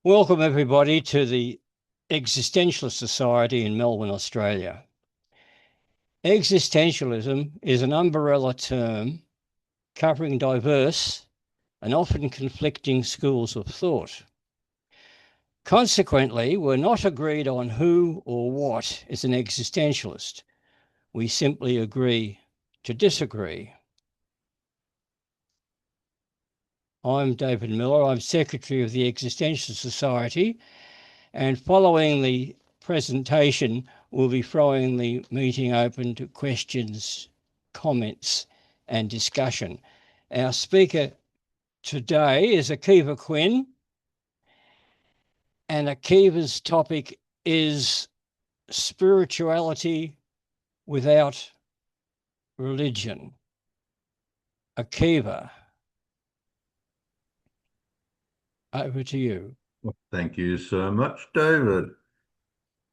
Welcome, everybody, to the Existentialist Society in Melbourne, Australia. Existentialism is an umbrella term covering diverse and often conflicting schools of thought. Consequently, we're not agreed on who or what is an existentialist. We simply agree to disagree. I'm David Miller. I'm Secretary of the Existentialist Society, and following the presentation, we'll be throwing the meeting open to questions, comments, and discussion. Our speaker today is Akiva Quinn, and Akiva's topic is spirituality without religion. Akiva, over to you. Thank you so much, David.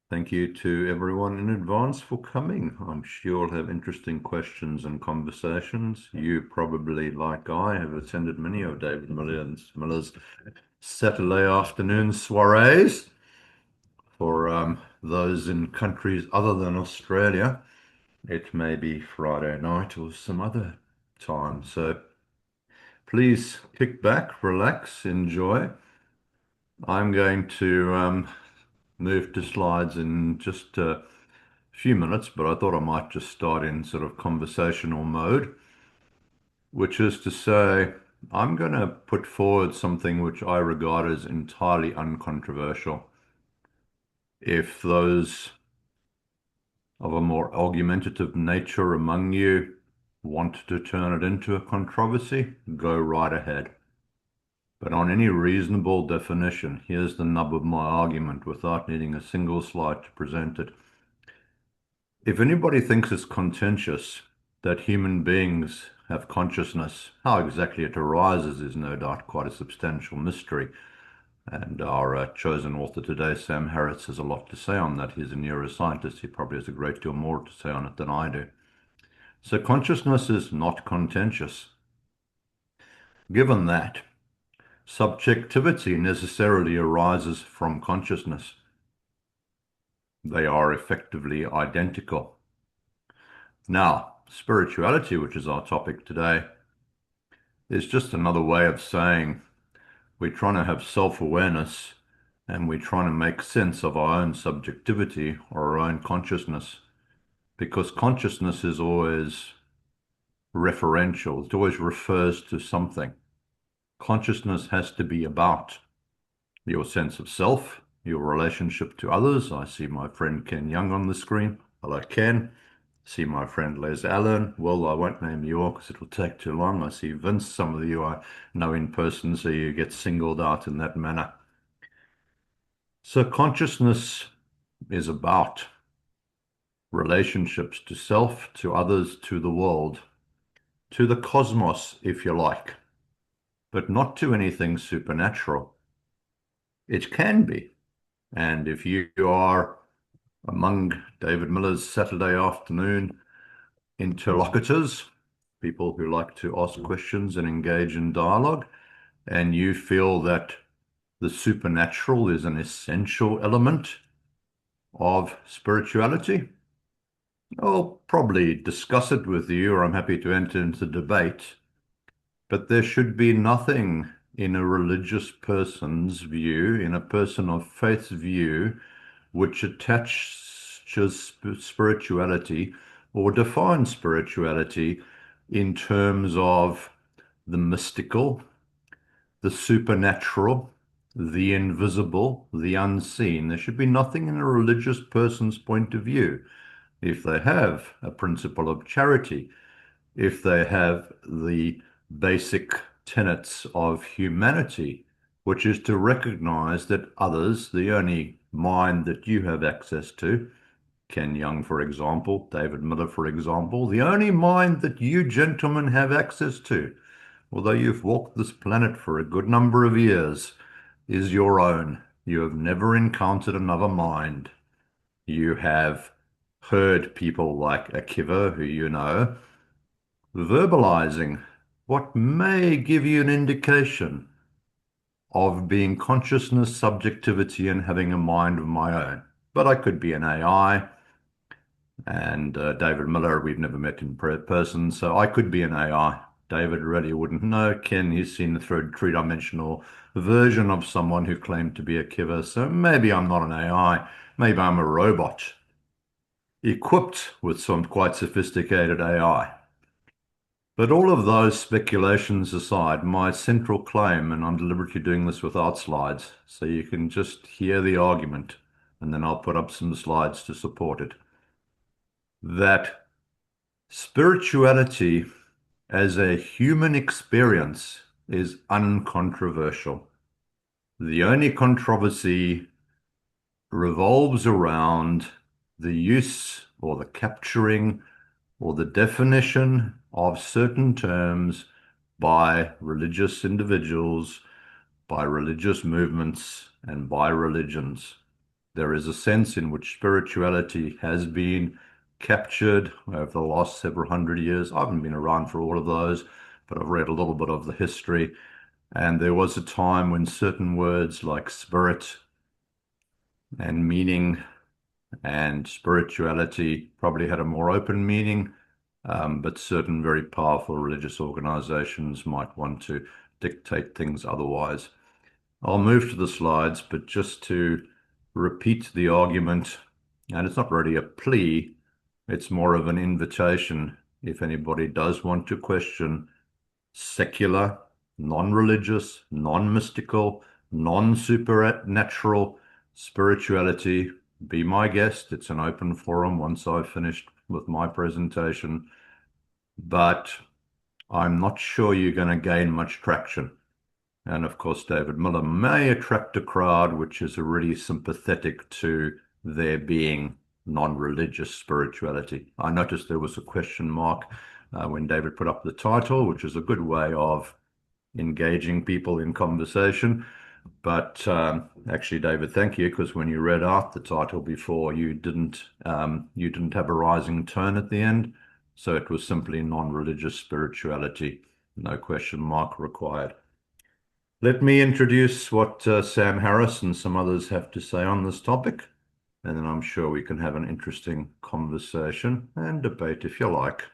Thank you to everyone in advance for coming. I'm sure you'll have interesting questions and conversations. You probably, like I, have attended many of David Miller's Saturday afternoon soirees for those in countries other than Australia. It may be Friday night or some other time. So please kick back, relax, enjoy. I'm going to move to slides in just a few minutes, but I thought I might just start in sort of conversational mode, which is to say, I'm going to put forward something which I regard as entirely uncontroversial. If those of a more argumentative nature among you want to turn it into a controversy, go right ahead. But on any reasonable definition, here's the nub of my argument without needing a single slide to present it. If anybody thinks it's contentious that human beings have consciousness, how exactly it arises is no doubt quite a substantial mystery. And our chosen author today, Sam Harris, has a lot to say on that. He's a neuroscientist. He probably has a great deal more to say on it than I do. So consciousness is not contentious. Given that, subjectivity necessarily arises from consciousness. They are effectively identical. Now, spirituality, which is our topic today, is just another way of saying we're trying to have self-awareness and we're trying to make sense of our own subjectivity or our own consciousness, because consciousness is always referential. It always refers to something. Consciousness has to be about your sense of self, your relationship to others. I see my friend Ken Young on the screen. Hello, Ken. See my friend Les Allen. Well, I won't name you all because it'll take too long. I see Vince. Some of you I know in person, so you get singled out in that manner. So consciousness is about relationships to self, to others, to the world, to the cosmos, if you like, but not to anything supernatural. It can be. And if you are among David Miller's Saturday afternoon interlocutors, people who like to ask questions and engage in dialogue, and you feel that the supernatural is an essential element of spirituality, I'll probably discuss it with you, or I'm happy to enter into debate. But there should be nothing in a religious person's view, in a person of faith's view, which attaches spirituality or defines spirituality in terms of the mystical, the supernatural, the invisible, the unseen. There should be nothing in a religious person's point of view. If they have a principle of charity, if they have the basic tenets of humanity, which is to recognize that others, the only mind that you have access to, Ken Young, for example, David Miller, for example, the only mind that you gentlemen have access to, although you've walked this planet for a good number of years, is your own. You have never encountered another mind. You have heard people like Akiva, who you know, verbalizing what may give you an indication of being consciousness, subjectivity, and having a mind of my own. But I could be an AI. And David Miller, we've never met in person, so I could be an AI. David really wouldn't know. Ken, he's seen the three-dimensional version of someone who claimed to be Akiva. So maybe I'm not an AI. Maybe I'm a robot equipped with some quite sophisticated AI. But all of those speculations aside, my central claim, and I'm deliberately doing this without slides, so you can just hear the argument, and then I'll put up some slides to support it, that spirituality as a human experience is uncontroversial. The only controversy revolves around the use or the capturing or the definition of certain terms by religious individuals, by religious movements, and by religions. There is a sense in which spirituality has been captured over the last several hundred years. I haven't been around for all of those, but I've read a little bit of the history. And there was a time when certain words like spirit and meaning and spirituality probably had a more open meaning, but certain very powerful religious organizations might want to dictate things otherwise. I'll move to the slides, but just to repeat the argument, and it's not really a plea, it's more of an invitation. If anybody does want to question secular, non-religious, non-mystical, non-supernatural spirituality, be my guest. It's an open forum once I've finished with my presentation, but I'm not sure you're going to gain much traction. And of course, David Miller may attract a crowd which is already sympathetic to there being non-religious spirituality. I noticed there was a question mark when David put up the title, which is a good way of engaging people in conversation. But actually, David, thank you, because when you read out the title before, you didn't have a rising tone at the end, so it was simply non-religious spirituality, no question mark required. Let me introduce what Sam Harris and some others have to say on this topic, and then I'm sure we can have an interesting conversation and debate if you like.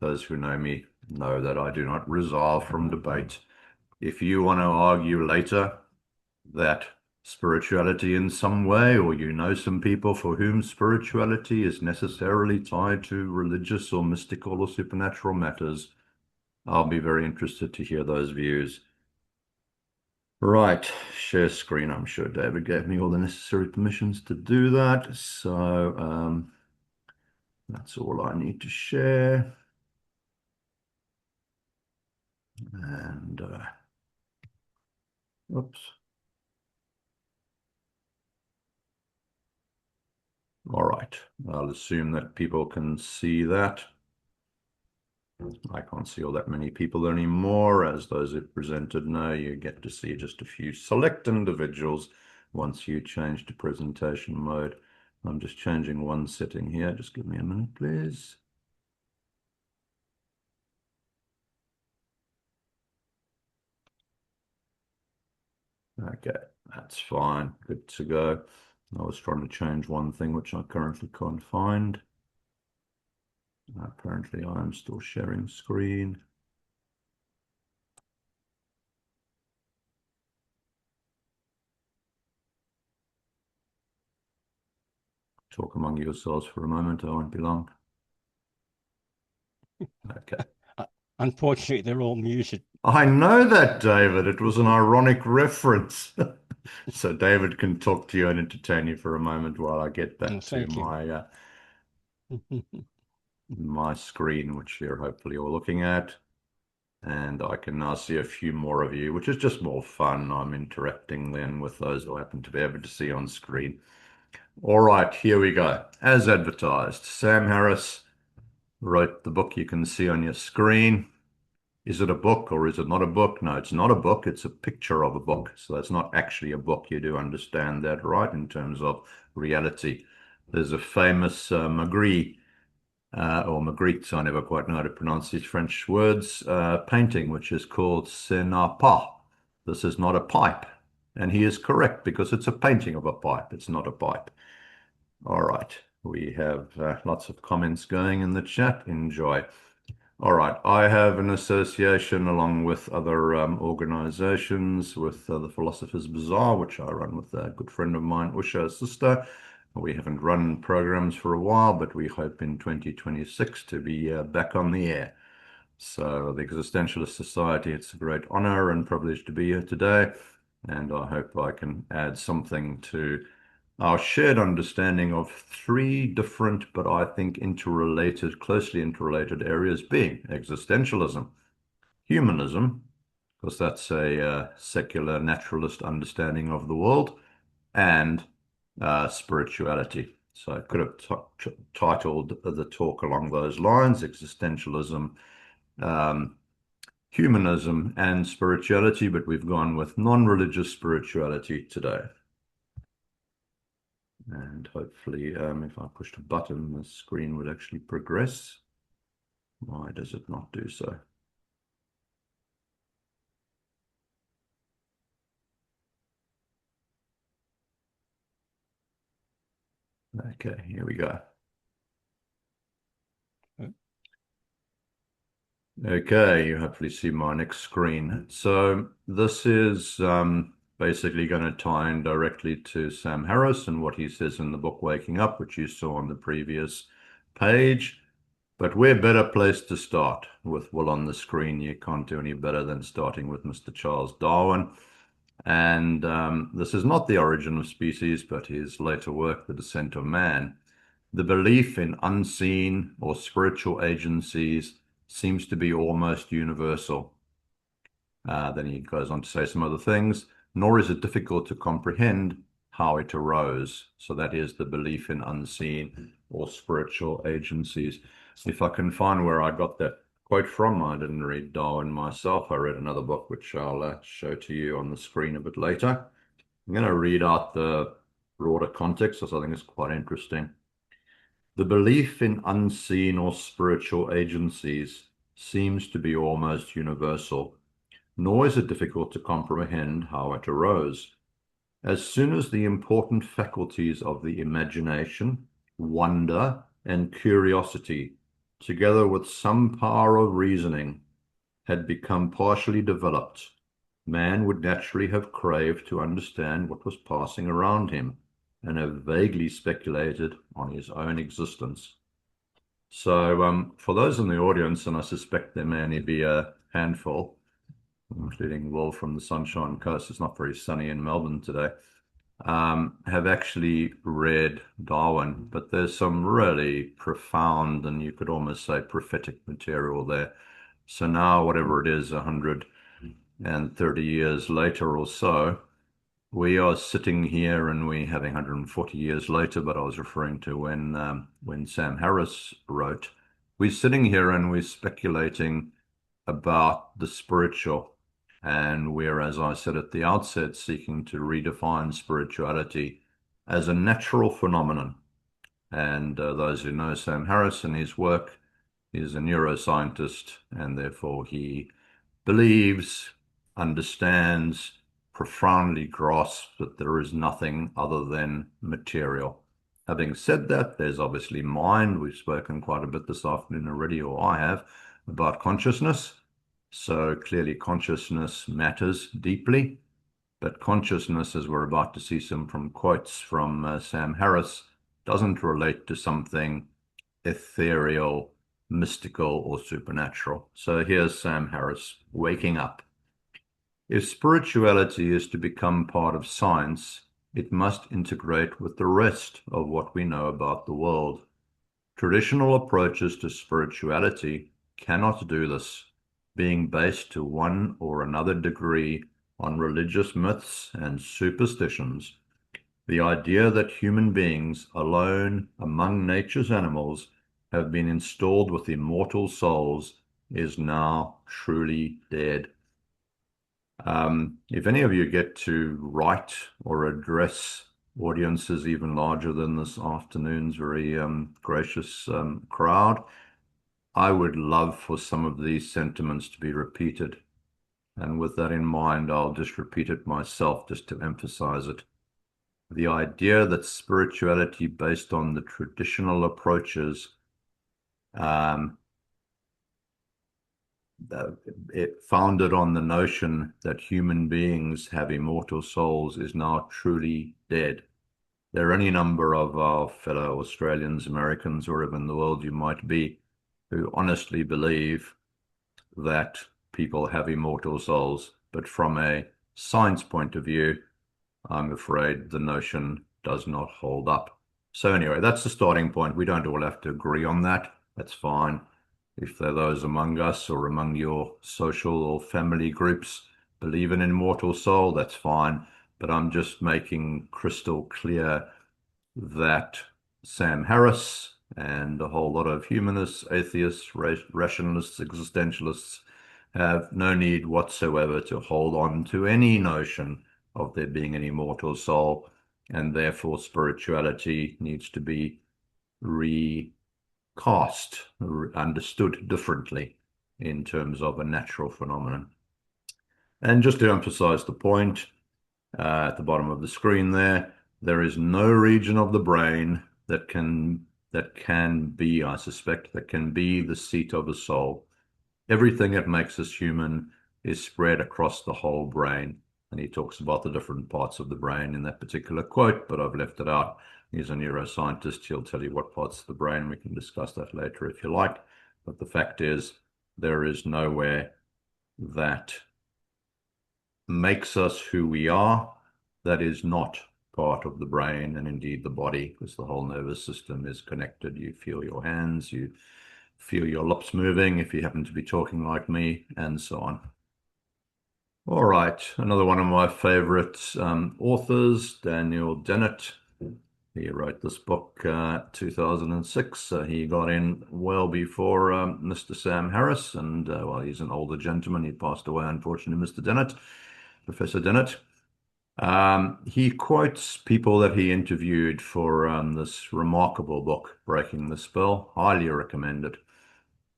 Those who know me know that I do not resile from debate. If you want to argue later that spirituality in some way, or you know some people for whom spirituality is necessarily tied to religious or mystical or supernatural matters, I'll be very interested to hear those views. Right, share screen. I'm sure David gave me all the necessary permissions to do that. So that's all I need to share. And oops. All right, I'll assume that people can see that. I can't see all that many people anymore. As those who presented know, you get to see just a few select individuals once you change to presentation mode. I'm just changing one setting here. Just give me a minute, please. Okay, that's fine. Good to go. I was trying to change one thing which I currently can't find. Apparently, I am still sharing screen. Talk among yourselves for a moment. I won't be long. Okay. Unfortunately, they're all muted. I know that, David. It was an ironic reference. So David can talk to you and entertain you for a moment while I get back to Thank you. my screen, which you're hopefully all looking at. And I can now see a few more of you, which is just more fun. I'm interacting then with those who happen to be able to see on screen. All right, here we go. As advertised, Sam Harris wrote the book you can see on your screen. Is it a book or is it not a book? No, it's not a book. It's a picture of a book. So it's not actually a book. You do understand that, right? In terms of reality. There's a famous Magritte, or Magritte, I never quite know how to pronounce these French words, painting, which is called Ce n'est pas. This is not a pipe. And he is correct because it's a painting of a pipe. It's not a pipe. All right. We have lots of comments going in the chat. Enjoy. All right. I have an association along with other organizations with the Philosopher's Bazaar, which I run with a good friend of mine, Usha's sister. We haven't run programs for a while, but we hope in 2026 to be back on the air. So, the Existentialist Society, it's a great honor and privilege to be here today. And I hope I can add something to our shared understanding of three different, but I think interrelated, closely interrelated areas being existentialism, humanism, because that's a secular naturalist understanding of the world, and spirituality. So I could have titled the talk along those lines, existentialism, um, humanism, and spirituality, but we've gone with non-religious spirituality today. And hopefully, if I pushed a button, the screen would actually progress. Why does it not do so? Okay, here we go. Okay, you hopefully see my next screen. So this is basically going to tie in directly to Sam Harris and what he says in the book Waking Up, which you saw on the previous page. But we're better placed to start with Will on the screen. You can't do any better than starting with Mr. Charles Darwin. And this is not The Origin of Species, but his later work, The Descent of Man. The belief in unseen or spiritual agencies seems to be almost universal. Then he goes on to say some other things, nor is it difficult to comprehend how it arose. So that is the belief in unseen or spiritual agencies. If I can find where I got that quote from, I didn't read Darwin myself. I read another book, which I'll show to you on the screen a bit later. I'm going to read out the broader context, because I think it's quite interesting. The belief in unseen or spiritual agencies seems to be almost universal, nor is it difficult to comprehend how it arose. As soon as the important faculties of the imagination, wonder, and curiosity, together with some power of reasoning, had become partially developed, man would naturally have craved to understand what was passing around him and have vaguely speculated on his own existence. So, for those in the audience, and I suspect there may only be a handful, including Will from the Sunshine Coast, it's not very sunny in Melbourne today, have actually read Darwin, but there's some really profound and you could almost say prophetic material there. So now, whatever it is, 130 years later or so, we are sitting here and we having 140 years later, but I was referring to when Sam Harris wrote, we're sitting here and we're speculating about the spiritual. And we're, as I said at the outset, seeking to redefine spirituality as a natural phenomenon. And those who know Sam Harris and his work, he's a neuroscientist, and therefore he believes, understands, profoundly grasps that there is nothing other than material. Having said that, there's obviously mind. We've spoken quite a bit this afternoon already, or I have, about consciousness. So clearly consciousness matters deeply, but consciousness, as we're about to see some from quotes from Sam Harris, doesn't relate to something ethereal, mystical, or supernatural. So here's Sam Harris, Waking Up. If spirituality is to become part of science, it must integrate with the rest of what we know about the world. Traditional approaches to spirituality cannot do this, being based to one or another degree on religious myths and superstitions. The idea that human beings, alone among nature's animals, have been installed with immortal souls is now truly dead. If any of you get to write or address audiences even larger than this afternoon's very gracious crowd, I would love for some of these sentiments to be repeated. And with that in mind, I'll just repeat it myself just to emphasize it. The idea that spirituality based on the traditional approaches, um, it founded on the notion that human beings have immortal souls is now truly dead. There are any number of our fellow Australians, Americans, wherever in the world you might be, who honestly believe that people have immortal souls. But from a science point of view, I'm afraid the notion does not hold up. So anyway, that's the starting point. We don't all have to agree on that. That's fine. If there are those among us or among your social or family groups believe in an immortal soul, that's fine. But I'm just making crystal clear that Sam Harris and a whole lot of humanists, atheists, rationalists, existentialists have no need whatsoever to hold on to any notion of there being an immortal soul, and therefore spirituality needs to be recast, understood differently in terms of a natural phenomenon. And just to emphasize the point, at the bottom of the screen there is no region of the brain that can be, I suspect, that can be the seat of the soul. Everything that makes us human is spread across the whole brain. And he talks about the different parts of the brain in that particular quote, but I've left it out. He's a neuroscientist. He'll tell you what parts of the brain. We can discuss that later if you like. But the fact is, there is nowhere that makes us who we are that is not part of the brain and indeed the body, because the whole nervous system is connected. You feel your hands, you feel your lips moving if you happen to be talking like me, and so on. All right, another one of my favorite authors, Daniel Dennett. He wrote this book 2006. So he got in well before Mr. Sam Harris, and well, he's an older gentleman. He passed away, unfortunately, Mr. Dennett, Professor Dennett. He quotes people that he interviewed for this remarkable book, Breaking the Spell. Highly recommend it.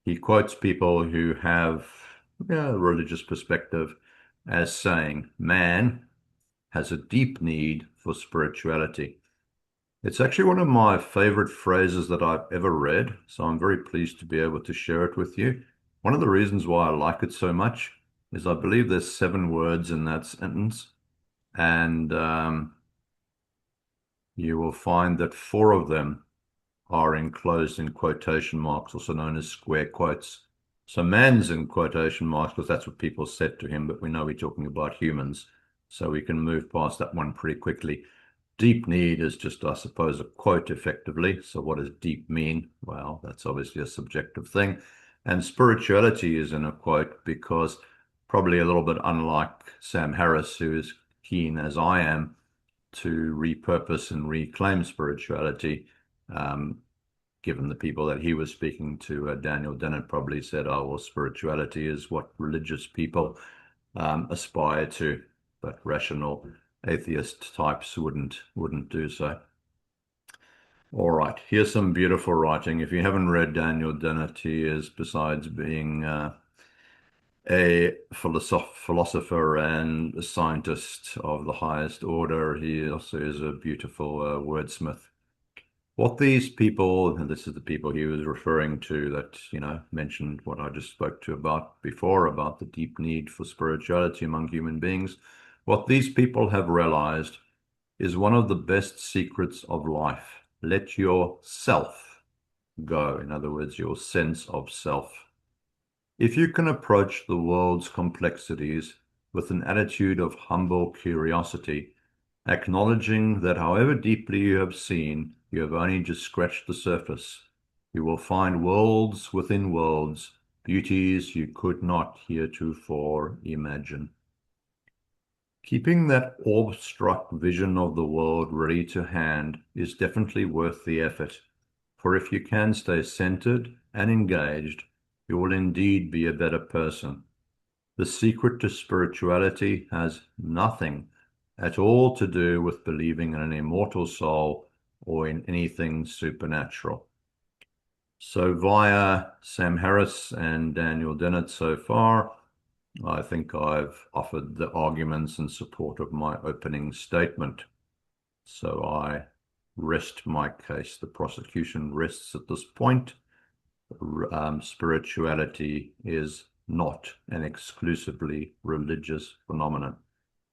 He quotes people who have a religious perspective as saying, man has a deep need for spirituality. It's actually one of my favorite phrases that I've ever read, so I'm very pleased to be able to share it with you. One of the reasons why I like it so much is I believe there's 7 words in that sentence, and you will find that 4 of them are enclosed in quotation marks, also known as square quotes. So man's in quotation marks because that's what people said to him, but we know we're talking about humans, so we can move past that one pretty quickly. Deep need is just, I suppose, a quote effectively. So what does deep mean? Well, that's obviously a subjective thing. And spirituality is in a quote because probably a little bit unlike Sam Harris, who is keen as I am to repurpose and reclaim spirituality, given the people that he was speaking to, Daniel Dennett probably said, oh, well, spirituality is what religious people aspire to, but rational atheist types wouldn't do so. All right, here's some beautiful writing. If you haven't read Daniel Dennett, he is, besides being a philosopher and a scientist of the highest order, he also is a beautiful wordsmith. What these people, and this is the people he was referring to that, mentioned what I just spoke to about before, about the deep need for spirituality among human beings. What these people have realized is one of the best secrets of life. Let your self go. In other words, your sense of self. If you can approach the world's complexities with an attitude of humble curiosity, acknowledging that however deeply you have seen, you have only just scratched the surface, you will find worlds within worlds, beauties you could not heretofore imagine. Keeping that awe-struck vision of the world ready to hand is definitely worth the effort, for if you can stay centered and engaged, you will indeed be a better person. The secret to spirituality has nothing at all to do with believing in an immortal soul or in anything supernatural. So via Sam Harris and Daniel Dennett so far, I think I've offered the arguments in support of my opening statement. So I rest my case. The prosecution rests at this point. Spirituality is not an exclusively religious phenomenon.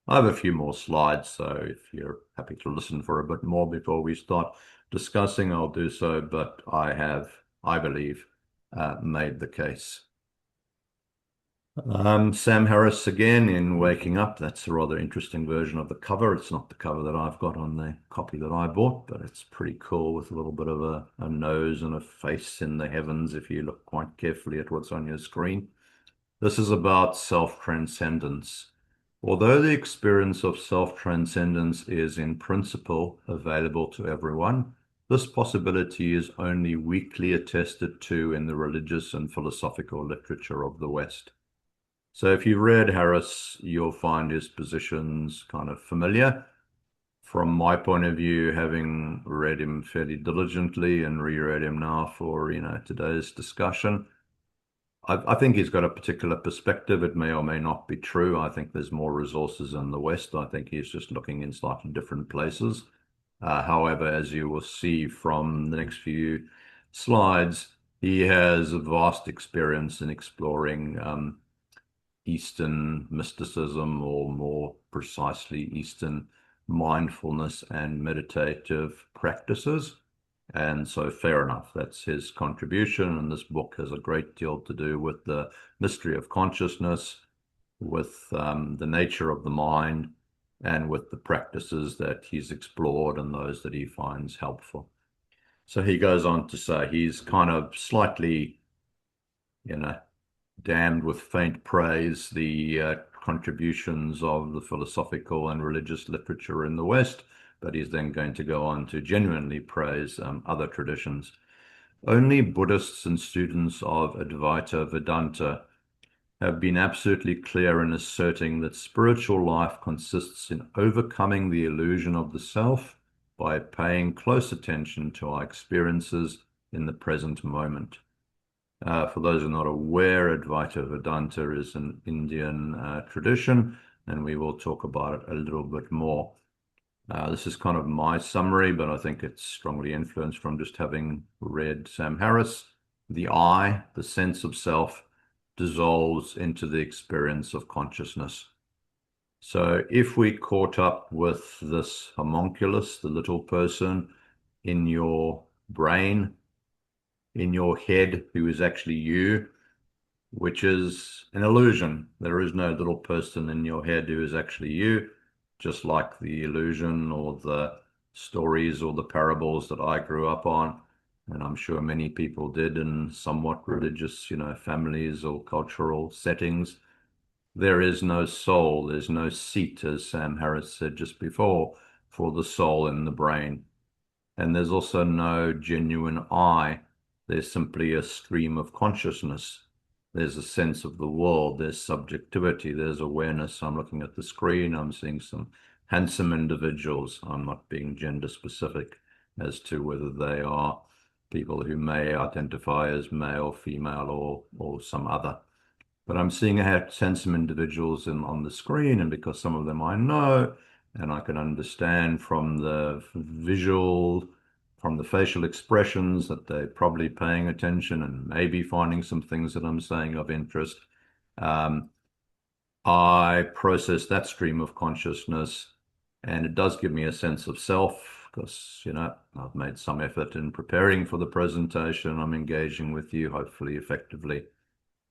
I have a few more slides, so if you're happy to listen for a bit more before we start discussing, I'll do so, but I have, I believe, made the case. Sam Harris again in Waking Up. That's a rather interesting version of the cover. It's not the cover that I've got on the copy that I bought, but it's pretty cool with a little bit of a nose and a face in the heavens if you look quite carefully at what's on your screen. This is about self-transcendence. Although the experience of self-transcendence is in principle available to everyone, this possibility is only weakly attested to in the religious and philosophical literature of the West. So if you've read Harris, you'll find his positions kind of familiar. From my point of view, having read him fairly diligently and reread him now for, today's discussion, I think he's got a particular perspective. It may or may not be true. I think there's more resources in the West. I think he's just looking in slightly different places. However, as you will see from the next few slides, he has a vast experience in exploring Eastern mysticism, or more precisely, Eastern mindfulness and meditative practices. And so, fair enough, that's his contribution. And this book has a great deal to do with the mystery of consciousness, with the nature of the mind, and with the practices that he's explored and those that he finds helpful. So he goes on to say he's kind of slightly, damned with faint praise the contributions of the philosophical and religious literature in the West, but he's then going to go on to genuinely praise other traditions. Only Buddhists and students of Advaita Vedanta have been absolutely clear in asserting that spiritual life consists in overcoming the illusion of the self by paying close attention to our experiences in the present moment. For those who are not aware, Advaita Vedanta is an Indian tradition, and we will talk about it a little bit more. This is kind of my summary, but I think it's strongly influenced from just having read Sam Harris. The I, the sense of self, dissolves into the experience of consciousness. So if we caught up with this homunculus, the little person in your brain, in your head, who is actually you, which is an illusion. There is no little person in your head who is actually you, just like the illusion or the stories or the parables that I grew up on, and I'm sure many people did in somewhat religious, families or cultural settings. There is no soul, there's no seat, as Sam Harris said just before, for the soul in the brain. And there's also no genuine I. There's simply a stream of consciousness. There's a sense of the world. There's subjectivity. There's awareness. I'm looking at the screen. I'm seeing some handsome individuals. I'm not being gender specific as to whether they are people who may identify as male, female, or some other. But I'm seeing handsome individuals on the screen, and because some of them I know, and I can understand from the visual, from the facial expressions that they're probably paying attention and maybe finding some things that I'm saying of interest. I process that stream of consciousness, and it does give me a sense of self because, I've made some effort in preparing for the presentation. I'm engaging with you, hopefully effectively.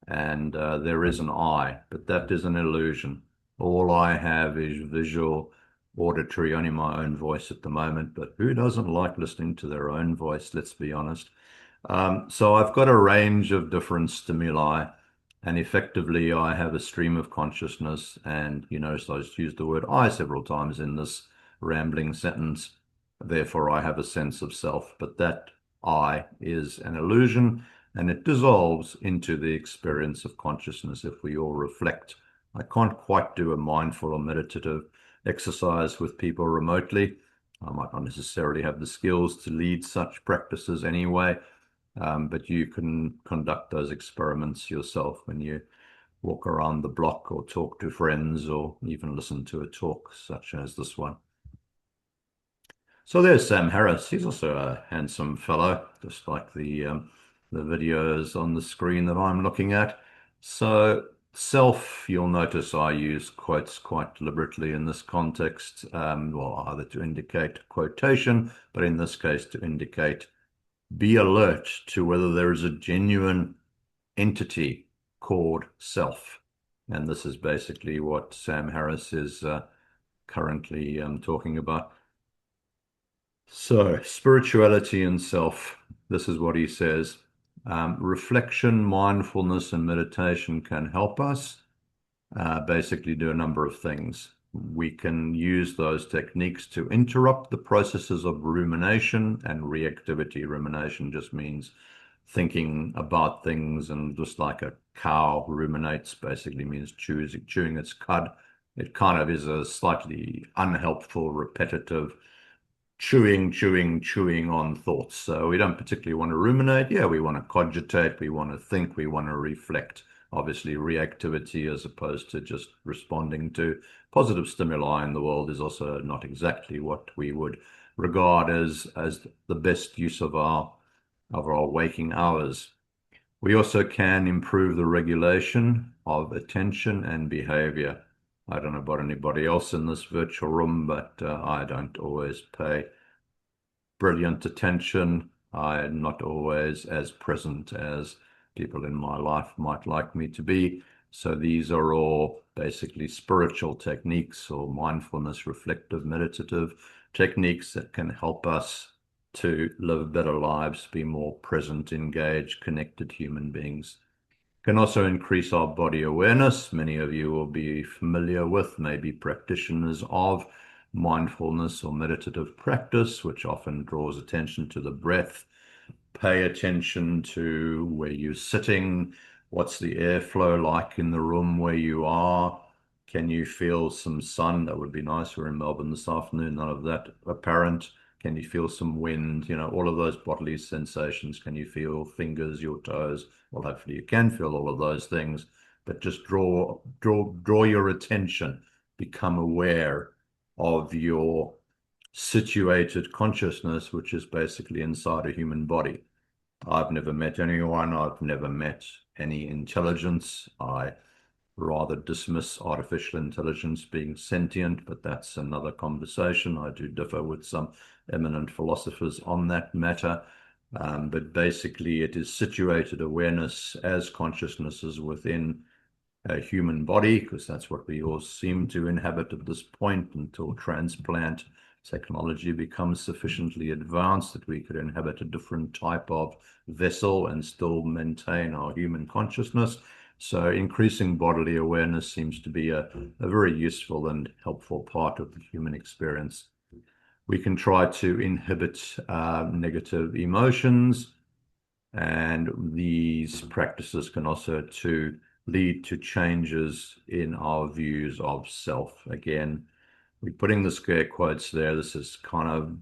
And there is an I, but that is an illusion. All I have is visual, auditory, only my own voice at the moment, but who doesn't like listening to their own voice? Let's be honest. So I've got a range of different stimuli, and effectively I have a stream of consciousness, and you notice I just used the word I several times in this rambling sentence. Therefore, I have a sense of self, but that I is an illusion, and it dissolves into the experience of consciousness if we all reflect. I can't quite do a mindful or meditative exercise with people remotely. I might not necessarily have the skills to lead such practices anyway, but you can conduct those experiments yourself when you walk around the block or talk to friends or even listen to a talk such as this one. So there's Sam Harris. He's also a handsome fellow, just like the videos on the screen that I'm looking at. So self, you'll notice I use quotes quite deliberately in this context, well, either to indicate quotation, but in this case to indicate be alert to whether there is a genuine entity called self. And this is basically what Sam Harris is currently talking about. So, spirituality and self, this is what he says. Reflection, mindfulness, and meditation can help us basically do a number of things. We can use those techniques to interrupt the processes of rumination and reactivity. Rumination just means thinking about things, and just like a cow ruminates, basically means chewing its cud. It kind of is a slightly unhelpful, repetitive chewing on thoughts. So we don't particularly want to ruminate. Yeah, we want to cogitate, we want to think, we want to reflect. Obviously, reactivity as opposed to just responding to positive stimuli in the world is also not exactly what we would regard as the best use of our waking hours. We also can improve the regulation of attention and behavior. I don't know about anybody else in this virtual room, but I don't always pay brilliant attention. I'm not always as present as people in my life might like me to be. So these are all basically spiritual techniques or mindfulness, reflective, meditative techniques that can help us to live better lives, be more present, engaged, connected human beings. Can also increase our body awareness. Many of you will be familiar with, maybe practitioners of mindfulness or meditative practice, which often draws attention to the breath. Pay attention to where you're sitting. What's the airflow like in the room where you are? Can you feel some sun? That would be nice. We're in Melbourne this afternoon, none of that apparent. Can you feel some wind? You know, all of those bodily sensations. Can you feel fingers, your toes? Well, hopefully you can feel all of those things, but just draw your attention, become aware of your situated consciousness, which is basically inside a human body. I've never met anyone. I've never met any intelligence. I rather dismiss artificial intelligence being sentient, but that's another conversation. I do differ with some eminent philosophers on that matter. But basically, it is situated awareness as consciousnesses within a human body, because that's what we all seem to inhabit at this point until transplant technology becomes sufficiently advanced that we could inhabit a different type of vessel and still maintain our human consciousness. So increasing bodily awareness seems to be a very useful and helpful part of the human experience. We can try to inhibit negative emotions, and these practices can also lead to changes in our views of self. Again, we're putting the scare quotes there. This is kind of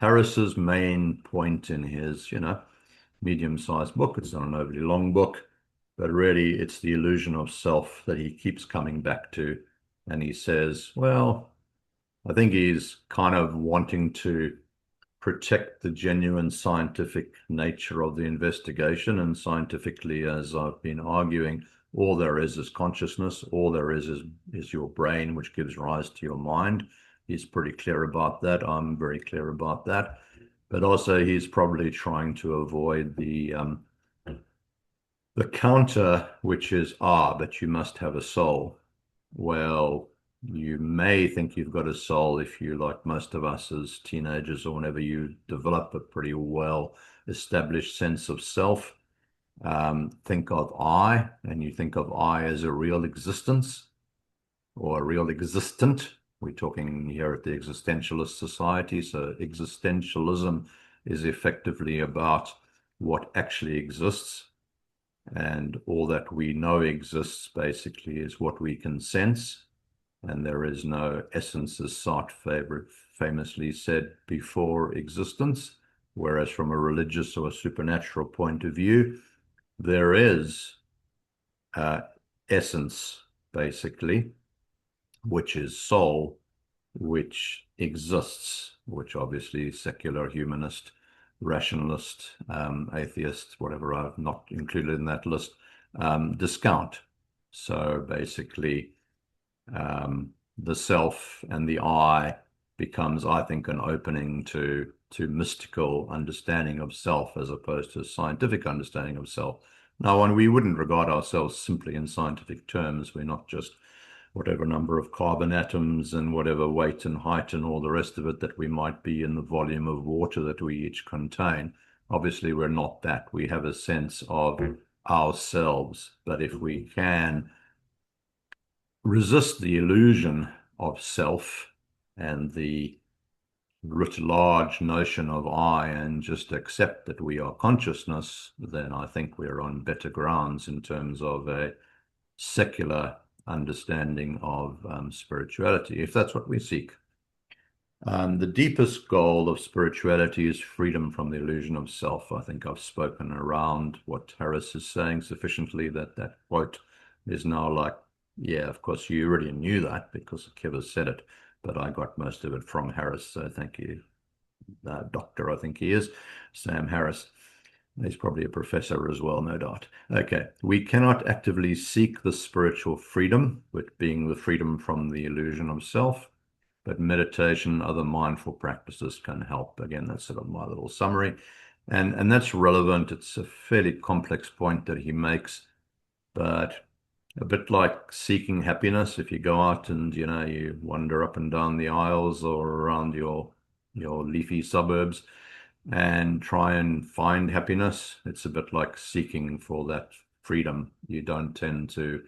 Harris's main point in his, medium-sized book. It's not an overly long book, but really it's the illusion of self that he keeps coming back to. And he says, well, I think he's kind of wanting to protect the genuine scientific nature of the investigation. And scientifically, as I've been arguing, all there is consciousness. All there is your brain, which gives rise to your mind. He's pretty clear about that. I'm very clear about that. But also, he's probably trying to avoid the counter, which is, but you must have a soul. Well, you may think you've got a soul if you, like most of us as teenagers or whenever you develop a pretty well established sense of self. Think of I, and you think of I as a real existence or a real existent. We're talking here at the Existentialist Society. So existentialism is effectively about what actually exists. And all that we know exists basically is what we can sense. And there is no essence, as Sartre famously said, before existence. Whereas from a religious or a supernatural point of view, there is essence, basically, which is soul, which exists, which obviously secular humanist, rationalist, atheist, whatever I've not included in that list, discount. So basically, the self and the I becomes, I think, an opening to mystical understanding of self as opposed to scientific understanding of self. Now, when we wouldn't regard ourselves simply in scientific terms, we're not just whatever number of carbon atoms and whatever weight and height and all the rest of it that we might be in the volume of water that we each contain. Obviously, we're not that. We have a sense of ourselves. But if we can resist the illusion of self and the writ large notion of I and just accept that we are consciousness, then I think we're on better grounds in terms of a secular understanding of spirituality, if that's what we seek. The deepest goal of spirituality is freedom from the illusion of self. I think I've spoken around what Harris is saying sufficiently that that quote is now like, yeah, of course, you already knew that because Akiva said it, but I got most of it from Harris. So thank you, Doctor, I think he is, Sam Harris. He's probably a professor as well, no doubt. Okay, we cannot actively seek the spiritual freedom, which being the freedom from the illusion of self, but meditation and other mindful practices can help. Again, that's sort of my little summary. And that's relevant. It's a fairly complex point that he makes, but a bit like seeking happiness. If you go out and, you wander up and down the aisles or around your leafy suburbs and try and find happiness, it's a bit like seeking for that freedom. You don't tend to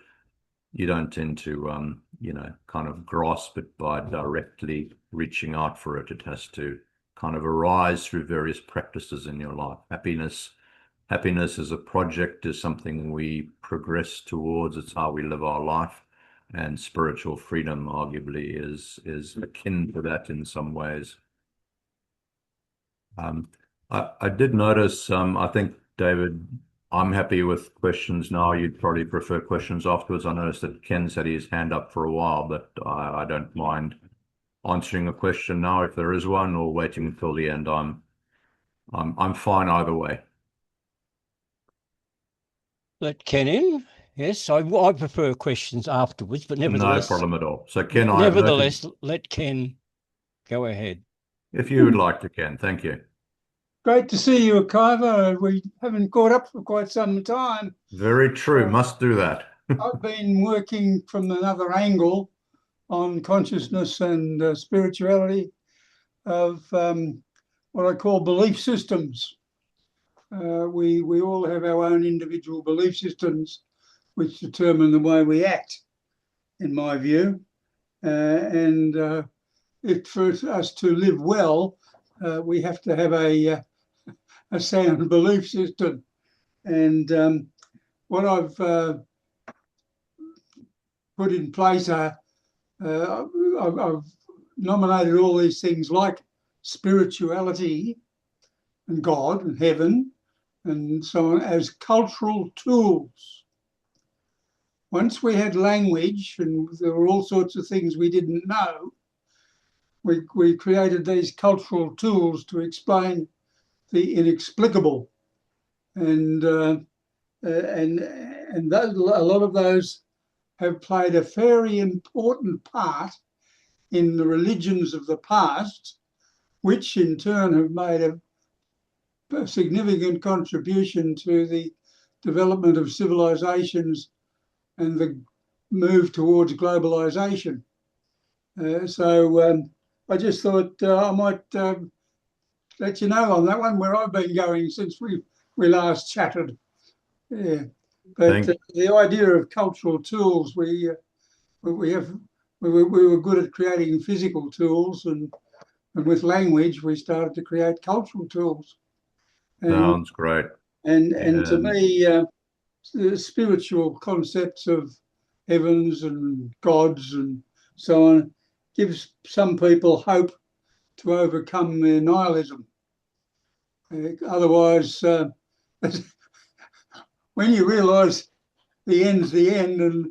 kind of grasp it by directly reaching out for it. It has to kind of arise through various practices in your life. Happiness as a project is something we progress towards. It's how we live our life. And spiritual freedom arguably is akin to that in some ways. I did notice, I think, David, I'm happy with questions now. You'd probably prefer questions afterwards. I noticed that Ken's had his hand up for a while, but I don't mind answering a question now if there is one, or waiting until the end. I'm fine either way. Let Ken in. Yes, I prefer questions afterwards, but nevertheless, no problem at all. So Ken, nevertheless, let Ken go ahead. If you would like to, Ken, thank you. Great to see you, Akiva. We haven't caught up for quite some time. Very true. Must do that. I've been working from another angle on consciousness and spirituality of what I call belief systems. We all have our own individual belief systems which determine the way we act, in my view. If for us to live well, we have to have a sound belief system. And what I've put in place I've nominated all these things like spirituality and God and heaven and so on as cultural tools. Once we had language and there were all sorts of things we didn't know, we created these cultural tools to explain the inexplicable. And a lot of those have played a very important part in the religions of the past, which in turn have made a significant contribution to the development of civilizations and the move towards globalization. So I just thought I might let you know on that one where I've been going since we last chatted. Yeah, but the idea of cultural tools, we were good at creating physical tools, and with language we started to create cultural tools. Sounds great. And to me, the spiritual concepts of heavens and gods and so on gives some people hope to overcome their nihilism. Otherwise, when you realise the end's the end and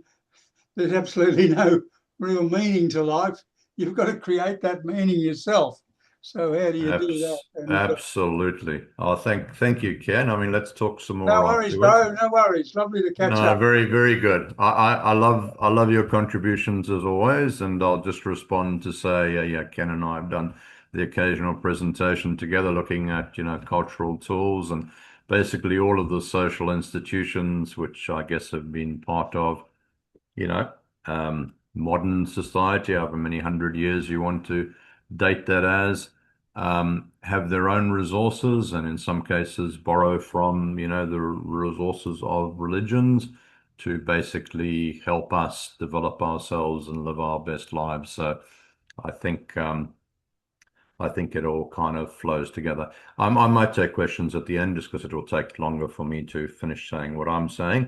there's absolutely no real meaning to life. You've got to create that meaning yourself. So how do you do that? And Absolutely. Oh, thank you, Ken. I mean, let's talk some no more worries, afterwards. bro. No worries. Lovely to catch No, up. very good. I love your contributions as always, and I'll just respond to say, yeah, Ken and I have done the occasional presentation together, looking at cultural tools and basically all of the social institutions which I guess have been part of you know, modern society, however many hundred years you want to date that as, have their own resources and in some cases borrow from, the resources of religions to basically help us develop ourselves and live our best lives. So I think I think it all kind of flows together. I might take questions at the end just because it will take longer for me to finish saying what I'm saying,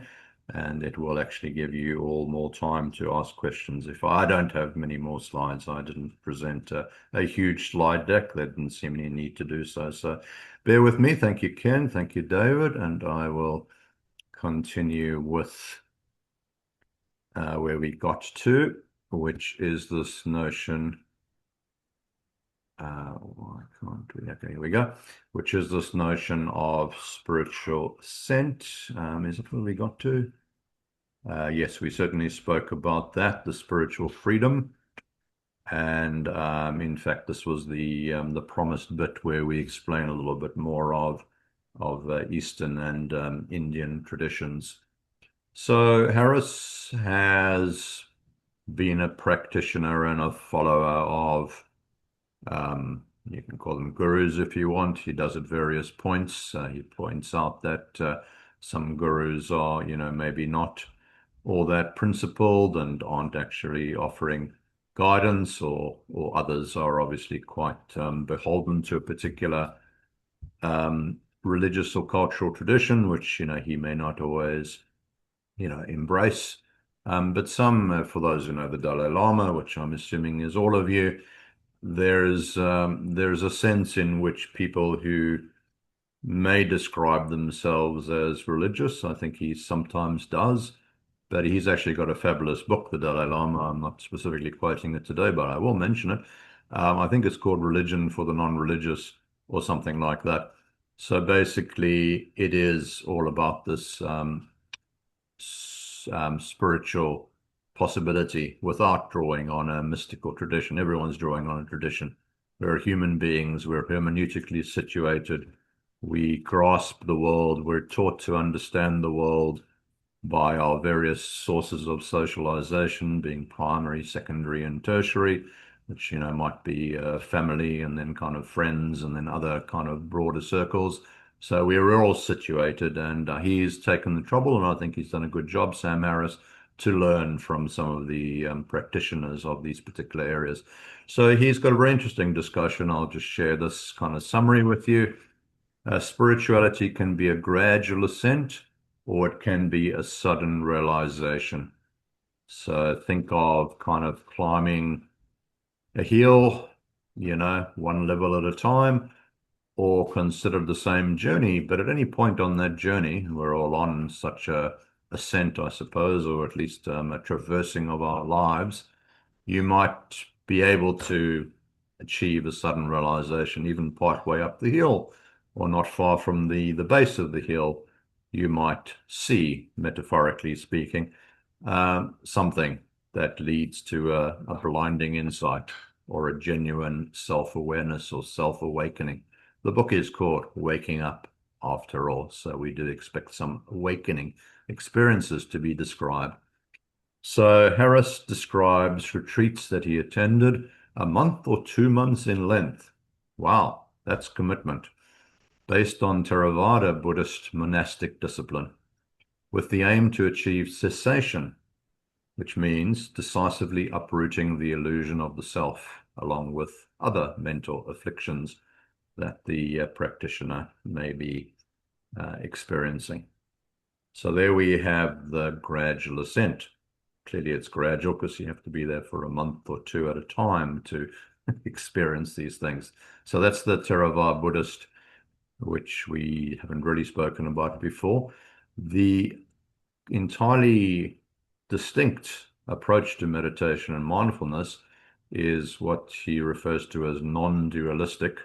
and it will actually give you all more time to ask questions. If I don't have many more slides, I didn't present a huge slide deck. There didn't seem any need to do so. So bear with me. Thank you, Ken. Thank you, David. And I will continue with where we got to, which is this notion. Why can't we? Okay, here we go. Which is this notion of spiritual ascent. Is it where we got to? Yes, we certainly spoke about that, the spiritual freedom. And in fact, this was the promised bit where we explain a little bit more of Eastern and Indian traditions. So Harris has been a practitioner and a follower of you can call them gurus if you want. He does at various points. He points out that some gurus are, maybe not all that principled and aren't actually offering guidance, or others are obviously quite beholden to a particular religious or cultural tradition, which he may not always embrace. But some, for those who know the Dalai Lama, which I'm assuming is all of you, there's a sense in which people who may describe themselves as religious, I think he sometimes does, but he's actually got a fabulous book, the Dalai Lama. I'm not specifically quoting it today, but I will mention it. I think it's called Religion for the Non-Religious or something like that. So basically, it is all about this spiritual possibility without drawing on a mystical tradition. Everyone's drawing on a tradition. We're human beings, we're hermeneutically situated, we grasp the world, we're taught to understand the world by our various sources of socialization, being primary, secondary, and tertiary, which might be family and then kind of friends and then other kind of broader circles. So we're all situated, and he's taken the trouble, and I think he's done a good job, Sam Harris, to learn from some of the practitioners of these particular areas. So he's got a very interesting discussion. I'll just share this kind of summary with you. Spirituality can be a gradual ascent, or it can be a sudden realization. So think of kind of climbing a hill, one level at a time, or consider the same journey. But at any point on that journey, we're all on such a ascent, I suppose, or at least a traversing of our lives, you might be able to achieve a sudden realization, even part way up the hill, or not far from the base of the hill. You might see, metaphorically speaking, something that leads to a blinding insight or a genuine self-awareness or self-awakening. The book is called Waking Up, after all, so we do expect some awakening experiences to be described. So Harris describes retreats that he attended, a month or 2 months in length. Wow, that's commitment. Based on Theravada Buddhist monastic discipline, with the aim to achieve cessation, which means decisively uprooting the illusion of the self, along with other mental afflictions that the practitioner may be experiencing. So there we have the gradual ascent. Clearly it's gradual because you have to be there for a month or two at a time to experience these things. So that's the Theravada Buddhist, which we haven't really spoken about before. The entirely distinct approach to meditation and mindfulness is what he refers to as non-dualistic.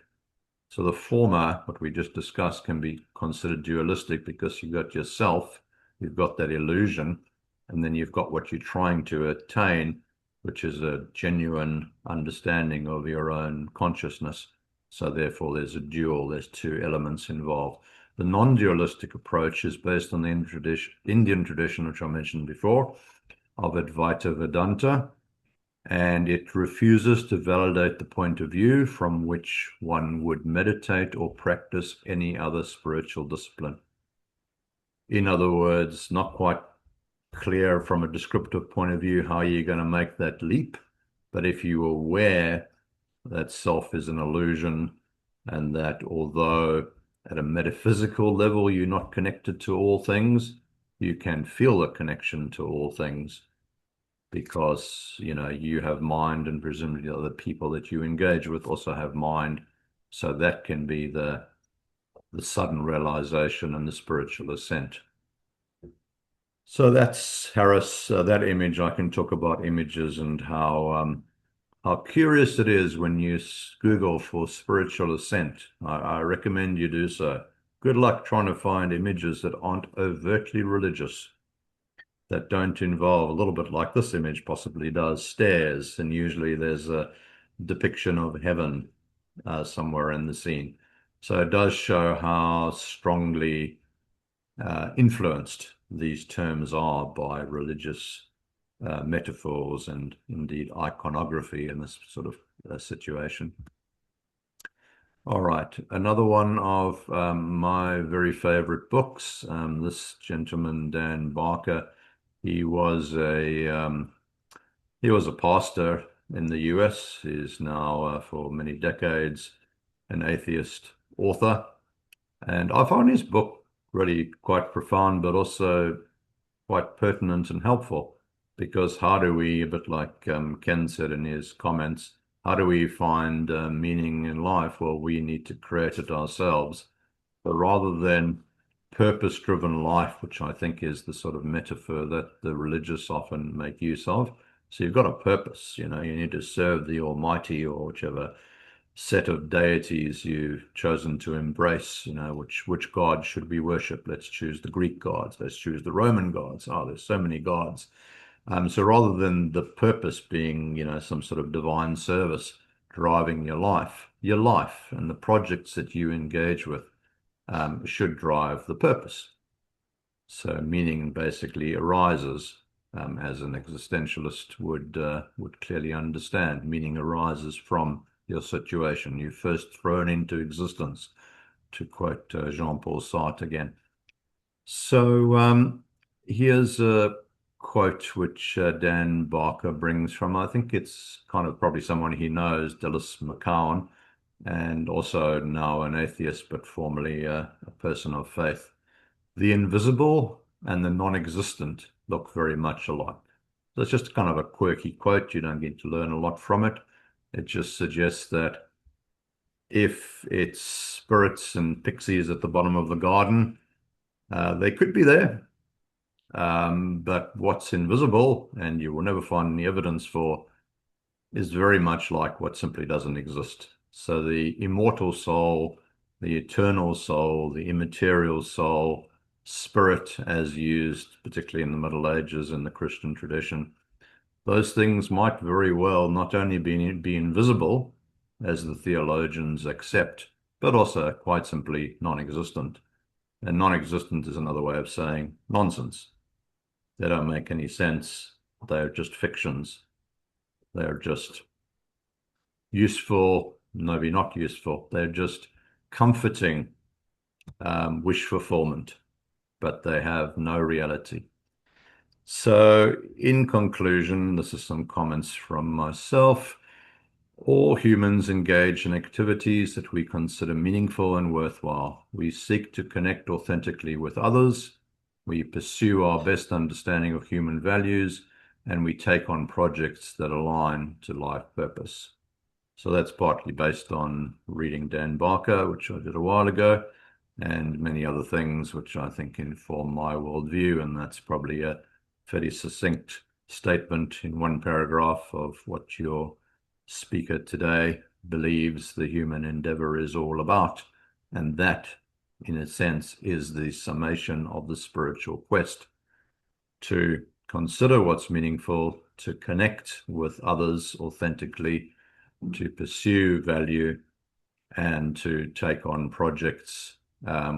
So the former, what we just discussed, can be considered dualistic because you've got yourself, you've got that illusion, and then you've got what you're trying to attain, which is a genuine understanding of your own consciousness. So therefore, there's there's two elements involved. The non-dualistic approach is based on the Indian tradition, which I mentioned before, of Advaita Vedanta, and it refuses to validate the point of view from which one would meditate or practice any other spiritual discipline. In other words, not quite clear from a descriptive point of view how you're going to make that leap, but if you're aware that self is an illusion and that although at a metaphysical level you're not connected to all things, you can feel a connection to all things, because you have mind, and presumably other people that you engage with also have mind. So that can be the sudden realization and the spiritual ascent. So that's Harris. That image, I can talk about images and how curious it is when you Google for spiritual ascent. I recommend you do so. Good luck trying to find images that aren't overtly religious, that don't involve, a little bit like this image possibly does, stairs, and usually there's a depiction of heaven somewhere in the scene. So it does show how strongly influenced these terms are by religious metaphors and indeed iconography in this sort of situation. All right, another one of my very favorite books. This gentleman, Dan Barker, he was a pastor in the US. He's now, for many decades, an atheist author. And I found his book really quite profound, but also quite pertinent and helpful. Because how do we, a bit like Ken said in his comments, how do we find meaning in life? Well, we need to create it ourselves. But rather than purpose-driven life, which I think is the sort of metaphor that the religious often make use of. So you've got a purpose, you need to serve the Almighty or whichever set of deities you've chosen to embrace, which God should we worship? Let's choose the Greek gods. Let's choose the Roman gods. Oh, there's so many gods. So rather than the purpose being, some sort of divine service driving your life and the projects that you engage with should drive the purpose. So meaning basically arises, as an existentialist would clearly understand. Meaning arises from your situation. You're first thrown into existence, to quote Jean-Paul Sartre again. So here's a quote which Dan Barker brings from, I think it's kind of probably someone he knows, Dallas McCowan, and also now an atheist, but formerly a person of faith. The invisible and the non-existent look very much alike. So it's just kind of a quirky quote. You don't get to learn a lot from it. It just suggests that if it's spirits and pixies at the bottom of the garden, they could be there. But what's invisible, and you will never find any evidence for, is very much like what simply doesn't exist. So the immortal soul, the eternal soul, the immaterial soul, spirit as used, particularly in the Middle Ages in the Christian tradition, those things might very well not only be invisible, as the theologians accept, but also quite simply non-existent. And non-existent is another way of saying nonsense. They don't make any sense. They're just fictions. They're just useful, maybe not useful. They're just comforting wish fulfillment, but they have no reality. So in conclusion, this is some comments from myself. All humans engage in activities that we consider meaningful and worthwhile. We seek to connect authentically with others. We pursue our best understanding of human values, and we take on projects that align to life purpose. So that's partly based on reading Dan Barker, which I did a while ago. and many other things which I think inform my worldview. And that's probably a fairly succinct statement in one paragraph of what your speaker today believes the human endeavor is all about. And that, in a sense, is the summation of the spiritual quest: to consider what's meaningful, to connect with others authentically, to pursue value, and to take on projects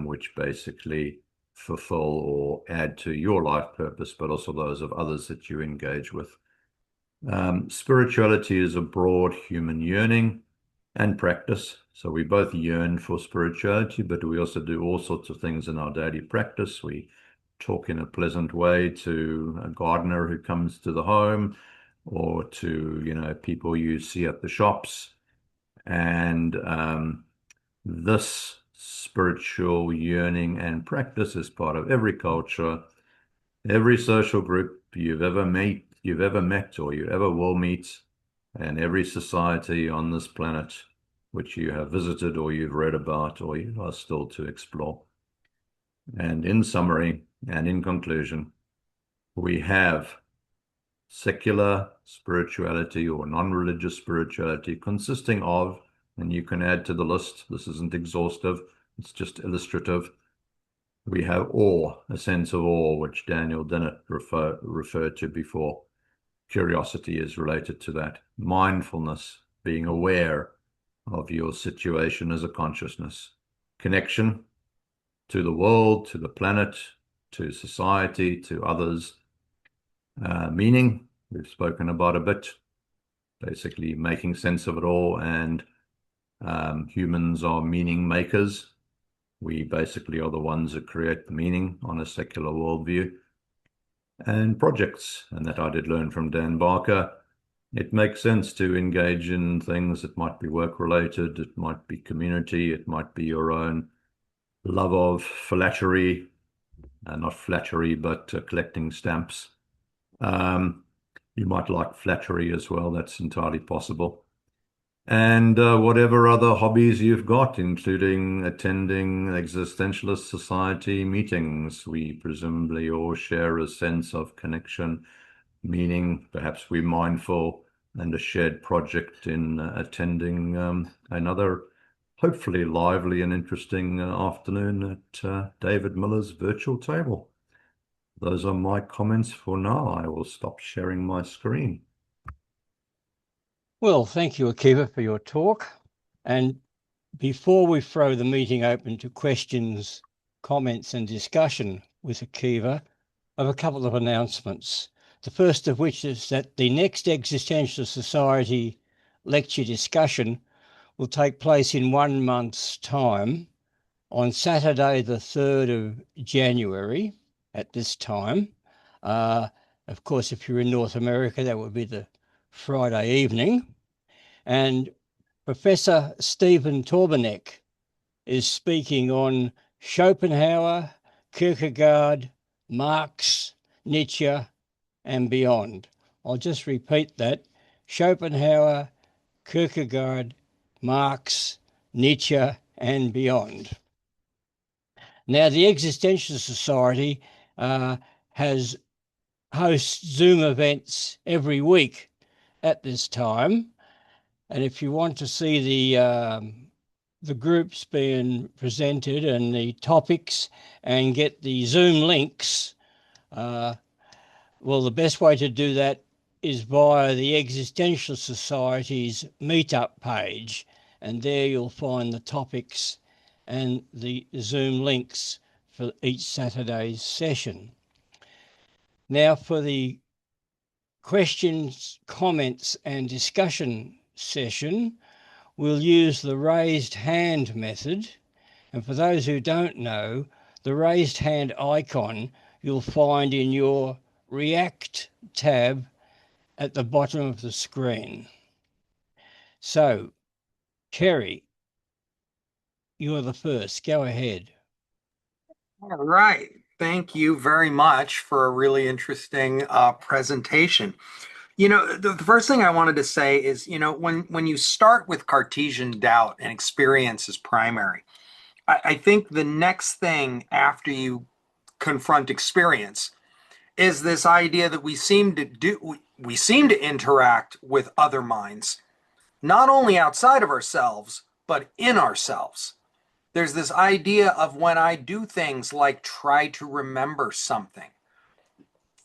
which basically fulfill or add to your life purpose, but also those of others that you engage with. Spirituality is a broad human yearning and practice. So we both yearn for spirituality, but we also do all sorts of things in our daily practice. We talk in a pleasant way to a gardener who comes to the home, or to, people you see at the shops. And this spiritual yearning and practice is part of every culture, every social group you've ever met or you ever will meet, and every society on this planet which you have visited or you've read about or you are still to explore. And in summary and in conclusion, we have secular spirituality or non-religious spirituality consisting of, and you can add to the list, this isn't exhaustive, it's just illustrative. We have awe, a sense of awe, which Daniel Dennett referred to before. Curiosity is related to that. Mindfulness, being aware of your situation as a consciousness. Connection to the world, to the planet, to society, to others. Meaning, we've spoken about a bit, basically making sense of it all, and humans are meaning makers. We basically are the ones that create the meaning on a secular worldview. And projects, and that I did learn from Dan Barker. It makes sense to engage in things that might be work-related, it might be community, it might be your own love of flattery, not flattery, but collecting stamps. You might like flattery as well, that's entirely possible. And whatever other hobbies you've got, including attending Existentialist Society meetings. We presumably all share a sense of connection, meaning perhaps we're mindful, and a shared project in attending another hopefully lively and interesting afternoon at David Miller's virtual table. Those are my comments for now. I will stop sharing my screen. Well, thank you, Akiva, for your talk. And before we throw the meeting open to questions, comments, and discussion with Akiva, I have a couple of announcements. The first of which is that the next Existentialist Society lecture discussion will take place in 1 month's time on Saturday, the 3rd of January at this time. Of course, if you're in North America, that would be the Friday evening. And Professor Stephen Torbanek is speaking on Schopenhauer, Kierkegaard, Marx, Nietzsche, and beyond. I'll just repeat that. Schopenhauer, Kierkegaard, Marx, Nietzsche, and beyond. Now, the Existentialist Society hosts Zoom events every week at this time. And if you want to see the groups being presented and the topics and get the Zoom links, well, the best way to do that is via the Existential Society's meetup page. And there you'll find the topics and the Zoom links for each Saturday's session. Now, for the questions, comments, and discussion session, we'll use the raised hand method. And for those who don't know, the raised hand icon you'll find in your React tab at the bottom of the screen. So, Kerry, you're the first. Go ahead. All right. Thank you very much for a really interesting presentation. The first thing I wanted to say is, when you start with Cartesian doubt and experience is primary, I think the next thing after you confront experience is this idea that we seem to interact with other minds, not only outside of ourselves, but in ourselves. There's this idea of when I do things like try to remember something,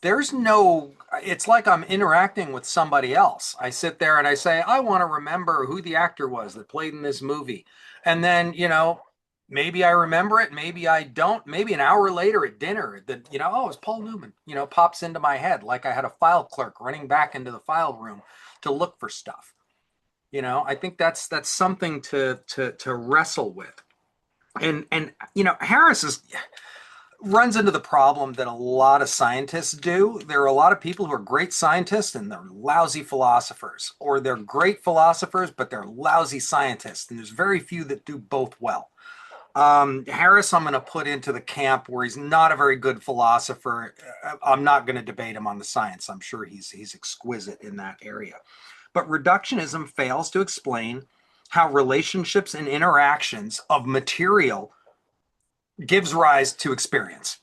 it's like I'm interacting with somebody else. I sit there and I say, I want to remember who the actor was that played in this movie. And then, maybe I remember it, maybe I don't. Maybe an hour later at dinner, oh, it's Paul Newman, pops into my head like I had a file clerk running back into the file room to look for stuff. I think that's something to wrestle with. And Harris runs into the problem that a lot of scientists do. There are a lot of people who are great scientists and they're lousy philosophers, or they're great philosophers, but they're lousy scientists. And there's very few that do both well. Harris, I'm going to put into the camp where he's not a very good philosopher. I'm not going to debate him on the science. I'm sure he's exquisite in that area. But reductionism fails to explain how relationships and interactions of material gives rise to experience.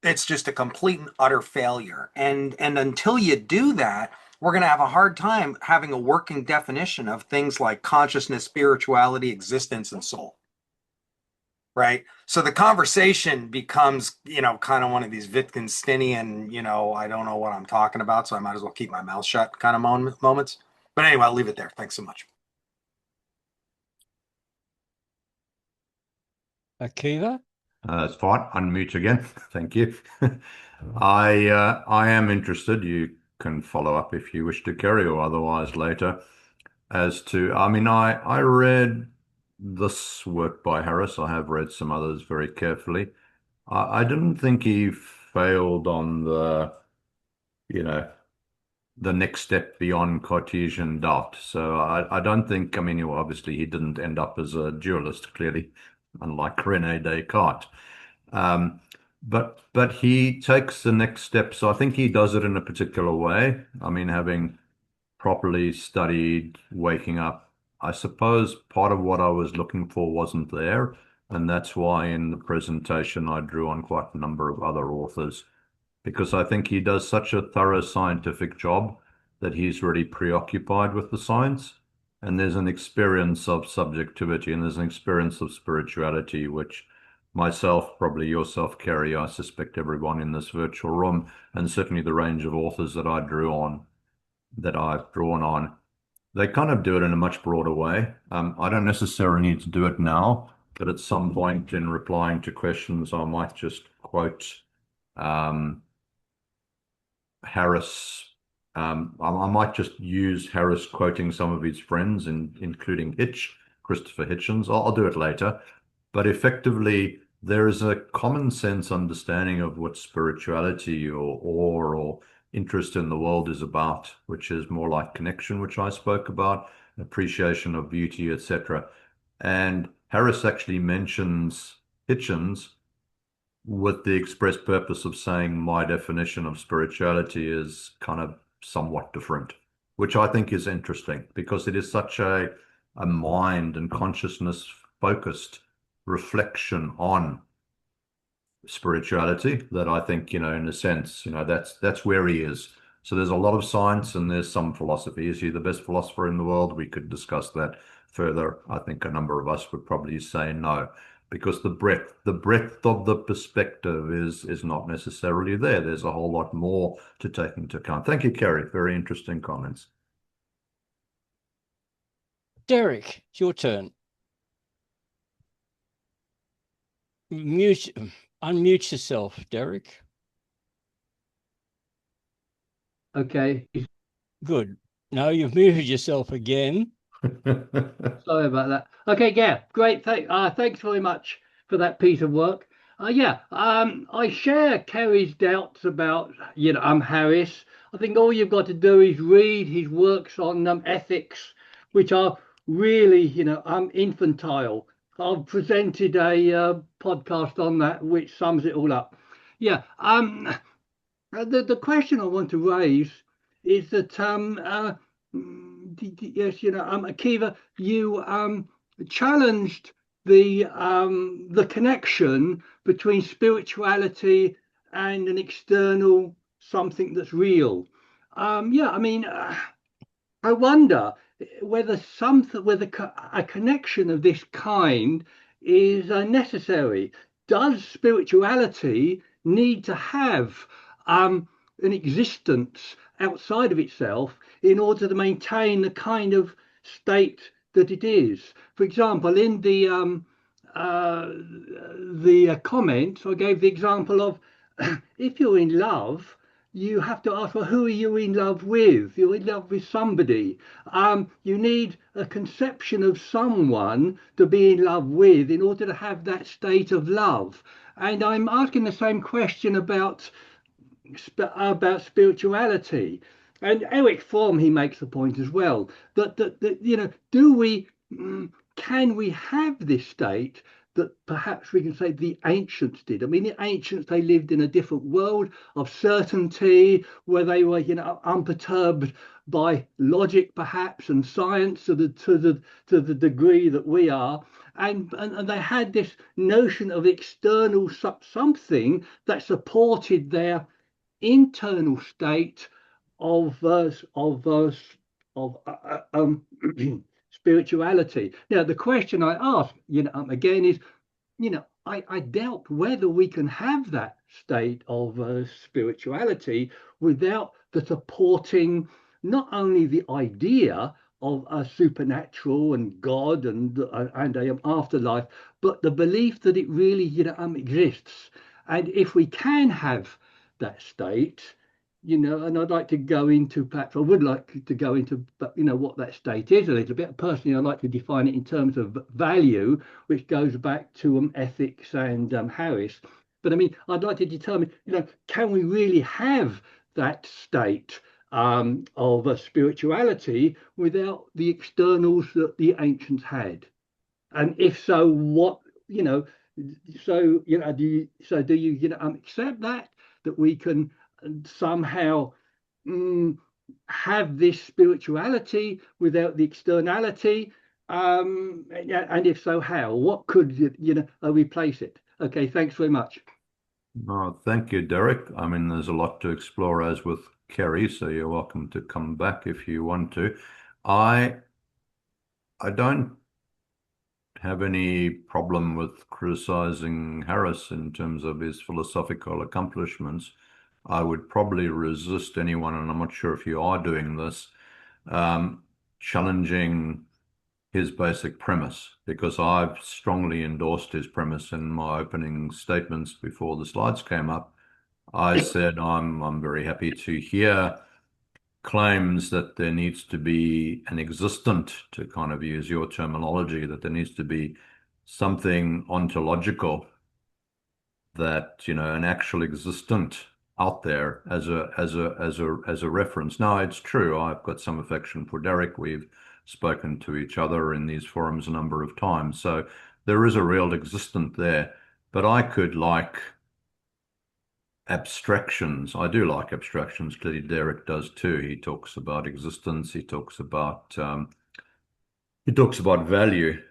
It's just a complete and utter failure. And until you do that, we're going to have a hard time having a working definition of things like consciousness, spirituality, existence, and soul. Right? So the conversation becomes, kind of one of these Wittgensteinian, I don't know what I'm talking about, so I might as well keep my mouth shut kind of moments. But anyway, I'll leave it there. Thanks so much. Akiva? It's fine. Unmute again. Thank you. I am interested. You can follow up if you wish to, Kerry, or otherwise later. I read this work by Harris. I have read some others very carefully. I didn't think he failed on the next step beyond Cartesian doubt. So I don't think, obviously he didn't end up as a dualist, clearly, unlike René Descartes. But he takes the next step. So I think he does it in a particular way. Having properly studied waking up, I suppose part of what I was looking for wasn't there. And that's why in the presentation I drew on quite a number of other authors, because I think he does such a thorough scientific job that he's really preoccupied with the science. And there's an experience of subjectivity and there's an experience of spirituality, which myself, probably yourself, Kerry, I suspect everyone in this virtual room, and certainly the range of authors that I've drawn on, they kind of do it in a much broader way. I don't necessarily need to do it now, but at some point in replying to questions, I might just quote Harris. I might just use Harris quoting some of his friends, including Christopher Hitchens. I'll do it later. But effectively, there is a common sense understanding of what spirituality or interest in the world is about, which is more like connection, which I spoke about, appreciation of beauty, etc. And Harris actually mentions Hitchens with the express purpose of saying my definition of spirituality is kind of somewhat different, which I think is interesting because it is such a mind and consciousness focused reflection on spirituality that I think, in a sense, that's where he is. So there's a lot of science and there's some philosophy. Is he the best philosopher in the world? We could discuss that further. I think a number of us would probably say no, because the breadth of the perspective is not necessarily there. There's a whole lot more to take into account. Thank you, Kerry. Very interesting comments. Derek, it's your turn. Unmute yourself, Derek. Okay. Good. No, you've muted yourself again. Sorry about that. Okay, yeah, great. Thanks very much for that piece of work. I share Kerry's doubts about, Harris. I think all you've got to do is read his works on ethics, which are really, infantile. I've presented a podcast on that, which sums it all up. Yeah. The question I want to raise is that yes, Akiva, you challenged the connection between spirituality and an external something that's real. Yeah, I mean, I wonder whether a connection of this kind is necessary. Does spirituality need to have an existence outside of itself in order to maintain the kind of state that it is? For example, in the comments, I gave the example of if you're in love, you have to ask, well, who are you in love with? You're in love with somebody. You need a conception of someone to be in love with in order to have that state of love. And I'm asking the same question about spirituality. And Eric Fromm, he makes the point as well that you know, can we have this state that perhaps we can say the ancients did? I mean, the ancients, they lived in a different world of certainty where they were, you know, unperturbed by logic perhaps and science to the degree that we are. And they had this notion of external something that supported their internal state of spirituality. Now, the question I ask, you know, again is, you know, I doubt whether we can have that state of spirituality without the supporting not only the idea of a supernatural and God and an afterlife, but the belief that it really, you know, exists. And if we can have that state, you know, and I'd like to go into, perhaps I would like to go into, you know, what that state is a little bit. Personally, I'd like to define it in terms of value, which goes back to ethics and Harris. But I mean, I'd like to determine, you know, can we really have that state of spirituality without the externals that the ancients had? And if so, what, you know, so, you know, do you, you know, accept that we can somehow have this spirituality without the externality? And if so, how? What could, you know, replace it? Okay, thanks very much. Oh, thank you, Derek. I mean, there's a lot to explore as with Kerry, so you're welcome to come back if you want to. I don't have any problem with criticizing Harris in terms of his philosophical accomplishments. I would probably resist anyone, and I'm not sure if you are doing this, challenging his basic premise, because I've strongly endorsed his premise in my opening statements before the slides came up. I said I'm very happy to hear claims that there needs to be an existent, to kind of use your terminology, that there needs to be something ontological, that, you know, an actual existent out there as a reference. Now, it's true, I've got some affection for Derek. We've spoken to each other in these forums a number of times, so there is a real existent there. But I could like abstractions. I do like abstractions. Clearly, Derek does too. He talks about existence. He talks about value.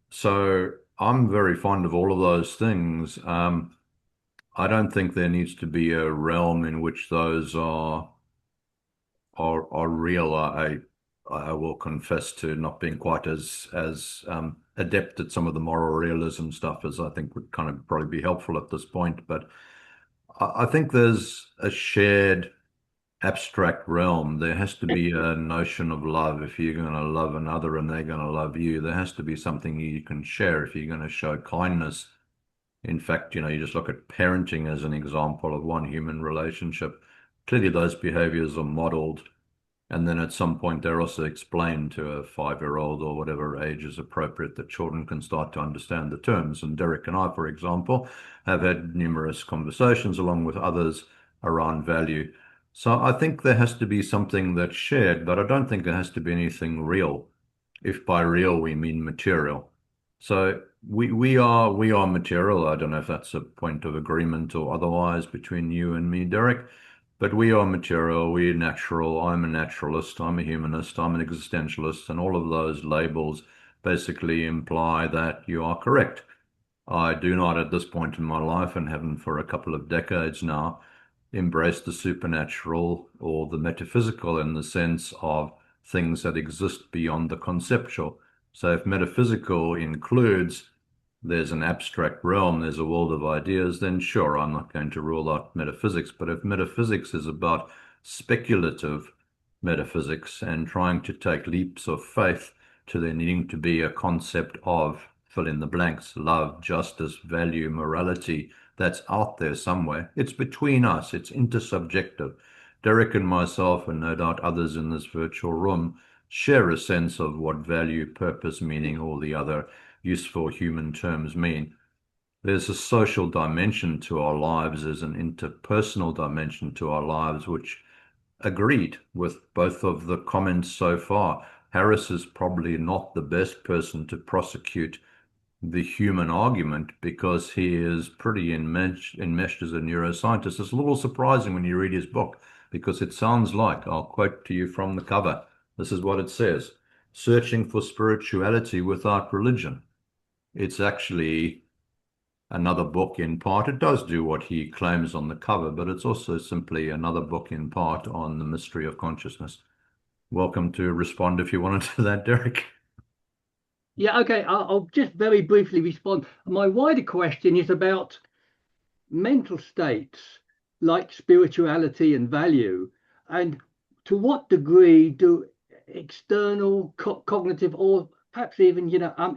So I'm very fond of all of those things. I don't think there needs to be a realm in which those are real. I will confess to not being quite as adept at some of the moral realism stuff as I think would kind of probably be helpful at this point. But I think there's a shared abstract realm. There has to be a notion of love. If you're going to love another and they're going to love you, there has to be something you can share. If you're going to show kindness, in fact, you know, you just look at parenting as an example of one human relationship. Clearly, those behaviors are modeled, and then at some point they're also explained to a 5-year-old or whatever age is appropriate, that children can start to understand the terms. And Derek and I, for example, have had numerous conversations along with others around value. So I think there has to be something that's shared, but I don't think there has to be anything real, if by real we mean material. So we are material. I don't know if that's a point of agreement or otherwise between you and me, Derek, but we are material, we're natural. I'm a naturalist, I'm a humanist, I'm an existentialist, and all of those labels basically imply that you are correct. I do not at this point in my life, and haven't for a couple of decades now, embrace the supernatural or the metaphysical in the sense of things that exist beyond the conceptual. So if metaphysical includes there's an abstract realm, there's a world of ideas, then sure, I'm not going to rule out metaphysics. But if metaphysics is about speculative metaphysics and trying to take leaps of faith to there needing to be a concept of fill in the blanks, love, justice, value, morality, that's out there somewhere. It's between us, it's intersubjective. Derek and myself, and no doubt others in this virtual room, share a sense of what value, purpose, meaning, all the other useful human terms mean. There's a social dimension to our lives, there's an interpersonal dimension to our lives, which agreed with both of the comments so far. Harris is probably not the best person to prosecute the human argument because he is pretty enmeshed as a neuroscientist. It's a little surprising when you read his book because it sounds like, I'll quote to you from the cover. This is what it says: searching for spirituality without religion. It's actually another book in part. It does do what he claims on the cover, but it's also simply another book in part on the mystery of consciousness. Welcome to respond if you wanted to that, Derek. Yeah, okay. I'll just very briefly respond. My wider question is about mental states like spirituality and value, and to what degree do external cognitive or perhaps even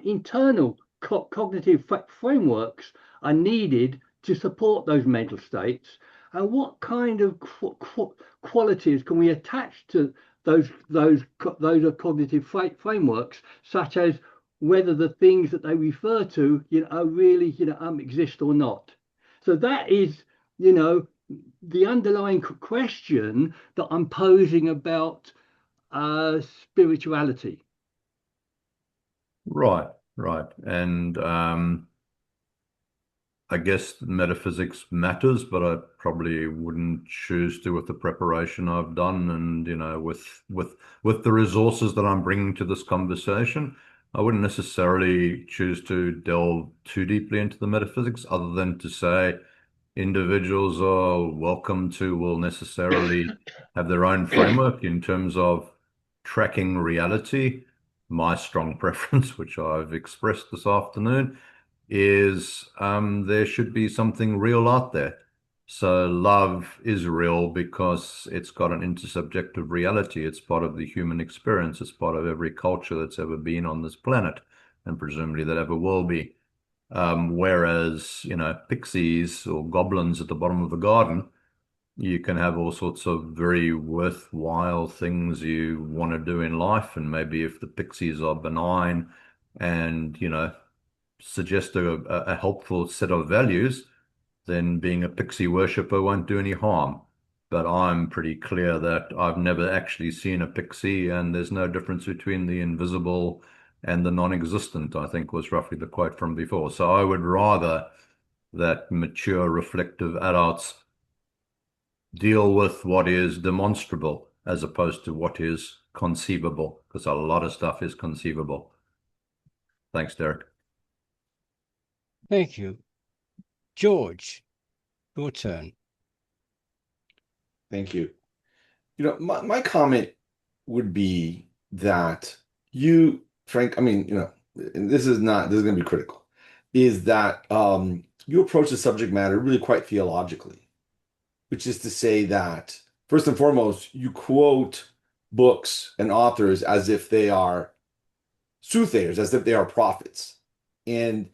internal cognitive frameworks are needed to support those mental states, and what kind of qualities can we attach to those cognitive frameworks, such as whether the things that they refer to are really exist or not. So that is the underlying question that I'm posing about spirituality. Right, right. And I guess metaphysics matters, but I probably wouldn't choose to with the preparation I've done and, with the resources that I'm bringing to this conversation. I wouldn't necessarily choose to delve too deeply into the metaphysics other than to say individuals are welcome to, will necessarily have their own framework in terms of tracking reality. My strong preference, which I've expressed this afternoon, is there should be something real out there. So love is real because it's got an intersubjective reality. It's part of the human experience. It's part of every culture that's ever been on this planet, and presumably that ever will be. Whereas, pixies or goblins at the bottom of the garden, you can have all sorts of very worthwhile things you want to do in life. And maybe if the pixies are benign and, suggest a helpful set of values, then being a pixie worshiper won't do any harm. But I'm pretty clear that I've never actually seen a pixie, and there's no difference between the invisible and the non-existent, I think was roughly the quote from before. So I would rather that mature, reflective adults deal with what is demonstrable as opposed to what is conceivable, because a lot of stuff is conceivable. Thanks, Derek. Thank you. George, your turn. Thank you. My comment would be that you, Frank, and this is going to be critical, is that you approach the subject matter really quite theologically, which is to say that, first and foremost, you quote books and authors as if they are soothsayers, as if they are prophets. And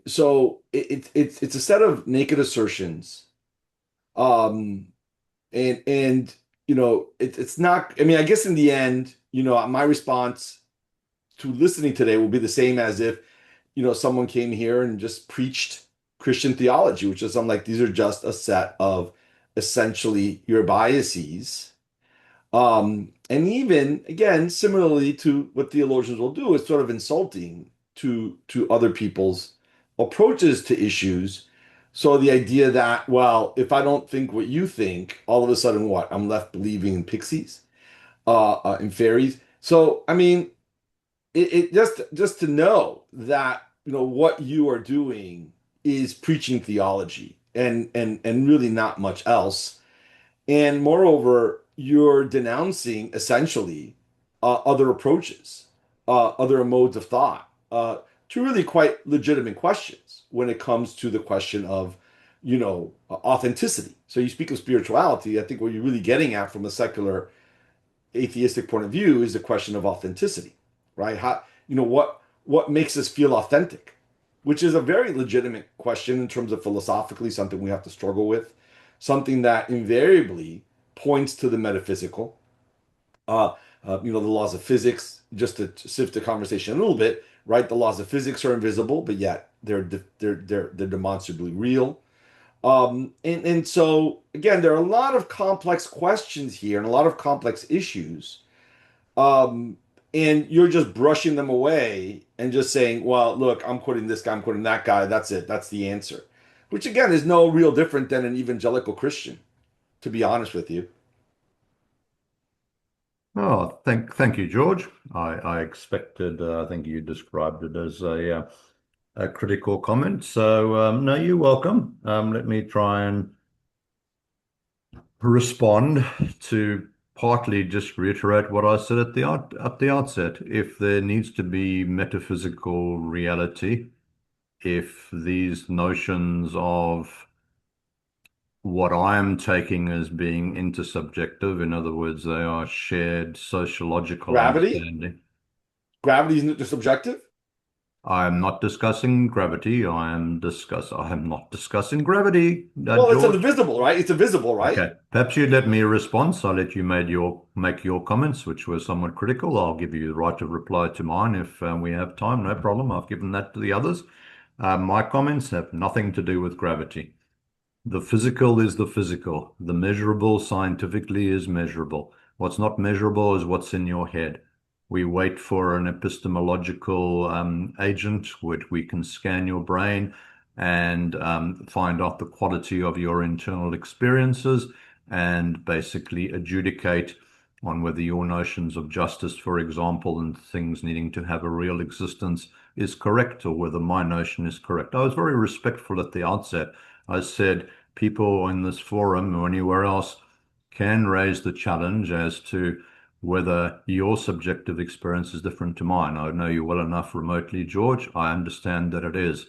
so it's a set of naked assertions. It's not, I guess in the end, my response to listening today will be the same as if, someone came here and just preached Christian theology, which is I'm like, these are just a set of essentially your biases. And even again, similarly to what theologians will do, it's sort of insulting to other people's approaches to issues. So the idea that, well, if I don't think what you think, all of a sudden what? I'm left believing in pixies, in fairies. So, it just to know that what you are doing is preaching theology and really not much else. And moreover, you're denouncing essentially other approaches, other modes of thought, to really quite legitimate questions when it comes to the question of, authenticity. So you speak of spirituality. I think what you're really getting at from a secular atheistic point of view is the question of authenticity, right? What makes us feel authentic, which is a very legitimate question in terms of philosophically something we have to struggle with, something that invariably points to the metaphysical. The laws of physics, just to shift the conversation a little bit, right? The laws of physics are invisible, but yet they're demonstrably real. And so again, there are a lot of complex questions here and a lot of complex issues. Um, and you're just brushing them away and just saying, well, look, I'm quoting this guy, I'm quoting that guy. That's it. That's the answer. Which again is no real different than an evangelical Christian, to be honest with you. Oh, thank you, George. I expected, I think you described it as a critical comment. So, no, you're welcome. Let me try and respond to partly just reiterate what I said at the outset. If there needs to be metaphysical reality, if these notions of what I am taking as being intersubjective, in other words, they are shared sociological Gravity? understanding. Gravity isn't just subjective? I am not discussing gravity. I am not discussing gravity, Well, it's George. invisible, right? It's invisible, right? Okay. Perhaps you let me respond. So I'll let you make your comments, which were somewhat critical. I'll give you the right to reply to mine if we have time. No problem. I've given that to the others. My comments have nothing to do with gravity. The physical is the physical. The measurable scientifically is measurable. What's not measurable is what's in your head. We wait for an epistemological agent which we can scan your brain and find out the quality of your internal experiences and basically adjudicate on whether your notions of justice, for example, and things needing to have a real existence is correct or whether my notion is correct. I was very respectful at the outset. I said people in this forum or anywhere else can raise the challenge as to whether your subjective experience is different to mine. I know you well enough remotely, George. I understand that it is.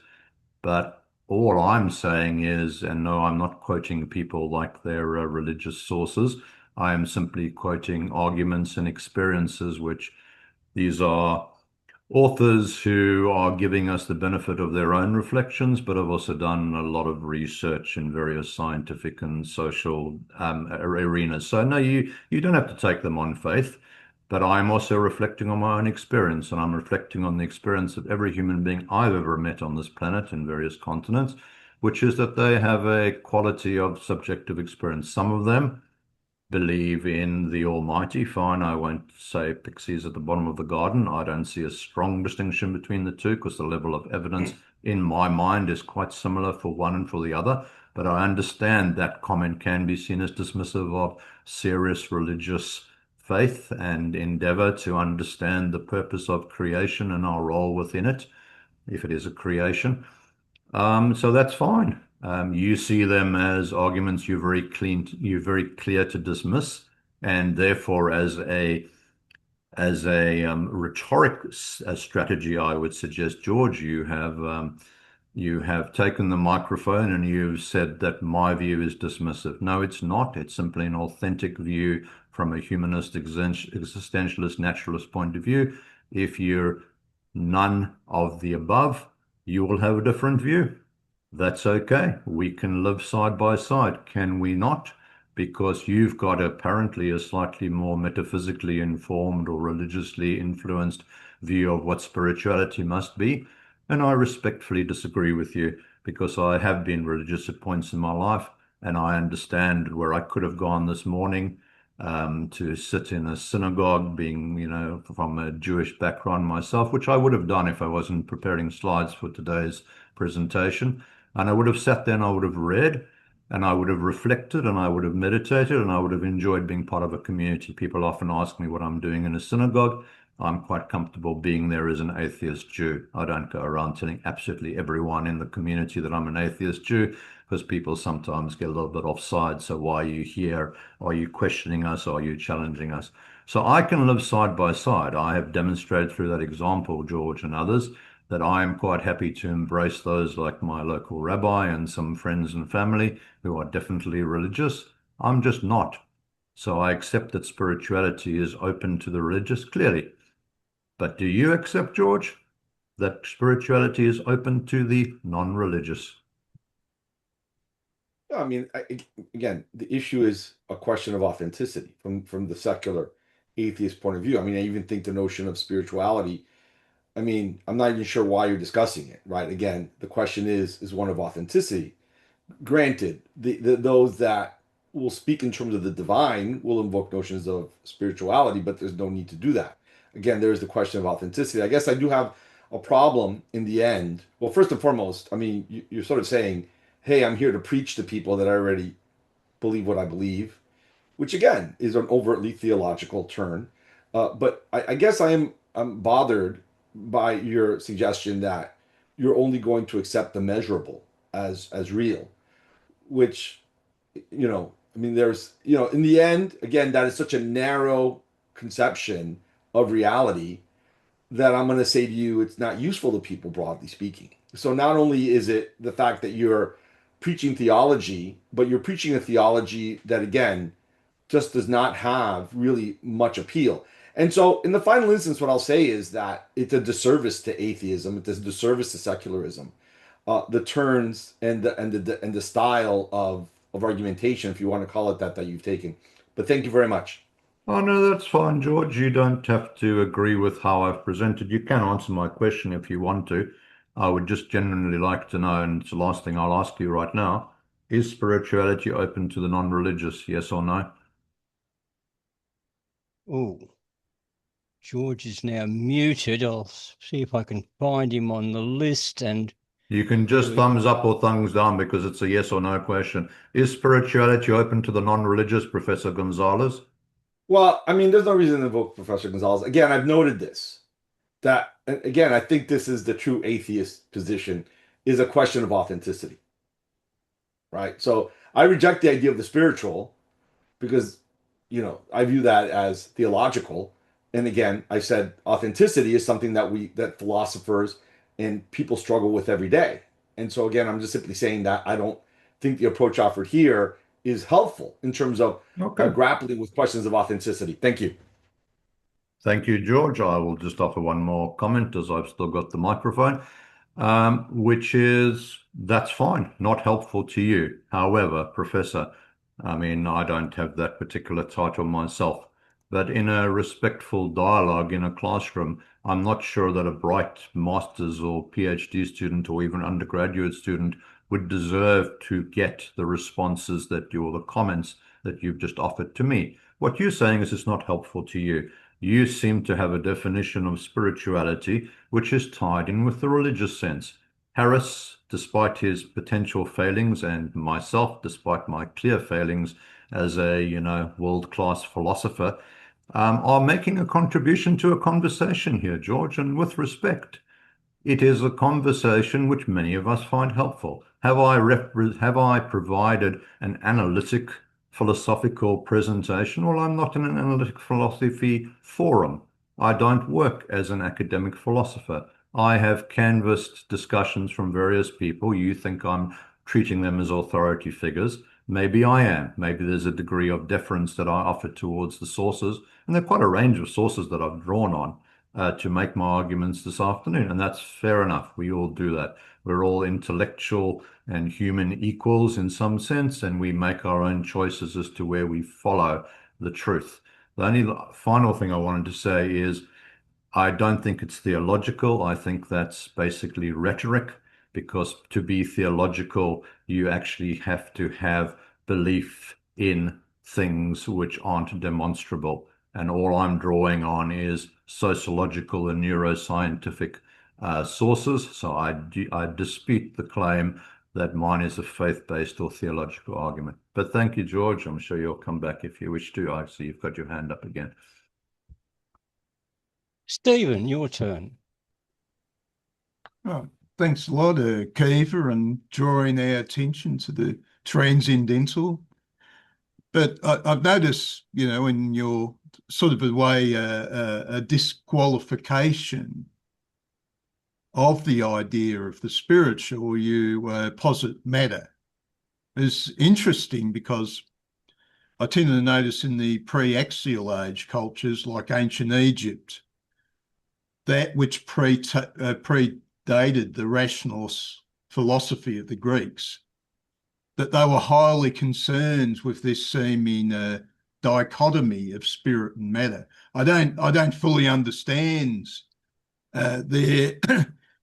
But all I'm saying is, and no, I'm not quoting people like their religious sources. I am simply quoting arguments and experiences, which these are authors who are giving us the benefit of their own reflections, but have also done a lot of research in various scientific and social arenas. So no, you don't have to take them on faith, but I'm also reflecting on my own experience, and I'm reflecting on the experience of every human being I've ever met on this planet in various continents, which is that they have a quality of subjective experience. Some of them believe in the Almighty. Fine, I won't say pixies at the bottom of the garden. I don't see a strong distinction between the two because the level of evidence in my mind is quite similar for one and for the other. But I understand that comment can be seen as dismissive of serious religious faith and endeavor to understand the purpose of creation and our role within it, if it is a creation. So that's fine. You see them as arguments you're very clear to dismiss, and therefore, as a rhetoric strategy, I would suggest, George, you have taken the microphone and you've said that my view is dismissive. No, it's not. It's simply an authentic view from a humanist, existentialist, naturalist point of view. If you're none of the above, you will have a different view. That's okay. We can live side by side, can we not? Because you've got apparently a slightly more metaphysically informed or religiously influenced view of what spirituality must be. And I respectfully disagree with you because I have been religious at points in my life and I understand where I could have gone this morning to sit in a synagogue, being, from a Jewish background myself, which I would have done if I wasn't preparing slides for today's presentation. And I would have sat there and I would have read and I would have reflected and I would have meditated and I would have enjoyed being part of a community. People often ask me what I'm doing in a synagogue. I'm quite comfortable being there as an atheist Jew. I don't go around telling absolutely everyone in the community that I'm an atheist Jew, because people sometimes get a little bit offside. So why are you here? Are you questioning us? Are you challenging us? So I can live side by side. I have demonstrated through that example, George and others, that I am quite happy to embrace those like my local rabbi and some friends and family who are definitely religious. I'm just not. So I accept that spirituality is open to the religious, clearly. But do you accept, George, that spirituality is open to the non-religious? I mean, again, the issue is a question of authenticity from the secular atheist point of view. I mean, I even think the notion of spirituality, I mean, I'm not even sure why you're discussing it, right? Again, the question is one of authenticity. Granted, those that will speak in terms of the divine will invoke notions of spirituality, but there's no need to do that. Again, there is the question of authenticity. I guess I do have a problem in the end. Well, first and foremost, I mean, you're sort of saying, hey, I'm here to preach to people that I already believe what I believe, which again is an overtly theological turn. But I guess I'm bothered by your suggestion that you're only going to accept the measurable as real, which, I mean, there's, in the end, again, that is such a narrow conception of reality that I'm going to say to you, it's not useful to people, broadly speaking. So not only is it the fact that you're preaching theology, but you're preaching a theology that, again, just does not have really much appeal. And so, in the final instance, what I'll say is that it's a disservice to atheism. It's a disservice to secularism. The turns and the style of argumentation, if you want to call it that you've taken. But thank you very much. Oh, no, that's fine, George. You don't have to agree with how I've presented. You can answer my question if you want to. I would just genuinely like to know, and it's the last thing I'll ask you right now, is spirituality open to the non-religious, yes or no? Oh, George is now muted. I'll see if I can find him on the list. And You can just thumbs up or thumbs down because it's a yes or no question. Is spirituality open to the non-religious, Professor Gonzalez? Well, I mean, there's no reason to invoke Professor Gonzalez. Again, I've noted this. That, and again, I think this is the true atheist position, is a question of authenticity. Right? So I reject the idea of the spiritual because, I view that as theological. And again, I said authenticity is something that philosophers and people struggle with every day. And so again, I'm just simply saying that I don't think the approach offered here is helpful in terms of grappling with questions of authenticity. Thank you. Thank you, George. I will just offer one more comment as I've still got the microphone, which is that's fine, not helpful to you. However, Professor, I mean, I don't have that particular title myself, but in a respectful dialogue in a classroom, I'm not sure that a bright master's or PhD student or even undergraduate student would deserve to get the responses that you or the comments that you've just offered to me. What you're saying is it's not helpful to you. You seem to have a definition of spirituality which is tied in with the religious sense. Harris, despite his potential failings, and myself, despite my clear failings as a world-class philosopher, are making a contribution to a conversation here, George, and with respect. It is a conversation which many of us find helpful. Have I provided an analytic philosophical presentation? Well, I'm not in an analytic philosophy forum. I don't work as an academic philosopher. I have canvassed discussions from various people. You think I'm treating them as authority figures. Maybe I am. Maybe there's a degree of deference that I offer towards the sources. And there are quite a range of sources that I've drawn on to make my arguments this afternoon. And that's fair enough. We all do that. We're all intellectual and human equals in some sense, and we make our own choices as to where we follow the truth. The only final thing I wanted to say is I don't think it's theological. I think that's basically rhetoric, because to be theological, you actually have to have belief in things which aren't demonstrable. And all I'm drawing on is sociological and neuroscientific sources. So I dispute the claim that mine is a faith-based or theological argument. But thank you, George. I'm sure you'll come back if you wish to. I see you've got your hand up again. Stephen, your turn. Oh, thanks a lot, Akiva, and drawing our attention to the transcendental. But I've noticed, in your sort of a way, a disqualification of the idea of the spiritual. You posit matter. It's interesting because I tend to notice in the pre-axial age cultures like ancient Egypt, that which predated the rationalist philosophy of the Greeks, that they were highly concerned with this seeming dichotomy of spirit and matter. I don't fully understand their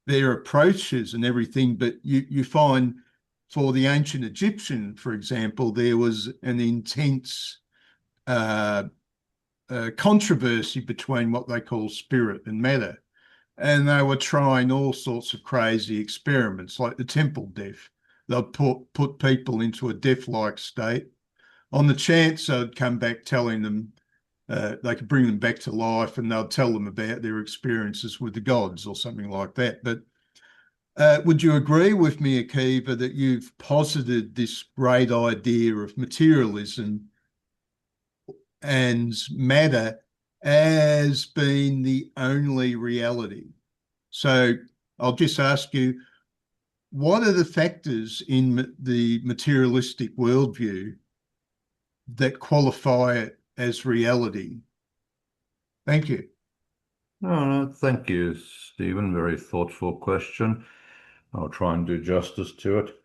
their approaches and everything, but you find for the ancient Egyptian, for example, there was an intense controversy between what they call spirit and matter. And they were trying all sorts of crazy experiments, like the temple deaf. They'd put people into a deaf-like state on the chance they'd come back telling them they could bring them back to life, and they'd tell them about their experiences with the gods or something like that. But would you agree with me, Akiva, that you've posited this great idea of materialism and matter as being the only reality? So I'll just ask you, what are the factors in the materialistic worldview that qualify it as reality? Thank you. No, thank you, Stephen. Very thoughtful question. I'll try and do justice to it.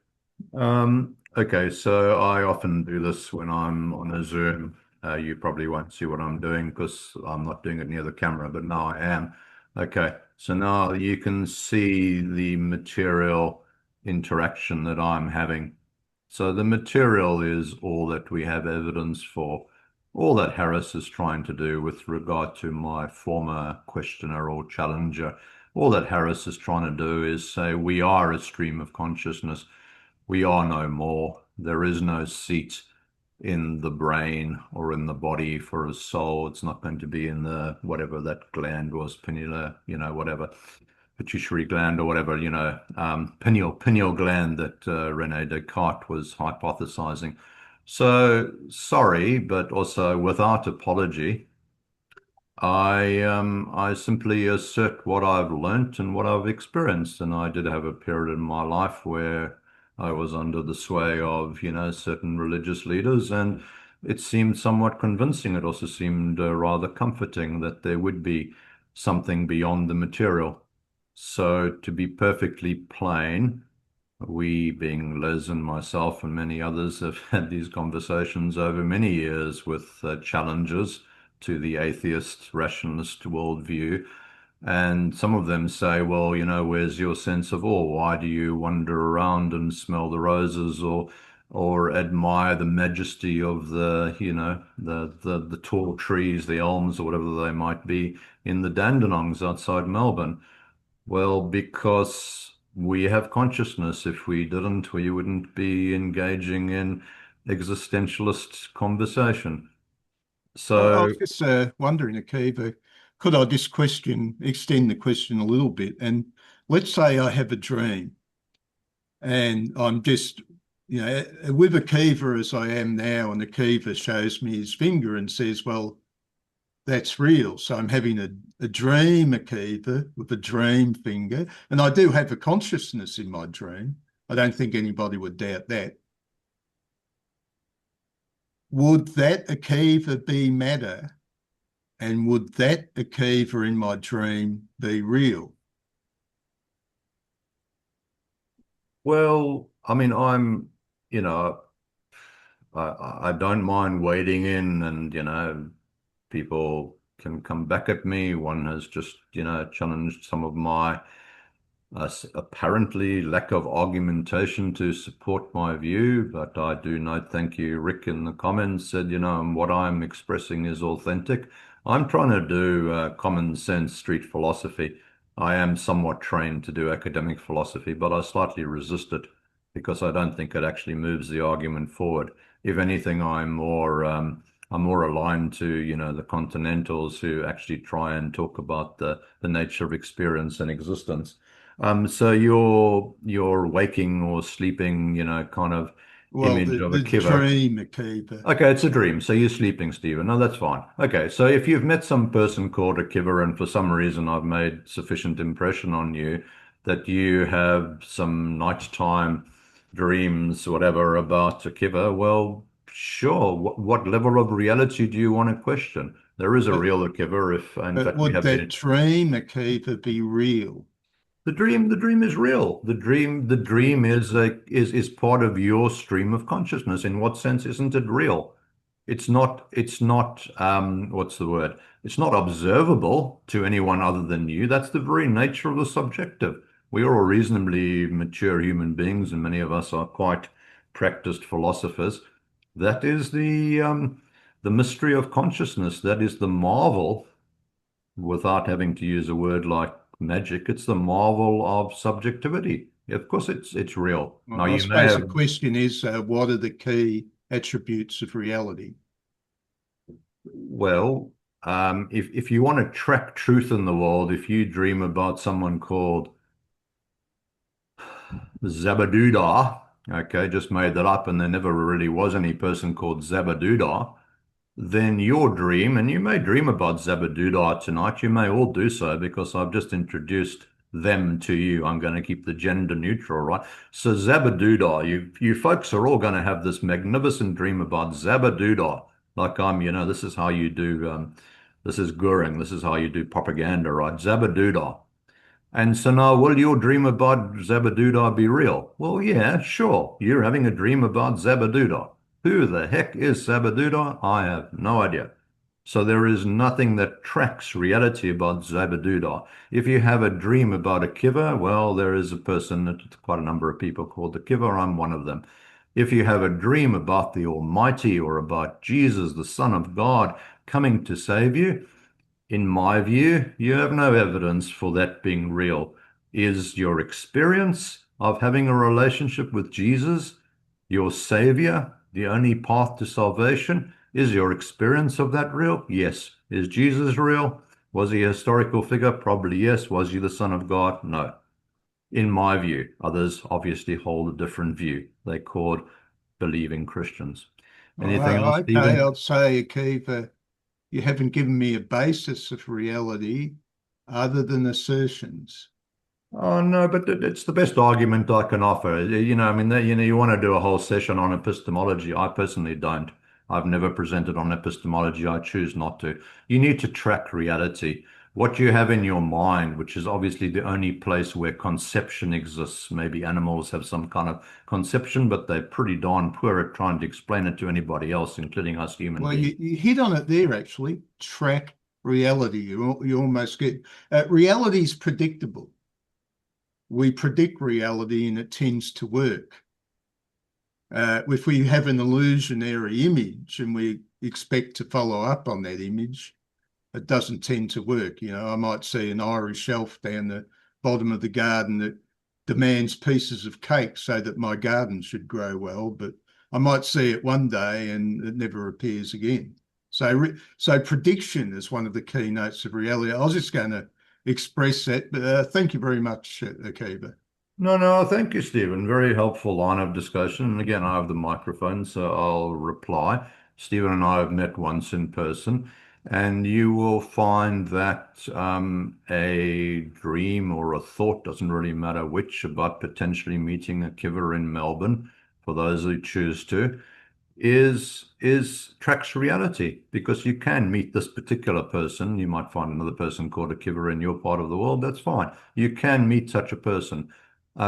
Okay, so I often do this when I'm on a Zoom. You probably won't see what I'm doing because I'm not doing it near the camera, but now I am. Okay, so now you can see the material interaction that I'm having. So the material is all that we have evidence for. All that Harris is trying to do with regard to my former questioner or challenger, all that Harris is trying to do is say we are a stream of consciousness. We are no more. There is no seat in the brain or in the body for a soul. It's not going to be in the whatever that gland was, pineal, whatever, pituitary gland or whatever, pineal gland that Rene Descartes was hypothesizing. So sorry, but also without apology, I simply assert what I've learnt and what I've experienced. And I did have a period in my life where I was under the sway of, certain religious leaders, and it seemed somewhat convincing. It also seemed rather comforting that there would be something beyond the material. So to be perfectly plain, we, being Liz and myself and many others, have had these conversations over many years with challenges to the atheist rationalist worldview. And some of them say, well, where's your sense of awe? Why do you wander around and smell the roses or admire the majesty of the tall trees, the elms or whatever they might be in the Dandenongs outside Melbourne? Well, because we have consciousness. If we didn't, we wouldn't be engaging in existentialist conversation. I So, was just wondering, Akiva, could I just extend the question a little bit? And let's say I have a dream and I'm just, with Akiva as I am now, and Akiva shows me his finger and says, well, that's real. So I'm having a dream, Akiva, with a dream finger. And I do have a consciousness in my dream. I don't think anybody would doubt that. Would that Akiva be matter? And would that Akiva in my dream be real? well, I mean, I don't mind wading in and, people can come back at me. One has just, challenged some of my apparently lack of argumentation to support my view, but I do note, thank you, Rick, in the comments said, what I'm expressing is authentic. I'm trying to do common sense street philosophy. I am somewhat trained to do academic philosophy, but I slightly resist it because I don't think it actually moves the argument forward. If anything, I'm more I'm more aligned to, the continentals who actually try and talk about the nature of experience and existence. So your waking or sleeping, kind of Well, image of the Akiva. dream, Akiva. Okay, it's a dream. So you're sleeping, Stephen. No, that's fine. Okay, so if you've met some person called Akiva and for some reason I've made sufficient impression on you that you have some nighttime dreams, whatever, about Akiva, well, sure. What level of reality do you want to question? There is a But, real Akiva if, in but fact, we would have that been. dream, Akiva, be real? The dream is real. The dream is part of your stream of consciousness. In what sense isn't it real? It's not what's the word? It's not observable to anyone other than you. That's the very nature of the subjective. We are all reasonably mature human beings, and many of us are quite practiced philosophers. That is the mystery of consciousness. That is the marvel, without having to use a word like magic. It's the marvel of subjectivity. Of course, it's real. Now, Well, I you may suppose the have, question is, what are the key attributes of reality? well, if you want to track truth in the world, if you dream about someone called Zabadoodah, okay, just made that up, and there never really was any person called Zabadoodah, then your dream, and you may dream about Zabadoodah tonight, you may all do so because I've just introduced them to you. I'm going to keep the gender neutral, right? So Zabadoodah, you folks are all going to have this magnificent dream about Zabadoodah. Like this is how you do, this is Goering, this is how you do propaganda, right? Zabadoodah. And so now, will your dream about Zabadoodah be real? Well, yeah, sure. You're having a dream about Zabadoodah. Who the heck is Zabadoodah? I have no idea. So there is nothing that tracks reality about Zabadoodah. If you have a dream about Akiva, well, there is a person, quite a number of people called Akiva. I'm one of them. If you have a dream about the Almighty or about Jesus, the Son of God, coming to save you, in my view, you have no evidence for that being real. Is your experience of having a relationship with Jesus, your Savior, the only path to salvation? Is your experience of that real? Yes. Is Jesus real? Was he a historical figure? Probably yes. Was he the Son of God? No. In my view, others obviously hold a different view. They're called believing Christians. Anything else, Okay, Stephen? I'd say, Akiva, you haven't given me a basis of reality other than assertions. Oh no, but it's the best argument I can offer. I mean, you want to do a whole session on epistemology. I personally don't. I've never presented on epistemology. I choose not to. You need to track reality. What you have in your mind, which is obviously the only place where conception exists. Maybe animals have some kind of conception, but they're pretty darn poor at trying to explain it to anybody else, including us human Well, beings. you hit on it there, actually. Track reality. You almost get reality is predictable. We predict reality and it tends to work. If we have an illusionary image and we expect to follow up on that image, it doesn't tend to work. I might see an Irish elf down the bottom of the garden that demands pieces of cake so that my garden should grow well, but I might see it one day and it never appears again. So prediction is one of the keynotes of reality. I was just going to express that, but thank you very much, Akiva. No, thank you, Stephen. Very helpful line of discussion. And again, I have the microphone, so I'll reply. Stephen and I have met once in person, and you will find that a dream or a thought, doesn't really matter which, about potentially meeting a Kiva in Melbourne, for those who choose to, is tracks reality, because you can meet this particular person. You might find another person called Akiva in your part of the world. That's fine. You can meet such a person.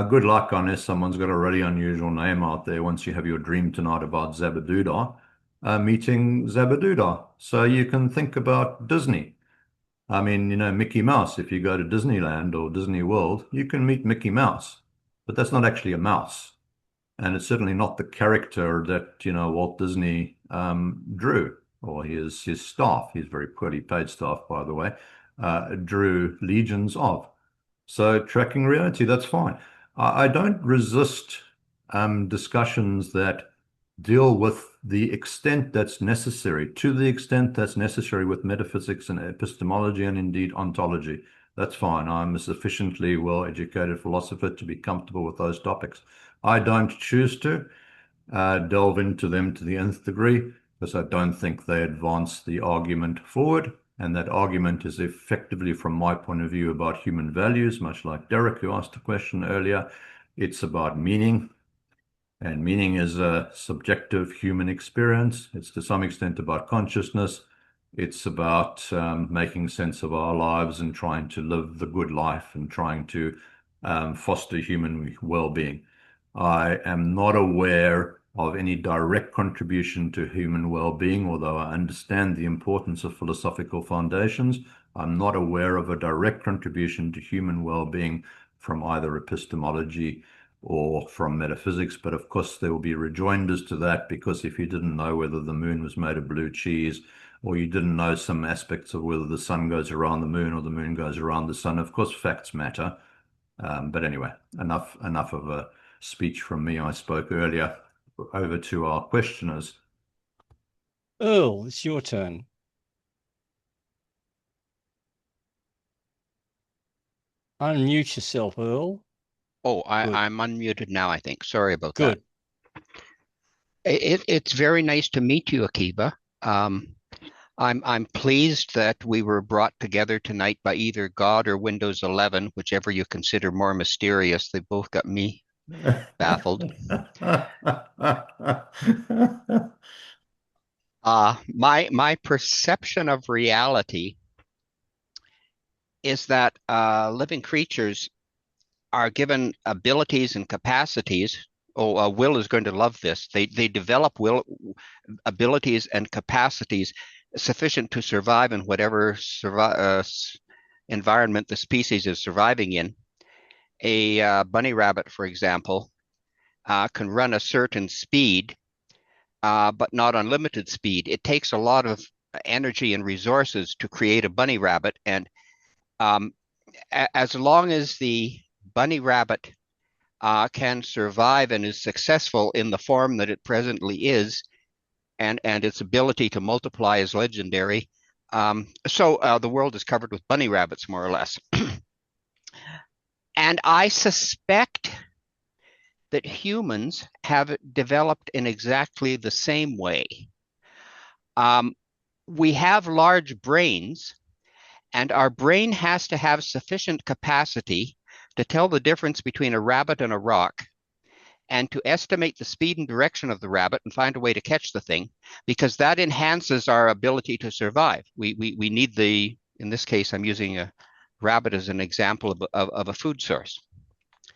Good luck unless someone's got a really unusual name out there once you have your dream tonight about Zabadoodah, meeting Zabadoodah. So you can think about Disney. I mean, Mickey Mouse, if you go to Disneyland or Disney World, you can meet Mickey Mouse, but that's not actually a mouse. And it's certainly not the character that, Walt Disney drew, or his staff, his very poorly paid staff, by the way, drew legions of. So tracking reality, that's fine. I don't resist discussions that deal with the extent that's necessary, to the extent that's necessary with metaphysics and epistemology and indeed ontology. That's fine. I'm a sufficiently well-educated philosopher to be comfortable with those topics. I don't choose to delve into them to the nth degree because I don't think they advance the argument forward. And that argument is effectively, from my point of view, about human values, much like Derek, who asked a question earlier. It's about meaning. And meaning is a subjective human experience. It's to some extent about consciousness. It's about making sense of our lives and trying to live the good life and trying to foster human well-being. I am not aware of any direct contribution to human well-being, although I understand the importance of philosophical foundations. I'm not aware of a direct contribution to human well-being from either epistemology or from metaphysics, but of course there will be rejoinders to that, because if you didn't know whether the moon was made of blue cheese, or you didn't know some aspects of whether the sun goes around the moon or the moon goes around the sun, of course facts matter. But anyway, enough of a speech from me. I spoke earlier. Over to our questioners. Earl, it's your turn. Unmute yourself, Earl. Oh, Good. I'm unmuted now, I think. Sorry about Good. that. It's very nice to meet you, Akiva. I'm pleased that we were brought together tonight by either God or Windows 11, whichever you consider more mysterious. They both got me baffled. My perception of reality is that living creatures are given abilities and capacities. Will is going to love this. They develop abilities and capacities sufficient to survive in whatever environment the species is surviving in. A bunny rabbit, for example, can run a certain speed, but not unlimited speed. It takes a lot of energy and resources to create a bunny rabbit, and as long as the bunny rabbit can survive and is successful in the form that it presently is, and its ability to multiply is legendary. So the world is covered with bunny rabbits, more or less. And I suspect that humans have developed in exactly the same way. We have large brains, and our brain has to have sufficient capacity to tell the difference between a rabbit and a rock, and to estimate the speed and direction of the rabbit and find a way to catch the thing, because that enhances our ability to survive. We need in this case, I'm using a rabbit as an example of a food source.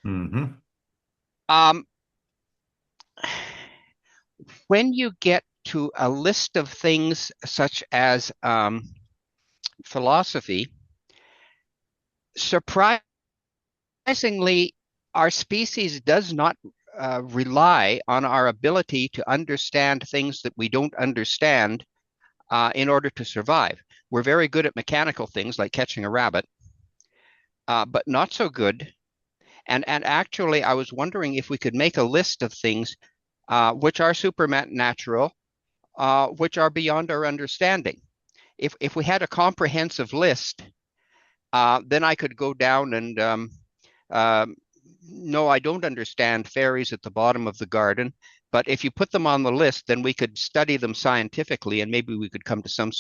Mm-hmm. When you get to a list of things such as philosophy, surprisingly, our species does not rely on our ability to understand things that we don't understand in order to survive. We're very good at mechanical things like catching a rabbit, but not so good. And actually, I was wondering if we could make a list of things which are supernatural, which are beyond our understanding. If we had a comprehensive list, then I could go down and no, I don't understand fairies at the bottom of the garden. But if you put them on the list, then we could study them scientifically, and maybe we could come to some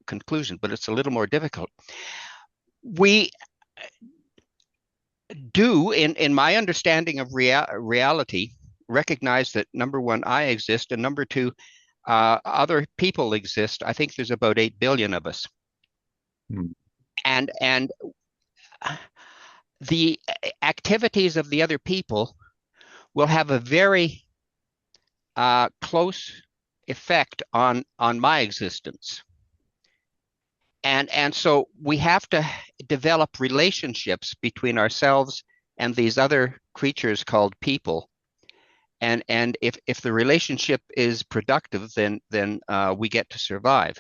conclusion. But it's a little more difficult. We do, in my understanding of reality, recognize that, number one, I exist, and number two, other people exist. I think there's about 8 billion of us. And the activities of the other people will have a very close effect on my existence. And so we have to develop relationships between ourselves and these other creatures called people. And if the relationship is productive, then we get to survive.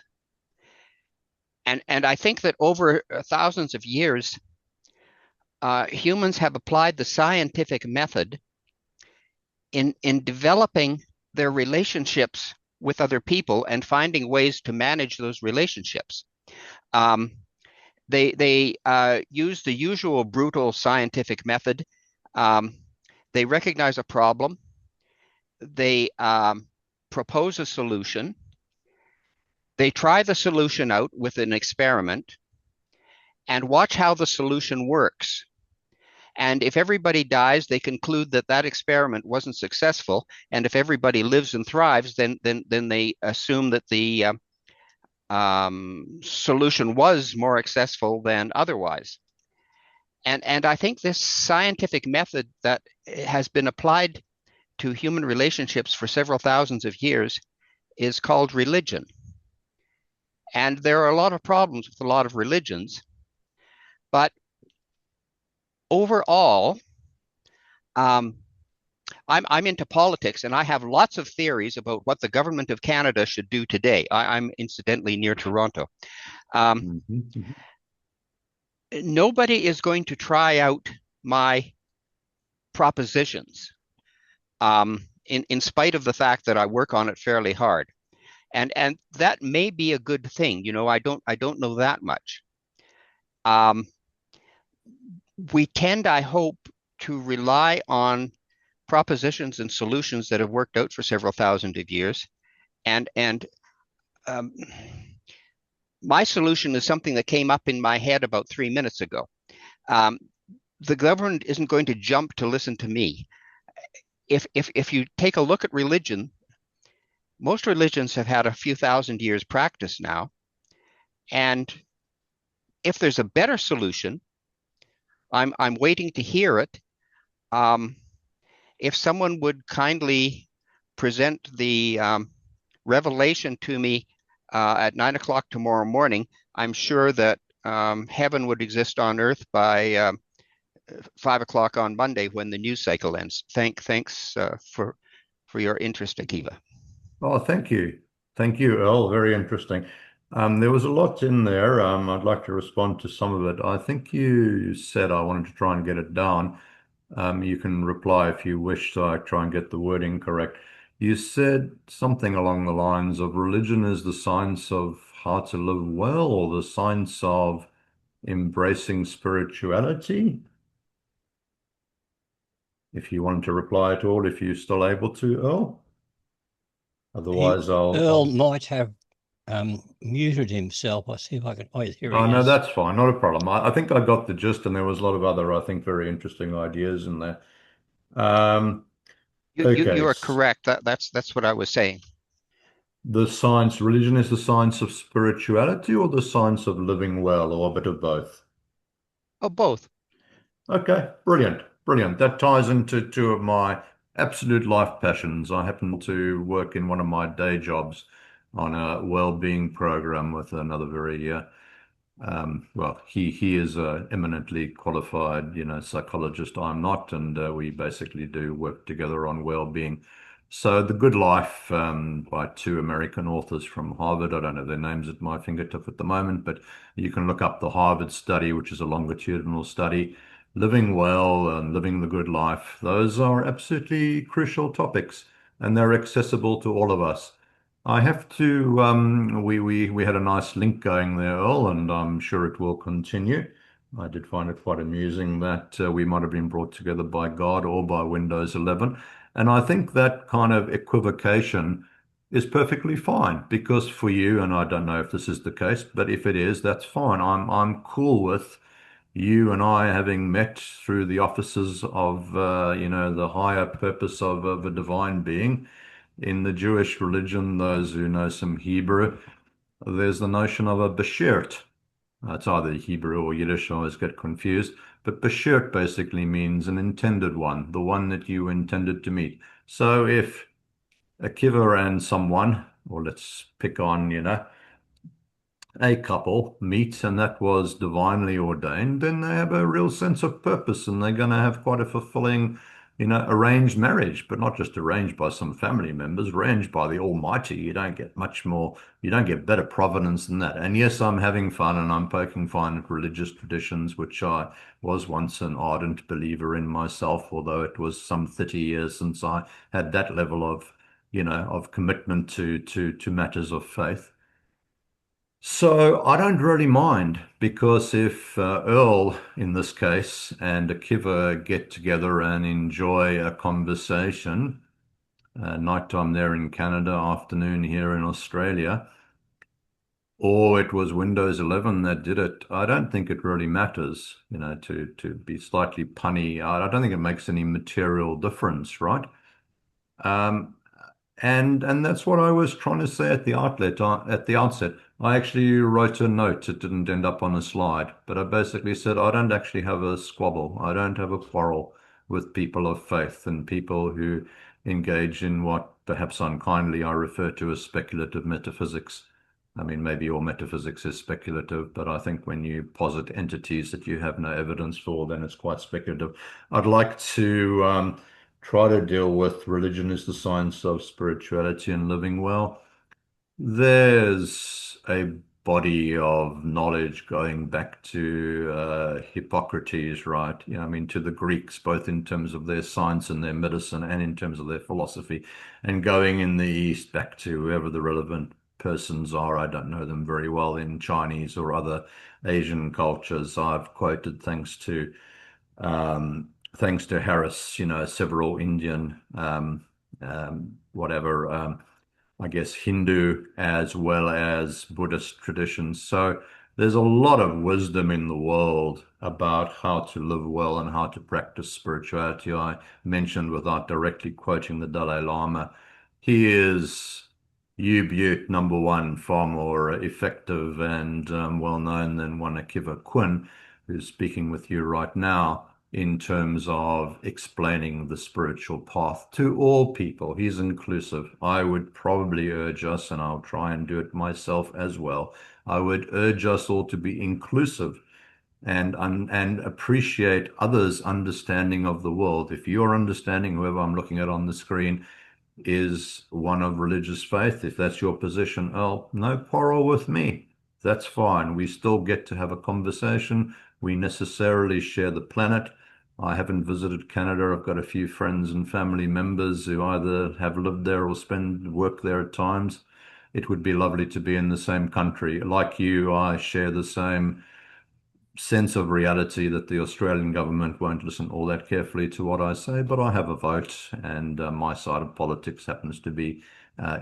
And I think that over thousands of years, humans have applied the scientific method in developing their relationships with other people and finding ways to manage those relationships. They use the usual brutal scientific method. They recognize a problem. They propose a solution. They try the solution out with an experiment and watch how the solution works. And if everybody dies, they conclude that that experiment wasn't successful. And if everybody lives and thrives, then they assume that the solution was more successful than otherwise. And I think this scientific method that has been applied to human relationships for several thousands of years is called religion. And there are a lot of problems with a lot of religions, but overall, I'm into politics, and I have lots of theories about what the government of Canada should do today. I'm incidentally near Toronto. Nobody is going to try out my propositions, in spite of the fact that I work on it fairly hard, and that may be a good thing. You know, I don't know that much. We tend, I hope, to rely on propositions and solutions that have worked out for several thousand of years, and my solution is something that came up in my head about 3 minutes ago. The government isn't going to jump to listen to me. If you take a look at religion, most religions have had a few thousand years practice now, and if there's a better solution, I'm waiting to hear it. If someone would kindly present the revelation to me at 9 o'clock tomorrow morning, I'm sure that heaven would exist on earth by 5 o'clock on Monday when the news cycle ends. Thanks for your interest, Akiva. Oh, thank you. Thank you, Earl. Very interesting. There was a lot in there. I'd like to respond to some of it. I think you said I wanted to try and get it down. You can reply if you wish, so I try and get the wording correct. You said something along the lines of religion is the science of how to live well, or the science of embracing spirituality. If you wanted to reply at all, if you're still able to, Earl. Otherwise, Earl might have muted himself. I'll see if I can. Oh, here he Oh, no, is. that's fine. Not a problem. I think I got the gist, and there was a lot of other, I think, very interesting ideas in there. Okay. You are correct. That's what I was saying. The science, religion is the science of spirituality or the science of living well, or a bit of both? Oh, both. Okay, brilliant. Brilliant. That ties into two of my absolute life passions. I happen to work in one of my day jobs on a well-being program with another very well, he is a eminently qualified, psychologist. I'm not, and we basically do work together on well-being. So, The Good Life by two American authors from Harvard. I don't have their names at my fingertip at the moment, but you can look up the Harvard study, which is a longitudinal study. Living well and living the good life. Those are absolutely crucial topics, and they're accessible to all of us. I have to, we had a nice link going there, Earl, and I'm sure it will continue. I did find it quite amusing that we might have been brought together by God or by Windows 11. And I think that kind of equivocation is perfectly fine, because for you, and I don't know if this is the case, but if it is, that's fine. I'm cool with you and I having met through the offices of, the higher purpose of a divine being. In the Jewish religion, those who know some Hebrew, there's the notion of a Beshirt. It's either Hebrew or Yiddish, I always get confused. But Beshirt basically means an intended one, the one that you intended to meet. So if Akiva and someone, or let's pick on, a couple meet and that was divinely ordained, then they have a real sense of purpose and they're going to have quite a fulfilling, arranged marriage, but not just arranged by some family members, arranged by the Almighty. You don't get much more, you don't get better providence than that. And yes, I'm having fun and I'm poking fun at religious traditions, which I was once an ardent believer in myself, although it was some 30 years since I had that level of, of commitment to matters of faith. So I don't really mind, because if Earl, in this case, and Akiva get together and enjoy a conversation, nighttime there in Canada, afternoon here in Australia, or it was Windows 11 that did it, I don't think it really matters, to be slightly punny. I don't think it makes any material difference, right? Um, and that's what I was trying to say at the outset. I actually wrote a note. It didn't end up on a slide, but I basically said I don't actually have a squabble. I don't have a quarrel with people of faith and people who engage in what perhaps unkindly I refer to as speculative metaphysics. I mean, maybe all metaphysics is speculative, but I think when you posit entities that you have no evidence for, then it's quite speculative. I'd like to try to deal with religion as the science of spirituality and living well. There's a body of knowledge going back to Hippocrates, right? I mean, to the Greeks, both in terms of their science and their medicine and in terms of their philosophy, and going in the East back to whoever the relevant persons are. I don't know them very well in Chinese or other Asian cultures. I've quoted thanks to Harris, several Indian, I guess Hindu as well as Buddhist traditions. So there's a lot of wisdom in the world about how to live well and how to practice spirituality. I mentioned, without directly quoting the Dalai Lama, he is U-Butte number one, far more effective and well known than one Akiva Quinn, who's speaking with you right now, in terms of explaining the spiritual path to all people. He's inclusive. I would probably urge us, and I'll try and do it myself as well, I would urge us all to be inclusive and appreciate others' understanding of the world. If your understanding, whoever I'm looking at on the screen, is one of religious faith, if that's your position, oh, no quarrel with me. That's fine. We still get to have a conversation. We necessarily share the planet. I haven't visited Canada. I've got a few friends and family members who either have lived there or work there at times. It would be lovely to be in the same country. Like you, I share the same sense of reality that the Australian government won't listen all that carefully to what I say, but I have a vote, and my side of politics happens to be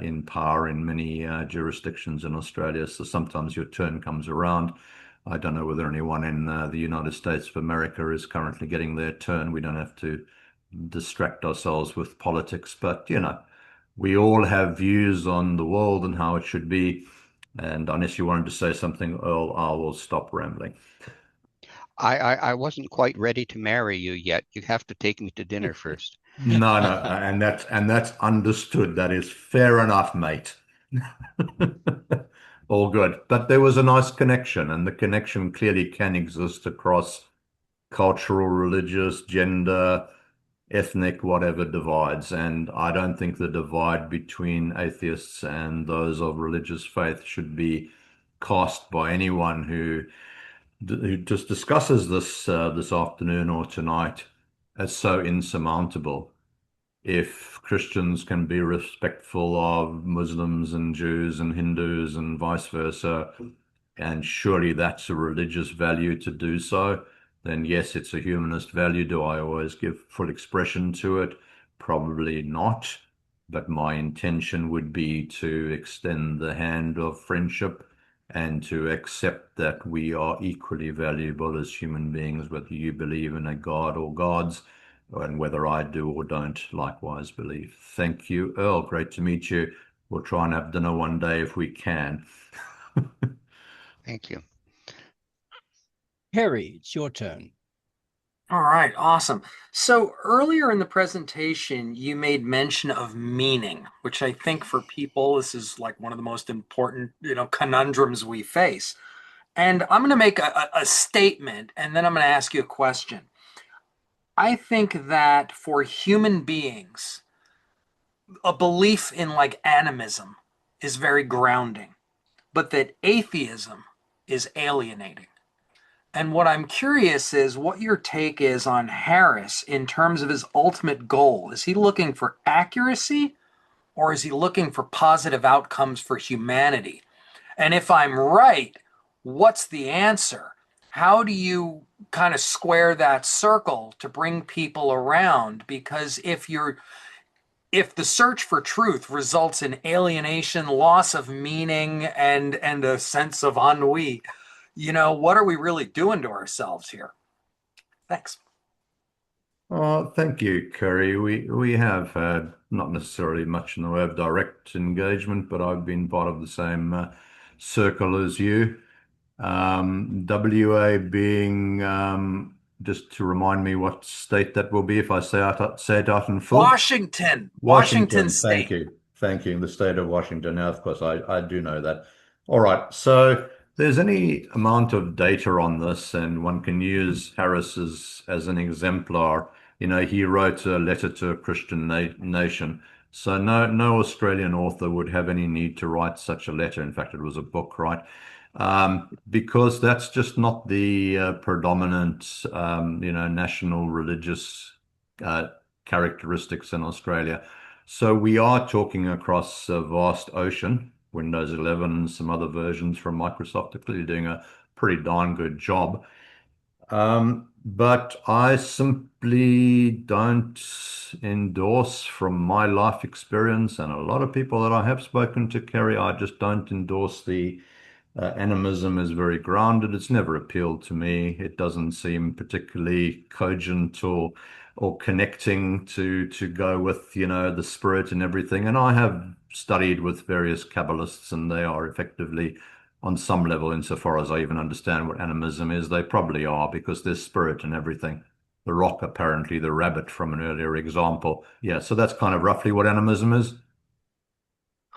in power in many jurisdictions in Australia. So sometimes your turn comes around. I don't know whether anyone in the United States of America is currently getting their turn. We don't have to distract ourselves with politics, but we all have views on the world and how it should be. And unless you wanted to say something, Earl, I will stop rambling. I wasn't quite ready to marry you yet. You have to take me to dinner first. No, and that's understood. That is fair enough, mate. All good. But there was a nice connection, and the connection clearly can exist across cultural, religious, gender, ethnic, whatever divides. And I don't think the divide between atheists and those of religious faith should be cast by anyone who just discusses this afternoon or tonight as so insurmountable. If Christians can be respectful of Muslims and Jews and Hindus and vice versa, and surely that's a religious value to do so, then yes, it's a humanist value. Do I always give full expression to it? Probably not. But my intention would be to extend the hand of friendship and to accept that we are equally valuable as human beings, whether you believe in a God or gods, and whether I do or don't likewise believe. Thank you, Earl. Great to meet you. We'll try and have dinner one day if we can. Thank you. Harry, it's your turn. All right, awesome. So earlier in the presentation, you made mention of meaning, which I think for people, this is like one of the most important, conundrums we face. And I'm going to make a statement, and then I'm going to ask you a question. I think that for human beings, a belief in like animism is very grounding, but that atheism is alienating. And what I'm curious is what your take is on Harris in terms of his ultimate goal. Is he looking for accuracy, or is he looking for positive outcomes for humanity? And if I'm right, what's the answer? How do you kind of square that circle to bring people around? Because if the search for truth results in alienation, loss of meaning, and a sense of ennui, what are we really doing to ourselves here? Thanks. Thank you, Kerry. We have had not necessarily much in the way of direct engagement, but I've been part of the same circle as you. WA being, just to remind me what state that will be if I say it out in full. Washington Thank State. you. Thank you. In the state of Washington. Now, of course, I do know that. All right. So there's any amount of data on this, and one can use Harris as an exemplar. He wrote a letter to a Christian nation. So no Australian author would have any need to write such a letter. In fact, it was a book, right? Because that's just not the predominant, national religious characteristics in Australia. So we are talking across a vast ocean. Windows 11 and some other versions from Microsoft are clearly doing a pretty darn good job. But I simply don't endorse from my life experience, and a lot of people that I have spoken to, Kerry, I just don't endorse the animism is very grounded. It's never appealed to me. It doesn't seem particularly cogent or connecting to go with, the spirit and everything. And I have studied with various Kabbalists, and they are effectively, on some level, insofar as I even understand what animism is, they probably are, because there's spirit and everything. The rock, apparently, the rabbit from an earlier example. Yeah, so that's kind of roughly what animism is.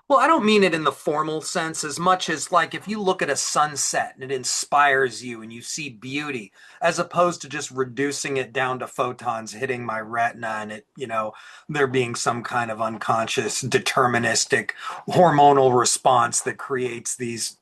Well, I don't mean it in the formal sense as much as like if you look at a sunset and it inspires you and you see beauty, as opposed to just reducing it down to photons hitting my retina and there being some kind of unconscious deterministic hormonal response that creates these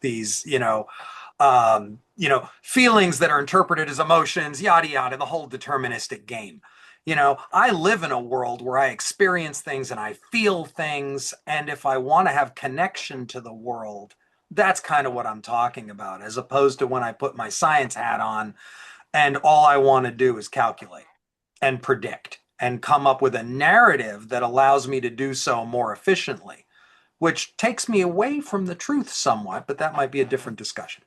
feelings that are interpreted as emotions, yada yada, the whole deterministic game. I live in a world where I experience things and I feel things. And if I want to have connection to the world, that's kind of what I'm talking about, as opposed to when I put my science hat on and all I want to do is calculate and predict and come up with a narrative that allows me to do so more efficiently, which takes me away from the truth somewhat, but that might be a different discussion.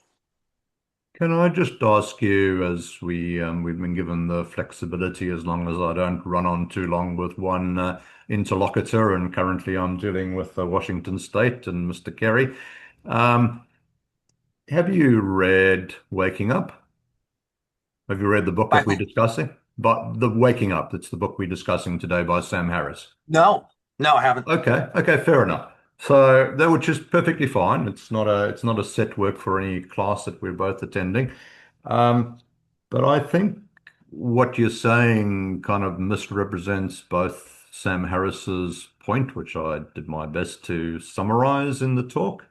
Can I just ask you, as we've been given the flexibility, as long as I don't run on too long with one interlocutor, and currently I'm dealing with Washington State and Mr. Kerry. Have you read Waking Up? Have you read the book that we're discussing? But the Waking Up, it's the book we're discussing today by Sam Harris. No, I haven't. Okay, fair enough. So that which is perfectly fine. It's not a set work for any class that we're both attending. But I think what you're saying kind of misrepresents both Sam Harris's point, which I did my best to summarize in the talk,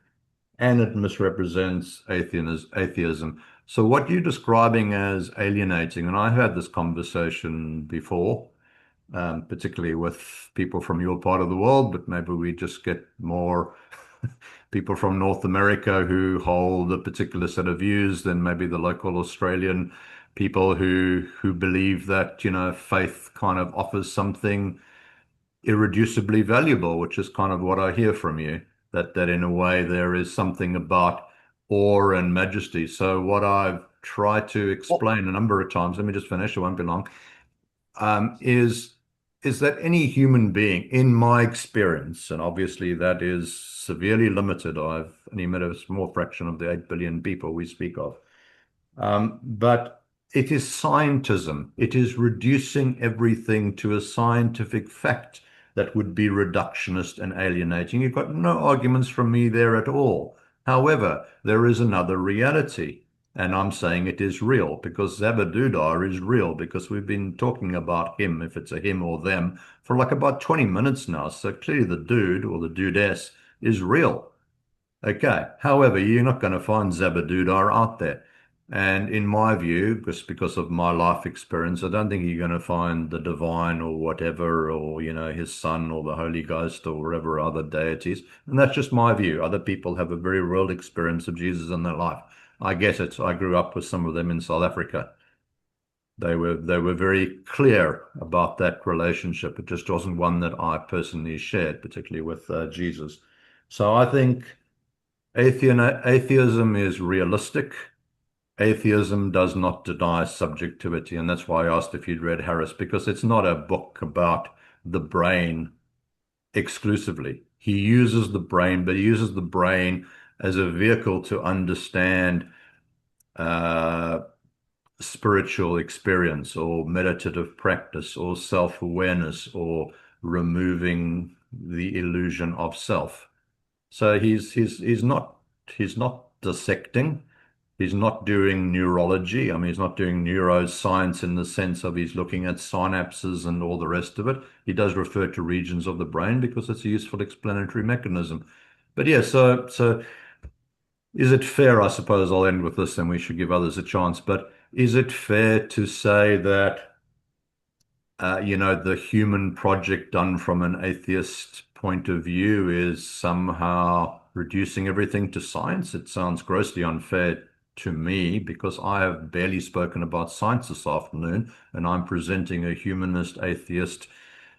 and it misrepresents atheism. So what you're describing as alienating, and I've had this conversation before, particularly with people from your part of the world, but maybe we just get more people from North America who hold a particular set of views than maybe the local Australian people who believe that, faith kind of offers something irreducibly valuable, which is kind of what I hear from you, that in a way there is something about awe and majesty. So what I've tried to explain a number of times, let me just finish, it won't be long, is that any human being, in my experience, and obviously that is severely limited, I've only met a small fraction of the 8 billion people we speak of, but it is scientism. It is reducing everything to a scientific fact that would be reductionist and alienating. You've got no arguments from me there at all. However, there is another reality. And I'm saying it is real because Zabadoodah is real, because we've been talking about him, if it's a him or them, for like about 20 minutes now. So clearly the dude or the dudess is real. Okay. However, you're not going to find Zabadoodah out there. And in my view, just because of my life experience, I don't think you're going to find the divine or whatever, or, his son or the Holy Ghost or whatever other deities. And that's just my view. Other people have a very real experience of Jesus in their life. I get it. I grew up with some of them in South Africa. They were very clear about that relationship. It just wasn't one that I personally shared, particularly with Jesus. So I think atheism is realistic. Atheism does not deny subjectivity, and that's why I asked if you'd read Harris, because it's not a book about the brain exclusively. He uses the brain, but he uses the brain as a vehicle to understand uh, spiritual experience or meditative practice or self-awareness or removing the illusion of self. So he's not dissecting. He's not doing neurology. I mean, he's not doing neuroscience in the sense of he's looking at synapses and all the rest of it. He does refer to regions of the brain because it's a useful explanatory mechanism. But yeah, so is it fair? I suppose I'll end with this, and we should give others a chance. But is it fair to say that the human project done from an atheist point of view is somehow reducing everything to science? It sounds grossly unfair to me because I have barely spoken about science this afternoon, and I'm presenting a humanist, atheist,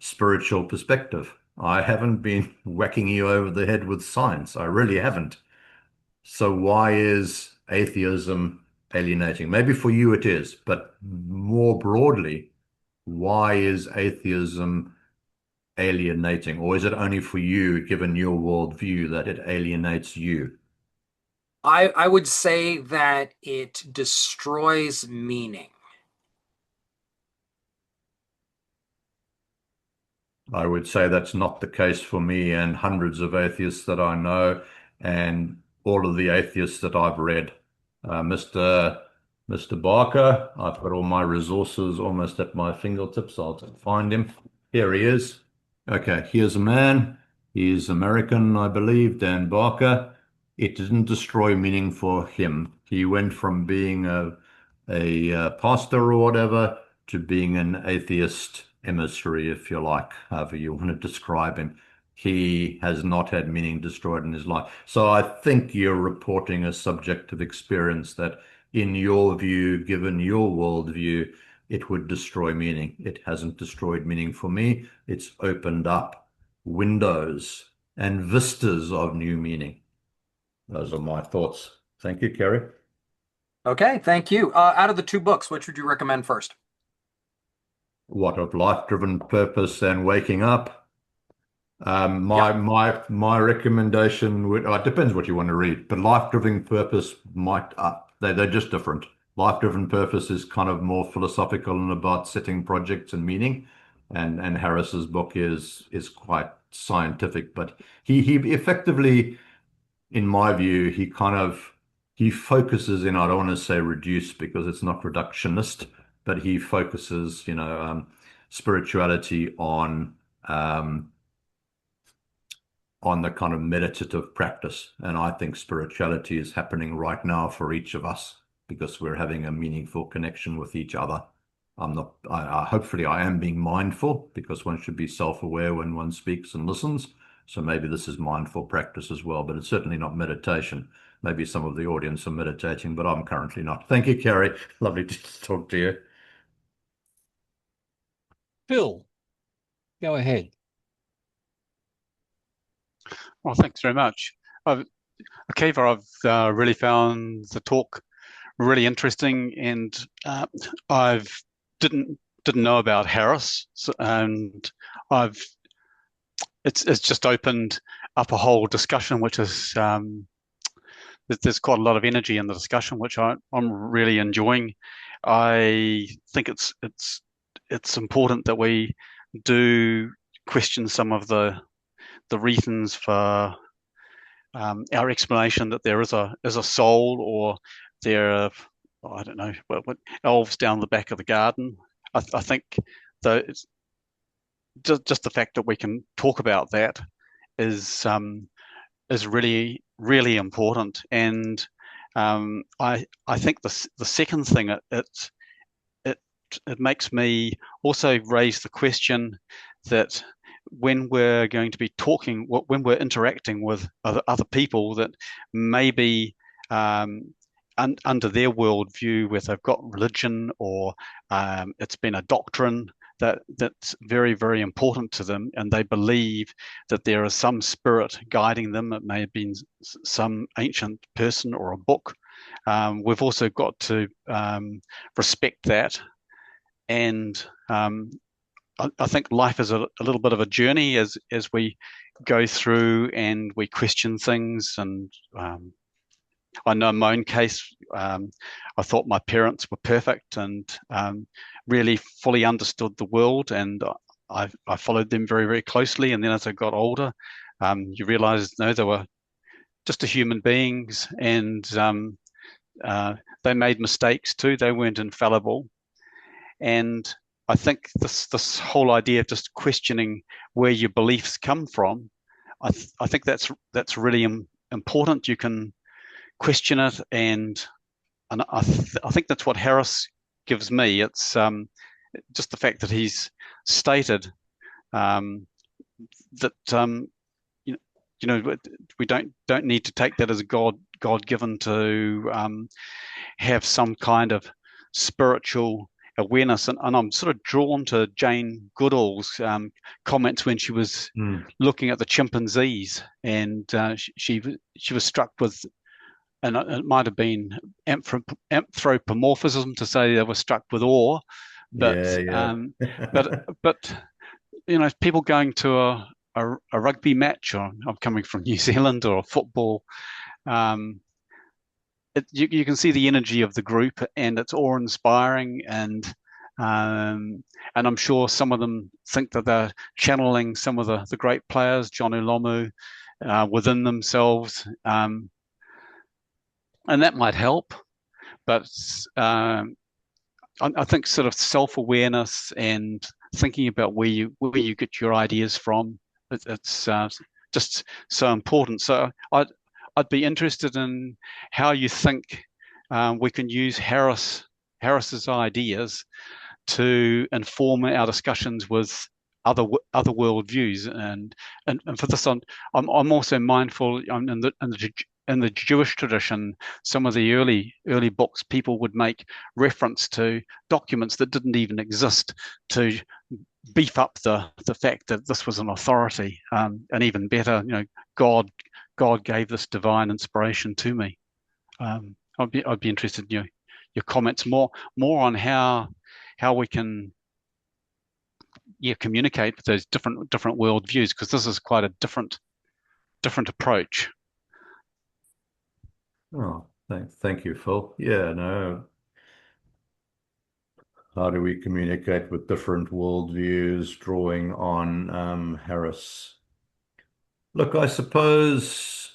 spiritual perspective. I haven't been whacking you over the head with science. I really haven't. So why is atheism alienating? Maybe for you it is, but more broadly, why is atheism alienating? Or is it only for you, given your worldview, that it alienates you? I would say that it destroys meaning. I would say that's not the case for me and hundreds of atheists that I know, and all of the atheists that I've read. Mr. Barker, I've got all my resources almost at my fingertips. I'll find him. Here he is. Okay, here's a man. He's American, I believe, Dan Barker. It didn't destroy meaning for him. He went from being a pastor or whatever to being an atheist emissary, if you like, however you want to describe him. He has not had meaning destroyed in his life. So I think you're reporting a subjective experience that, in your view, given your worldview, it would destroy meaning. It hasn't destroyed meaning for me. It's opened up windows and vistas of new meaning. Those are my thoughts. Thank you, Kerry. Okay, thank you. Out of the two books, which would you recommend first? What of life-driven purpose and waking up? My recommendation would, it depends what you want to read, but life-driven purpose might they're just different. Life-driven purpose is kind of more philosophical and about setting projects and meaning, and Harris's book is quite scientific, but he effectively, in my view, he focuses in, I don't want to say reduce because it's not reductionist, but he focuses, spirituality on the kind of meditative practice. And I think spirituality is happening right now for each of us because we're having a meaningful connection with each other. Hopefully I am being mindful because one should be self-aware when one speaks and listens. So maybe this is mindful practice as well, but it's certainly not meditation. Maybe some of the audience are meditating, but I'm currently not. Thank you, Kerry. Lovely to talk to you. Phil, go ahead. Well, thanks very much. Akiva, I've really found the talk really interesting, and I've didn't know about Harris, and it's just opened up a whole discussion, which is there's quite a lot of energy in the discussion, which I'm really enjoying. I think it's important that we do question some of the reasons for our explanation that there is a soul, or there, I don't know, what elves down the back of the garden. I think that it's just the fact that we can talk about that is really, really important. And I think the second thing it makes me also raise the question that when we're going to be talking, when we're interacting with other people, that maybe under their worldview, where they've got religion or it's been a doctrine that's very, very important to them, and they believe that there is some spirit guiding them. It may have been some ancient person or a book. We've also got to respect that. And I think life is a little bit of a journey as we go through and we question things. And I know in my own case, I thought my parents were perfect and really fully understood the world, and I followed them very, very closely. And then as I got older, you realize, no, they were just a human beings, and they made mistakes too. They weren't infallible. And I think this whole idea of just questioning where your beliefs come from, I think that's really important. You can question it, and I think that's what Harris gives me. It's just the fact that he's stated that you know we don't need to take that as God given to have some kind of spiritual awareness. And I'm sort of drawn to Jane Goodall's comments when she was looking at the chimpanzees, and she was struck with, and it might have been anthropomorphism to say they were struck with awe, but but you know, people going to a rugby match, or I'm coming from New Zealand, or a football, you can see the energy of the group, and it's awe-inspiring, and I'm sure some of them think that they're channeling some of the great players, John Ulomu, within themselves, and that might help. But I think sort of self-awareness and thinking about where you get your ideas from, it's just so important. So I'd be interested in how you think we can use Harris's ideas to inform our discussions with other worldviews, and for this, I'm also mindful in the Jewish tradition, some of the early books, people would make reference to documents that didn't even exist to beef up the fact that this was an authority, and even better, you know, God gave this divine inspiration to me. I'd be interested in your comments more on how we can communicate with those different worldviews, because this is quite a different approach. Oh, thank you, Phil. Yeah, no. How do we communicate with different worldviews, drawing on Harris? Look, I suppose,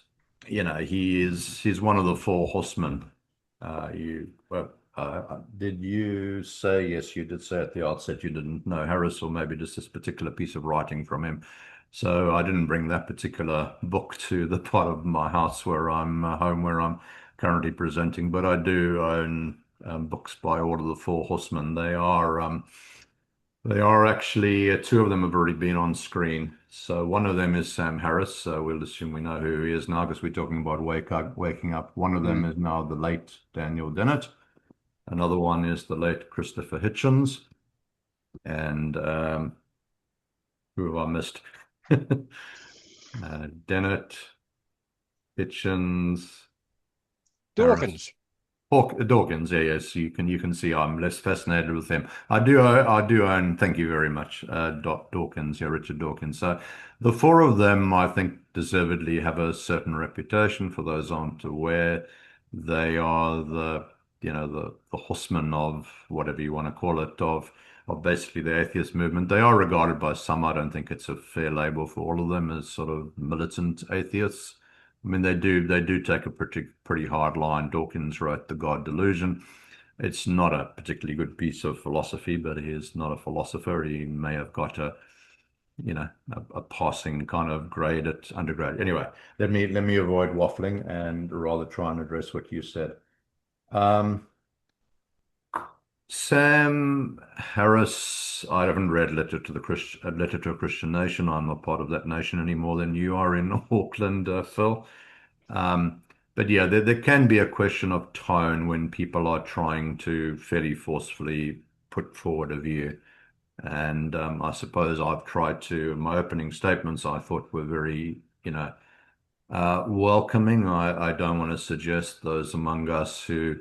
you know, he's one of the four horsemen. Did you say, yes, you did say at the outset you didn't know Harris, or maybe just this particular piece of writing from him. So I didn't bring that particular book to the part of my house where I'm home, where I'm currently presenting, but I do own books by all of the four horsemen. They are actually, two of them have already been on screen. So one of them is Sam Harris. So we'll assume we know who he is now, because we're talking about waking up. One of them is now the late Daniel Dennett. Another one is the late Christopher Hitchens. And who have I missed? Dennett, Hitchens, Dawkins. Dawkins, yes, you can see I'm less fascinated with him. I do own, thank you very much, Dawkins, Richard Dawkins. So the four of them, I think, deservedly have a certain reputation. For those who aren't aware, they are the horsemen of whatever you want to call it, of basically the atheist movement. They are regarded by some, I don't think it's a fair label for all of them, as sort of militant atheists. I mean, they do take a pretty hard line. Dawkins wrote The God Delusion. It's not a particularly good piece of philosophy, but he is not a philosopher. He may have got a passing kind of grade at undergrad. Anyway, let me avoid waffling and rather try and address what you said. Sam Harris, I haven't read Letter to a Christian Nation. I'm not part of that nation any more than you are in Auckland, Phil. But yeah, there can be a question of tone when people are trying to fairly forcefully put forward a view. And I suppose I've tried to, my opening statements I thought were very, welcoming. I don't want to suggest those among us who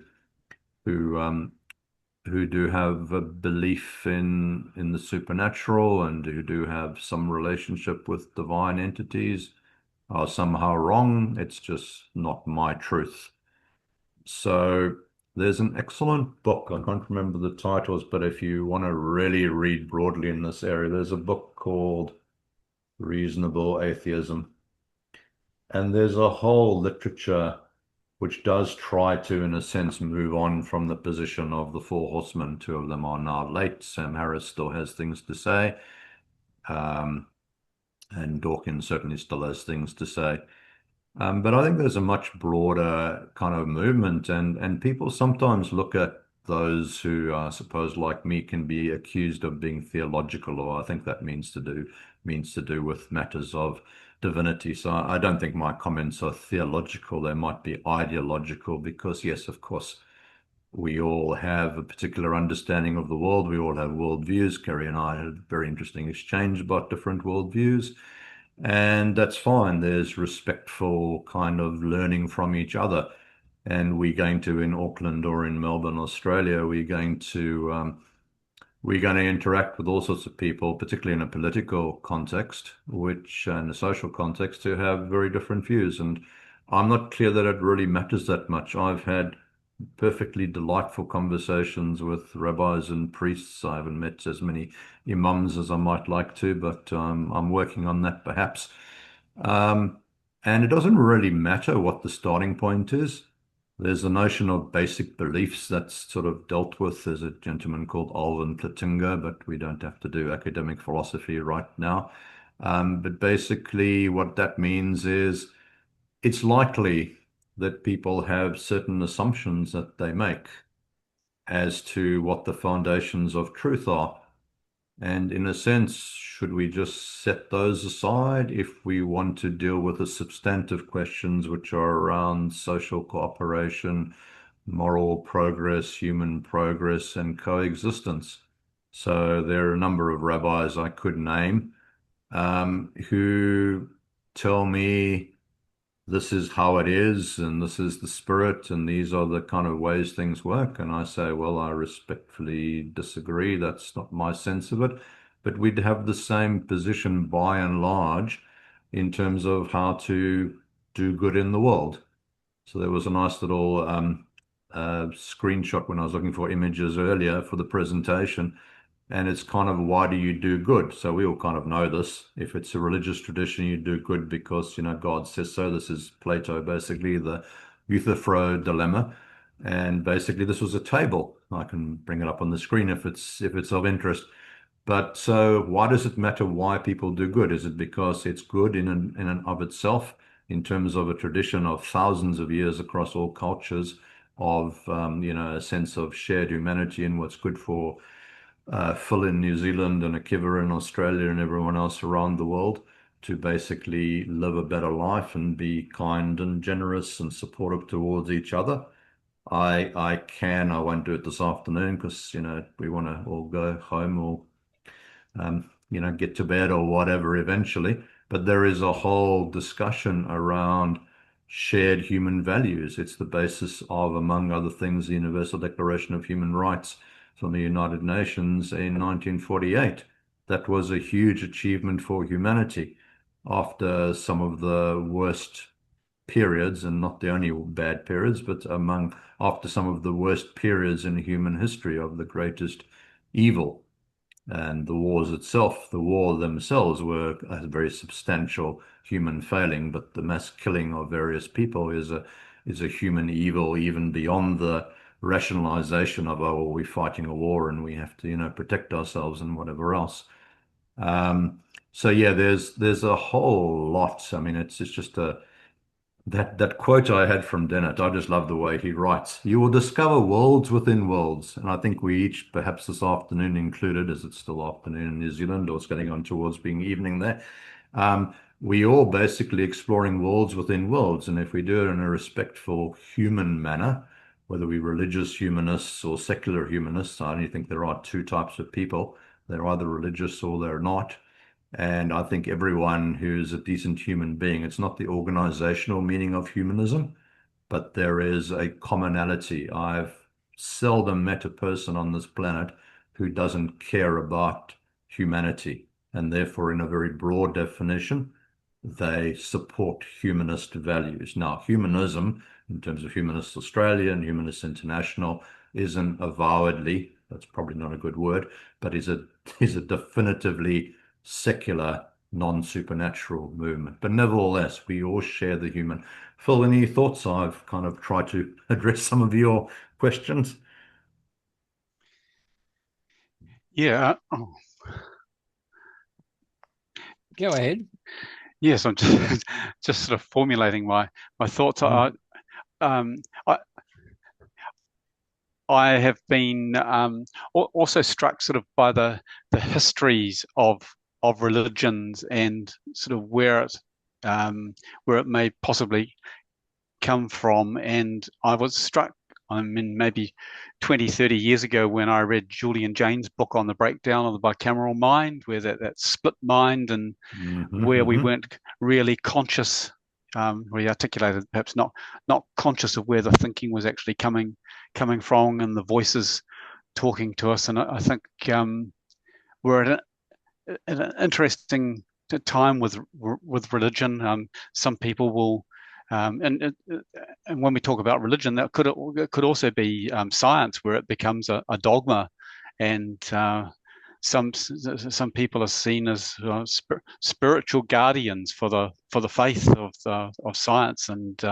who do have a belief in the supernatural and who do have some relationship with divine entities are somehow wrong. It's just not my truth. So there's an excellent book. I can't remember the titles, but if you want to really read broadly in this area, there's a book called Reasonable Atheism. And there's a whole literature which does try to, in a sense, move on from the position of the Four Horsemen. Two of them are now late. Sam Harris still has things to say. And Dawkins certainly still has things to say. But I think there's a much broader kind of movement, and people sometimes look at those who, I suppose, like me, can be accused of being theological, or I think that means to do with matters of divinity. So I don't think my comments are theological. They might be ideological, because yes, of course, we all have a particular understanding of the world. We all have worldviews. Kerry and I had a very interesting exchange about different worldviews. And that's fine. There's respectful kind of learning from each other. And we're going to, in Auckland or in Melbourne, Australia, we're going to interact with all sorts of people, particularly in a political context, which in a social context, who have very different views. And I'm not clear that it really matters that much. I've had perfectly delightful conversations with rabbis and priests. I haven't met as many imams as I might like to, but I'm working on that perhaps. And it doesn't really matter what the starting point is. There's a notion of basic beliefs that's sort of dealt with. There's a gentleman called Alvin Platinger, but we don't have to do academic philosophy right now. But basically what that means is it's likely that people have certain assumptions that they make as to what the foundations of truth are. And in a sense, should we just set those aside if we want to deal with the substantive questions which are around social cooperation, moral progress, human progress, and coexistence? So there are a number of rabbis I could name who tell me this is how it is, and this is the spirit, and these are the kind of ways things work. And I say, well, I respectfully disagree. That's not my sense of it. But we'd have the same position by and large in terms of how to do good in the world. So there was a nice little screenshot when I was looking for images earlier for the presentation. And it's kind of, why do you do good? So we all kind of know this. If it's a religious tradition, you do good because, God says so. This is Plato, basically, the Euthyphro dilemma. And basically, this was a table. I can bring it up on the screen if it's of interest. But so why does it matter why people do good? Is it because it's good in and of itself, in terms of a tradition of thousands of years across all cultures of, a sense of shared humanity and what's good for Phil in New Zealand and Akiva in Australia and everyone else around the world to basically live a better life and be kind and generous and supportive towards each other? I won't do it this afternoon because, we want to all go home or, get to bed or whatever eventually. But there is a whole discussion around shared human values. It's the basis of, among other things, the Universal Declaration of Human Rights from the United Nations in 1948. That was a huge achievement for humanity after some of the worst periods, and not the only bad periods, but after some of the worst periods in human history of the greatest evil. And the war themselves were a very substantial human failing, but the mass killing of various people is a human evil, even beyond the rationalization of, oh, well, we're fighting a war and we have to, protect ourselves and whatever else. So yeah, there's a whole lot. I mean, it's just that quote I had from Dennett. I just love the way he writes. You will discover worlds within worlds, and I think we each, perhaps this afternoon included, as it's still afternoon in New Zealand, or it's getting on towards being evening there. We all basically exploring worlds within worlds, and if we do it in a respectful human manner, whether we're religious humanists or secular humanists, I only think there are two types of people. They're either religious or they're not. And I think everyone who's a decent human being, it's not the organizational meaning of humanism, but there is a commonality. I've seldom met a person on this planet who doesn't care about humanity. And therefore, in a very broad definition, they support humanist values. Now, humanism, in terms of Humanist Australia and Humanist International, isn't avowedly, that's probably not a good word, but is a definitively secular, non-supernatural movement. But nevertheless, we all share the human. Phil, any thoughts? I've kind of tried to address some of your questions. Yeah. Go ahead. Yes, I'm just, just sort of formulating my thoughts. I have been also struck sort of by the histories of religions and sort of where it may possibly come from. And I was struck, I mean, maybe 20, 30 years ago when I read Julian Jaynes' book on the breakdown of the bicameral mind, where that split mind and where we weren't really conscious, we articulated perhaps not conscious of where the thinking was actually coming from and the voices talking to us. And I think we're at an interesting time with religion. Some people will, and when we talk about religion, that could also be science, where it becomes a dogma, and some people are seen as spiritual guardians for the faith of science, and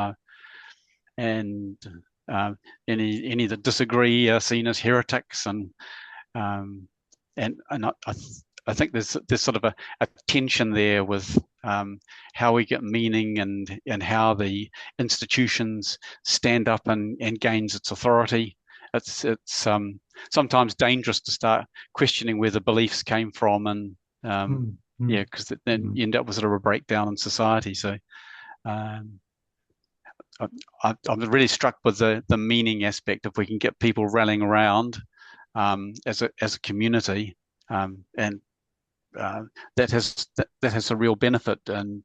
any that disagree are seen as heretics, and I think there's sort of a tension there with how we get meaning and how the institutions stand up and gains its authority. It's sometimes dangerous to start questioning where the beliefs came from, and yeah, because then you end up with sort of a breakdown in society. So I'm really struck with the meaning aspect. If we can get people rallying around as a community, and that has a real benefit, and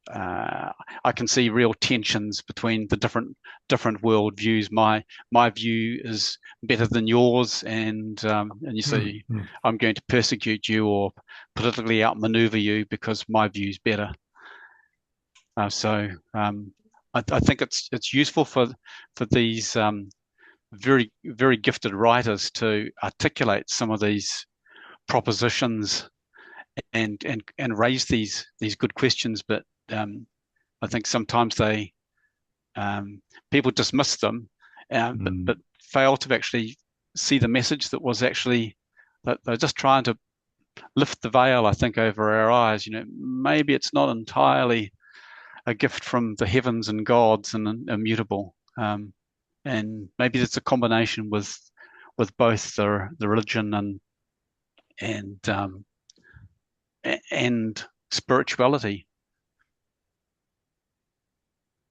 I can see real tensions between the different world views. My view is better than yours, and you say I'm going to persecute you or politically outmaneuver you because my view is better. So I think it's useful for these very very gifted writers to articulate some of these propositions and raise these good questions, but I think sometimes people dismiss them, but fail to actually see the message that was actually that they're just trying to lift the veil, I think, over our eyes. Maybe it's not entirely a gift from the heavens and gods and immutable, and maybe it's a combination with both the religion and spirituality.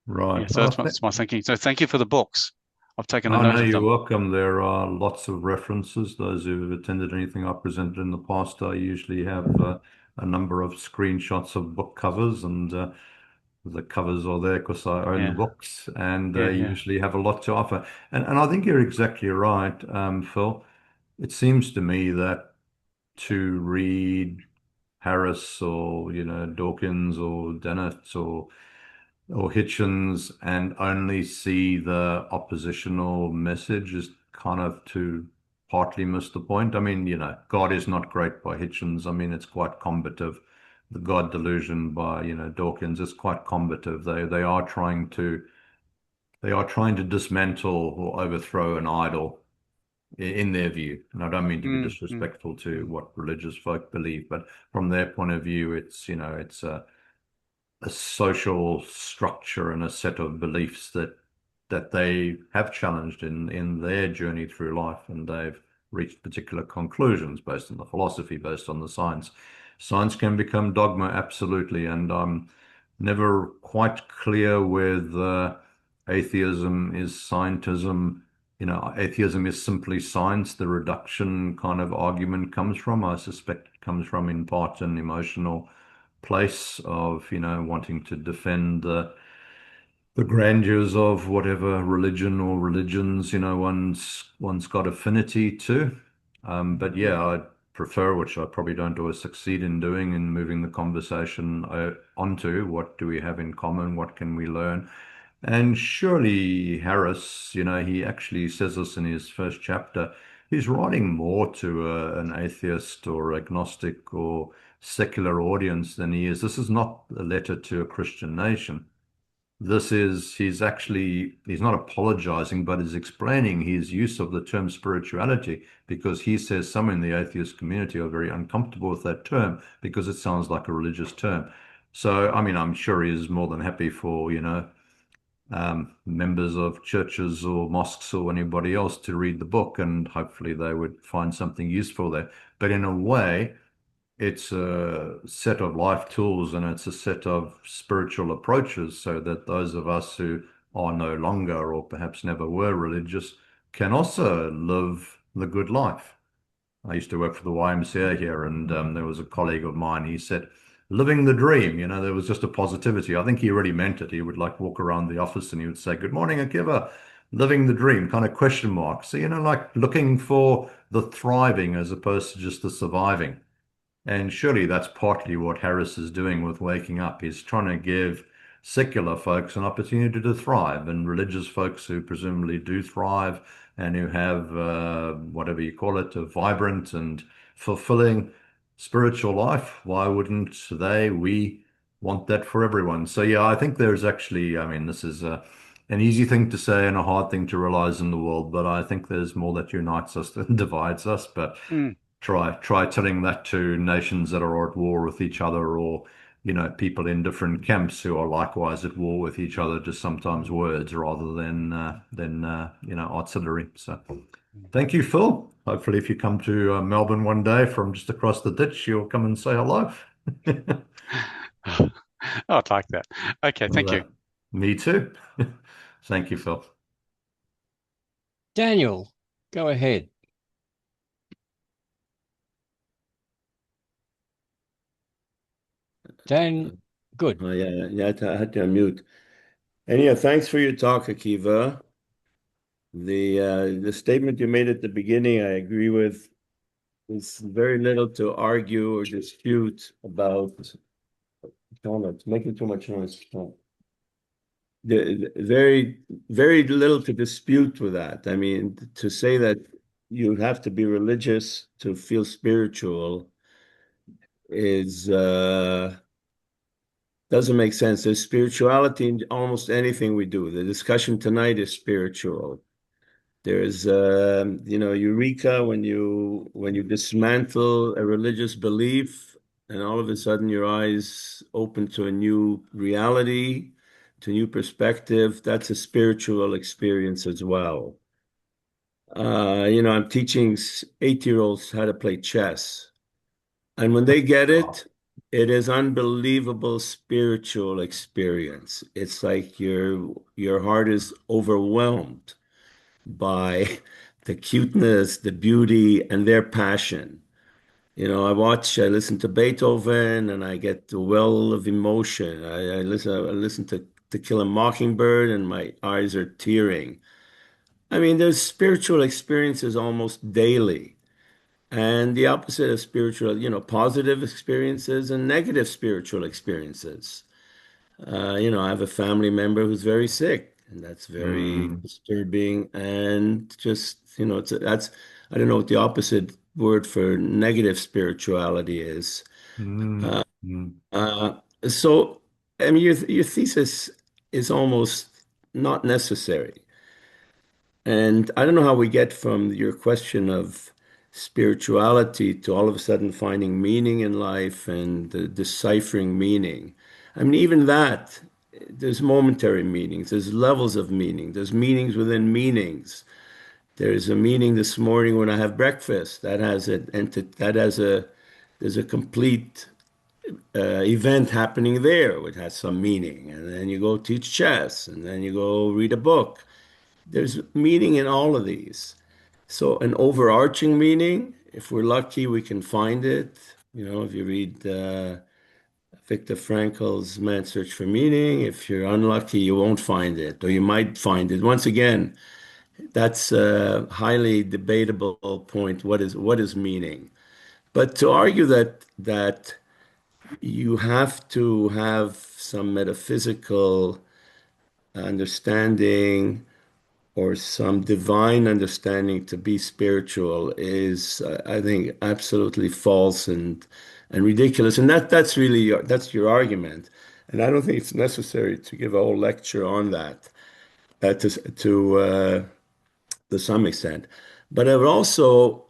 Right. Yeah, so that's my thinking. So thank you for the books. I've taken a Oh, note no, of you're them. welcome. There are lots of references. Those who have attended anything I've presented in the past, I usually have a number of screenshots of book covers, and the covers are there because I own the books, and they usually have a lot to offer. And I think you're exactly right, Phil. It seems to me that to read Harris or Dawkins or Dennett or Hitchens and only see the oppositional message is kind of to partly miss the point. I mean, God is not great by Hitchens. I mean, it's quite combative. The God delusion by, Dawkins is quite combative. They are trying to dismantle or overthrow an idol. in their view. And I don't mean to be Mm, mm, disrespectful to mm, what religious folk believe, but from their point of view, it's, it's a social structure and a set of beliefs that they have challenged in their journey through life, and they've reached particular conclusions based on the philosophy, based on the science. Science can become dogma, absolutely, and I'm never quite clear whether atheism is scientism. Atheism is simply science. The reduction kind of argument comes from, I suspect, it comes from in part an emotional place of, wanting to defend the grandeurs of whatever religion or religions, one's got affinity to. But yeah, I prefer, which I probably don't always succeed in doing, in moving the conversation onto what do we have in common, what can we learn. And surely Harris, he actually says this in his first chapter. He's writing more to an atheist or agnostic or secular audience than he is. This is not a letter to a Christian nation. He's not apologizing, but he's explaining his use of the term spirituality, because he says some in the atheist community are very uncomfortable with that term because it sounds like a religious term. So, I mean, I'm sure he is more than happy for, members of churches or mosques or anybody else to read the book, and hopefully they would find something useful there. But in a way, it's a set of life tools and it's a set of spiritual approaches so that those of us who are no longer or perhaps never were religious can also live the good life. I used to work for the YMCA here, and there was a colleague of mine. He said, living the dream, there was just a positivity. I think he really meant it. He would like walk around the office and he would say, good morning, Akiva, living the dream, kind of question mark. So, like looking for the thriving as opposed to just the surviving. And surely that's partly what Harris is doing with Waking Up. He's trying to give secular folks an opportunity to thrive, and religious folks who presumably do thrive and who have, whatever you call it, a vibrant and fulfilling spiritual life. Why wouldn't we want that for everyone? So, yeah, I think there's actually, I mean, this is an easy thing to say and a hard thing to realize in the world, but I think there's more that unites us than divides us. But mm. try telling that to nations that are at war with each other, or people in different camps who are likewise at war with each other, just sometimes words rather than artillery. So thank you, Phil. Hopefully if you come to Melbourne one day from just across the ditch, you'll come and say hello. I'd like that. Okay, thank you. Me too. Thank you, Phil. Daniel, go ahead. Dan, good. Oh, yeah, I had to unmute. And yeah, thanks for your talk, Akiva. The statement you made at the beginning, I agree with. There's very little to argue or dispute about. It's making too much noise. Very, very little to dispute with that. I mean, to say that you have to be religious to feel spiritual is doesn't make sense. There's spirituality in almost anything we do. The discussion tonight is spiritual. There's eureka when you dismantle a religious belief, and all of a sudden your eyes open to a new reality, to a new perspective. That's a spiritual experience as well. I'm teaching 8-year-olds how to play chess. And when they get it, it is unbelievable spiritual experience. It's like your heart is overwhelmed by the cuteness, the beauty, and their passion. I listen to Beethoven, and I get the well of emotion. I listen to Kill a Mockingbird, and my eyes are tearing. I mean, there's spiritual experiences almost daily. And the opposite of spiritual, positive experiences and negative spiritual experiences. I have a family member who's very sick, and that's very disturbing. And just, I don't know what the opposite word for negative spirituality is. So, I mean, your thesis is almost not necessary. And I don't know how we get from your question of spirituality to all of a sudden finding meaning in life and deciphering meaning. I mean, even that, there's momentary meanings, there's levels of meaning, there's meanings within meanings. There's a meaning this morning when I have breakfast. There's a complete event happening there, which has some meaning. And then you go teach chess, and then you go read a book. There's meaning in all of these. So an overarching meaning, if we're lucky, we can find it. You know, if you read Viktor Frankl's Man's Search for Meaning, if you're unlucky, you won't find it, or you might find it. Once again, that's a highly debatable point. What is meaning? But to argue that you have to have some metaphysical understanding or some divine understanding to be spiritual is, I think, absolutely false and ridiculous. And that's really that's your argument. And I don't think it's necessary to give a whole lecture on that to some extent. But I would also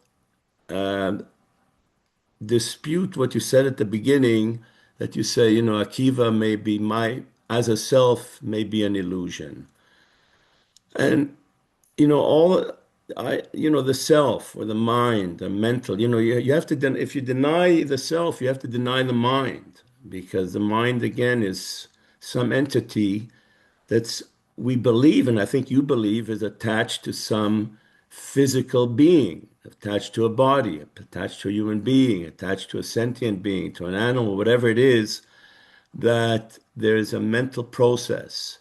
dispute what you said at the beginning, that you say, Akiva may be as a self may be an illusion. And all the self or the mind, the mental, you have to if you deny the self, you have to deny the mind, because the mind again is some entity that's we believe, and I think you believe, is attached to some physical being, attached to a body, attached to a human being, attached to a sentient being, to an animal, whatever it is, that there is a mental process.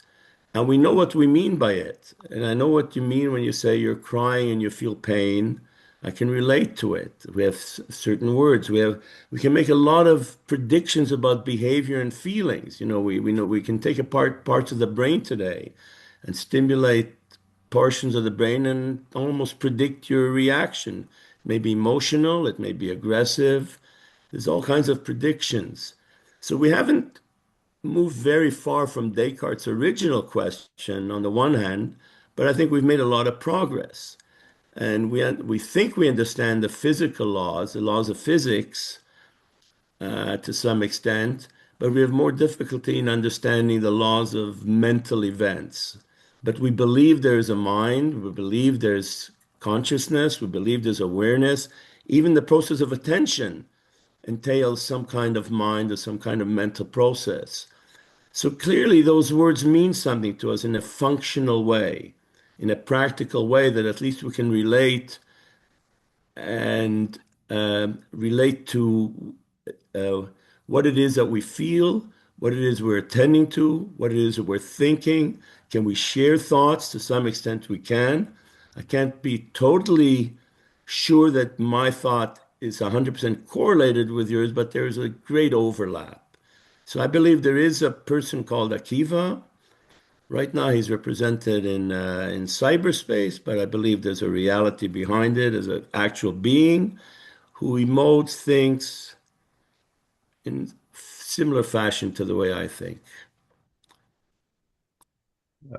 And we know what we mean by it. And I know what you mean when you say you're crying and you feel pain. I can relate to it. We have certain words. We can make a lot of predictions about behavior and feelings. We know we can take apart parts of the brain today and stimulate portions of the brain and almost predict your reaction. It may be emotional, it may be aggressive. There's all kinds of predictions. So we haven't moved very far from Descartes' original question on the one hand, but I think we've made a lot of progress. And we think we understand the physical laws, the laws of physics, to some extent, but we have more difficulty in understanding the laws of mental events. But we believe there's a mind, we believe there's consciousness, we believe there's awareness. Even the process of attention entails some kind of mind or some kind of mental process. So clearly, those words mean something to us in a functional way, in a practical way that at least we can relate and relate to what it is that we feel, what it is we're attending to, what it is that we're thinking. Can we share thoughts? To some extent, we can. I can't be totally sure that my thought is 100% correlated with yours, but there's a great overlap. So I believe there is a person called Akiva. Right now, he's represented in cyberspace, but I believe there's a reality behind it, as an actual being who emotes, thinks in similar fashion to the way I think.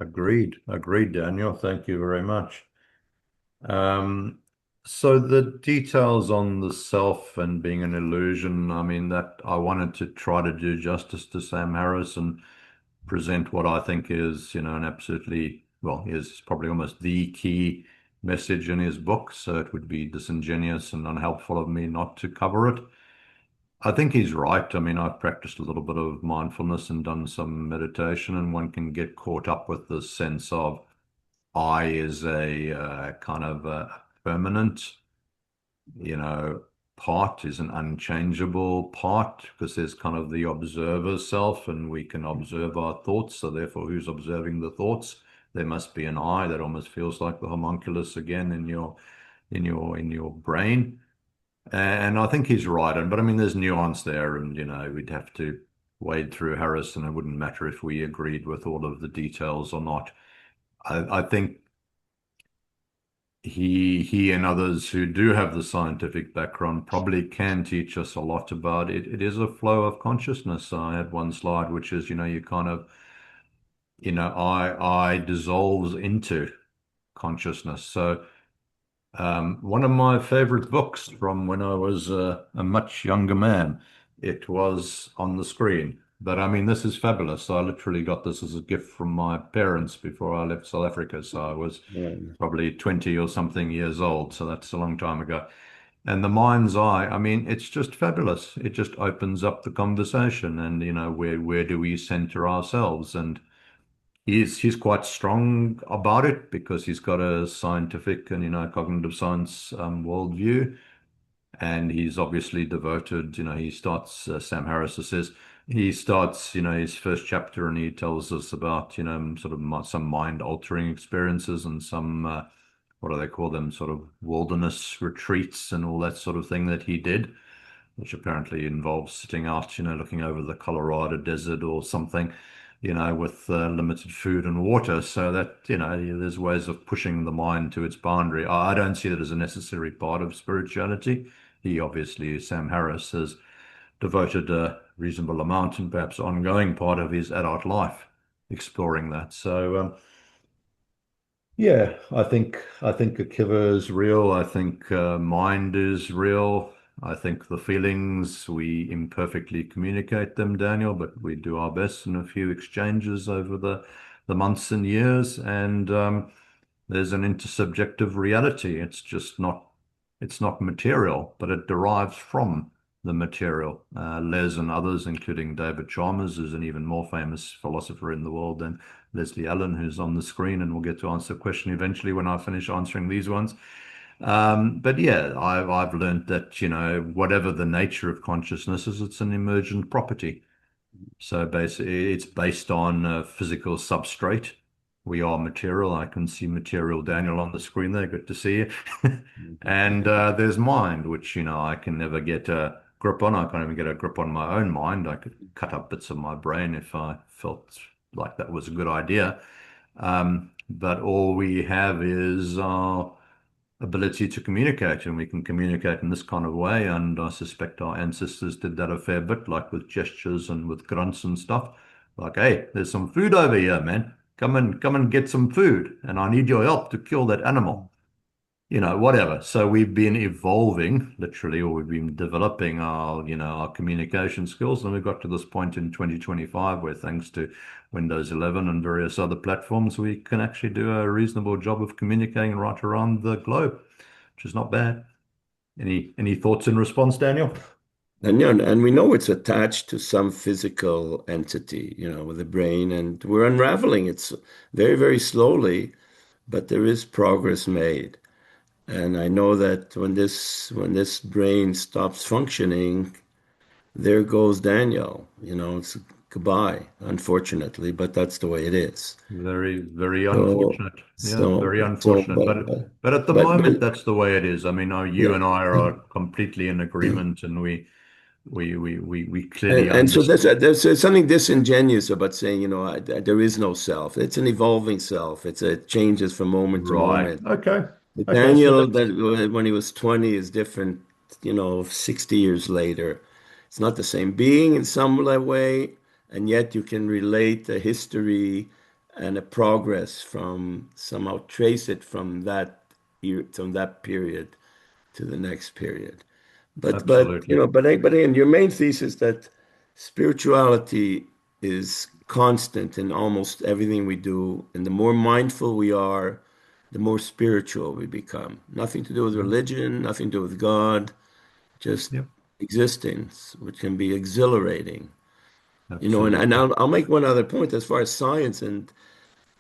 Agreed, Daniel. Thank you very much. So the details on the self and being an illusion, I mean, that I wanted to try to do justice to Sam Harris and present what I think is, an absolutely, well, is probably almost the key message in his book. So it would be disingenuous and unhelpful of me not to cover it. I think he's right. I mean, I've practiced a little bit of mindfulness and done some meditation, and one can get caught up with this sense of I is a kind of a permanent, part, is an unchangeable part, because there's kind of the observer self, and we can observe our thoughts. So therefore, who's observing the thoughts? There must be an I. That almost feels like the homunculus again in your brain. And I think he's right. But I mean, there's nuance there, and we'd have to wade through Harris, and it wouldn't matter if we agreed with all of the details or not. I think he and others who do have the scientific background probably can teach us a lot about it. It is a flow of consciousness. I had one slide which is, you kind of, I dissolves into, consciousness. So one of my favorite books from when I was a much younger man, it was on the screen. But I mean, this is fabulous. I literally got this as a gift from my parents before I left South Africa. So I was probably 20 or something years old. So that's a long time ago. And the mind's eye, I mean, it's just fabulous. It just opens up the conversation and, where do we center ourselves? And he's quite strong about it because he's got a scientific and, cognitive science worldview. And he's obviously devoted, he starts, Sam Harris says, he starts, his first chapter and he tells us about, sort of some mind-altering experiences and some, what do they call them, sort of wilderness retreats and all that sort of thing that he did, which apparently involves sitting out, looking over the Colorado desert or something, with limited food and water. So that, there's ways of pushing the mind to its boundary. I don't see that as a necessary part of spirituality. He obviously, Sam Harris, has devoted a reasonable amount and perhaps ongoing part of his adult life exploring that. So, yeah, I think Akiva is real. I think mind is real. I think the feelings, we imperfectly communicate them, Daniel, but we do our best in a few exchanges over the months and years. And there's an intersubjective reality. It's not material, but it derives from the material. Les and others, including David Chalmers, who's an even more famous philosopher in the world than Leslie Allen, who's on the screen, and we'll get to answer the question eventually when I finish answering these ones. But yeah, I've learned that, whatever the nature of consciousness is, it's an emergent property. So basically, it's based on a physical substrate. We are material. I can see material Daniel on the screen there. Good to see you. And there's mind, which, I can never get a grip on. I can't even get a grip on my own mind. I could cut up bits of my brain if I felt like that was a good idea. But all we have is our ability to communicate, and we can communicate in this kind of way. And I suspect our ancestors did that a fair bit, like with gestures and with grunts and stuff. Like, hey, there's some food over here, man. Come and get some food, and I need your help to kill that animal. Whatever. So we've been evolving, literally, or we've been developing our communication skills, and we got to this point in 2025 where, thanks to Windows 11 and various other platforms, we can actually do a reasonable job of communicating right around the globe, which is not bad. Any thoughts in response, Daniel? And we know it's attached to some physical entity, with the brain, and we're unraveling it very, very slowly, but there is progress made. And I know that when this brain stops functioning, there goes Daniel. It's goodbye, unfortunately, but that's the way it is. Very, very unfortunate. Very So, unfortunate. But at the moment, that's the way it is. I mean, you and I are completely in agreement, and we clearly and so understand. there's something disingenuous about saying, there is no self. It's an evolving self. It changes from moment to Right. moment. Okay. Daniel, that when he was 20 is different, 60 years later. It's not the same being in some way, and yet you can relate the history and the progress somehow trace it from that period to the next period. Absolutely. But again, your main thesis that spirituality is constant in almost everything we do, and the more mindful we are, the more spiritual we become. Nothing to do with religion, nothing to do with God, just Yep. existence, which can be exhilarating. Absolutely. And I'll make one other point as far as science, and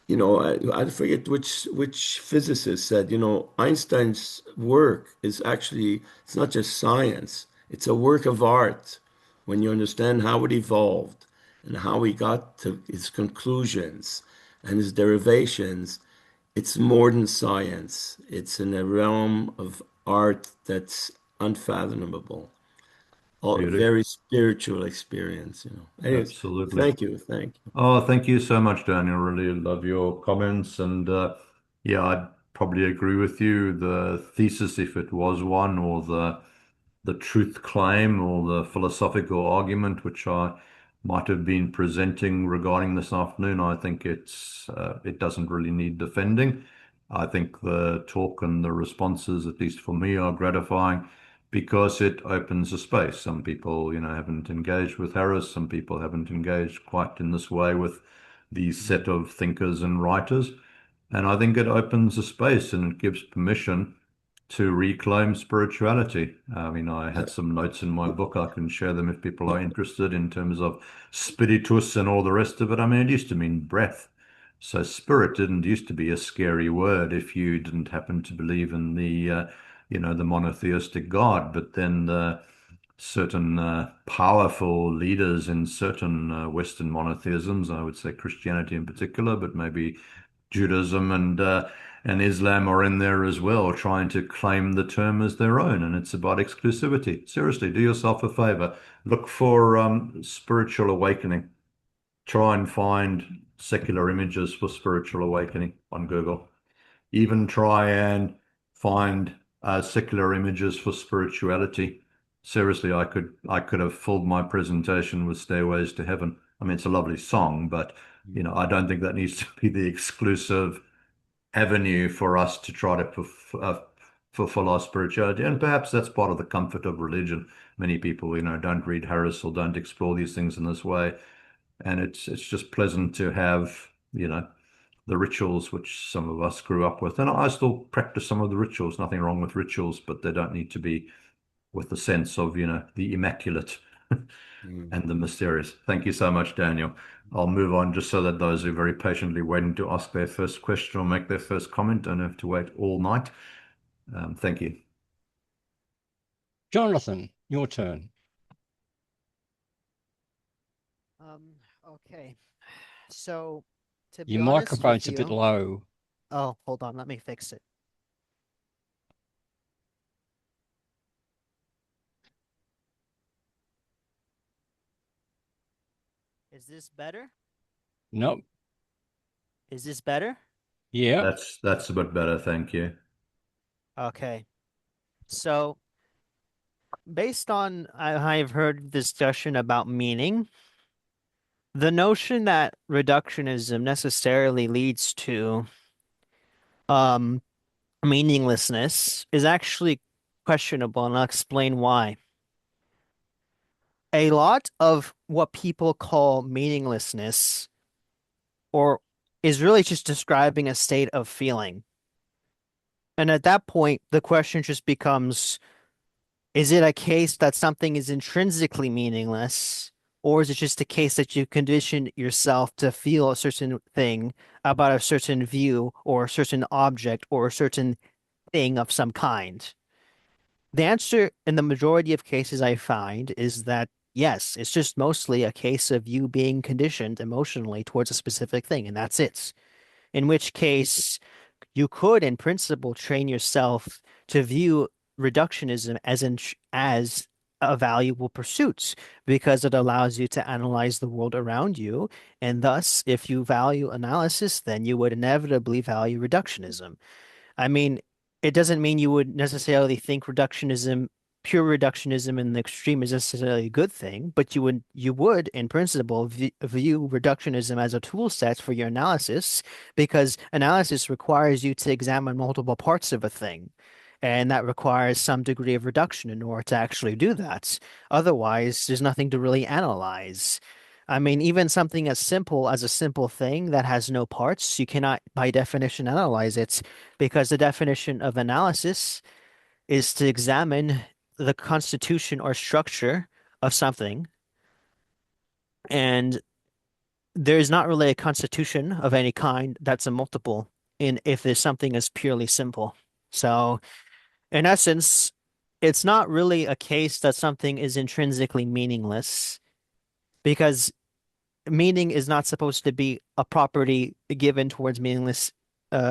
I forget which physicist said, Einstein's work is actually, it's not just science, it's a work of art when you understand how it evolved and how he got to his conclusions and his derivations. It's more than science. It's in a realm of art that's unfathomable. A very spiritual experience, Anyways, Absolutely. thank you. Oh, thank you so much, Daniel. Really love your comments. And yeah, I'd probably agree with you. The thesis, if it was one, or the truth claim or the philosophical argument, which I might have been presenting regarding this afternoon, I think it doesn't really need defending. I think the talk and the responses, at least for me, are gratifying because it opens a space. Some people, haven't engaged with Harris. Some people haven't engaged quite in this way with these set of thinkers and writers. And I think it opens a space and it gives permission to reclaim spirituality. I mean, I had some notes in my book. I can share them if people are interested in terms of spiritus and all the rest of it. I mean, it used to mean breath. So spirit didn't used to be a scary word if you didn't happen to believe in the monotheistic God. But then certain powerful leaders in certain Western monotheisms, I would say Christianity in particular, but maybe Judaism and Islam are in there as well, trying to claim the term as their own, and it's about exclusivity. Seriously, do yourself a favor. Look for spiritual awakening. Try and find secular images for spiritual awakening on Google. Even try and find secular images for spirituality. Seriously, I could have filled my presentation with Stairways to Heaven. I mean, it's a lovely song, but I don't think that needs to be the exclusive avenue for us to try to fulfill our spirituality. And perhaps that's part of the comfort of religion. Many people, don't read Harris or don't explore these things in this way. And it's just pleasant to have, the rituals which some of us grew up with. And I still practice some of the rituals, nothing wrong with rituals, but they don't need to be with the sense of, the immaculate and the mysterious. Thank you so much, Daniel. I'll move on just so that those who are very patiently waiting to ask their first question or make their first comment don't have to wait all night. Thank you. Jonathan, your turn. Okay. So, to be Your honest microphone's a with bit you, low. oh, hold on, let me fix it. Is this better? Nope. Is this better? Yeah. That's a bit better, thank you. Okay. So, based on I've heard discussion about meaning, the notion that reductionism necessarily leads to um meaninglessness is actually questionable, and I'll explain why. A lot of what people call meaninglessness or is really just describing a state of feeling. And at that point, the question just becomes, is it a case that something is intrinsically meaningless, or is it just a case that you condition yourself to feel a certain thing about a certain view or a certain object or a certain thing of some kind? The answer in the majority of cases I find is that yes, it's just mostly a case of you being conditioned emotionally towards a specific thing, and that's it. In which case, you could, in principle, train yourself to view reductionism as a valuable pursuit because it allows you to analyze the world around you. And thus, if you value analysis, then you would inevitably value reductionism. I mean, it doesn't mean you would necessarily think pure reductionism in the extreme is necessarily a good thing, but you would in principle view reductionism as a tool set for your analysis because analysis requires you to examine multiple parts of a thing. And that requires some degree of reduction in order to actually do that. Otherwise, there's nothing to really analyze. I mean, even something as simple as a simple thing that has no parts, you cannot, by definition, analyze it because the definition of analysis is to examine the constitution or structure of something. And there's not really a constitution of any kind that's a multiple in if there's something as purely simple. So, in essence, it's not really a case that something is intrinsically meaningless because meaning is not supposed to be a property given towards meaningless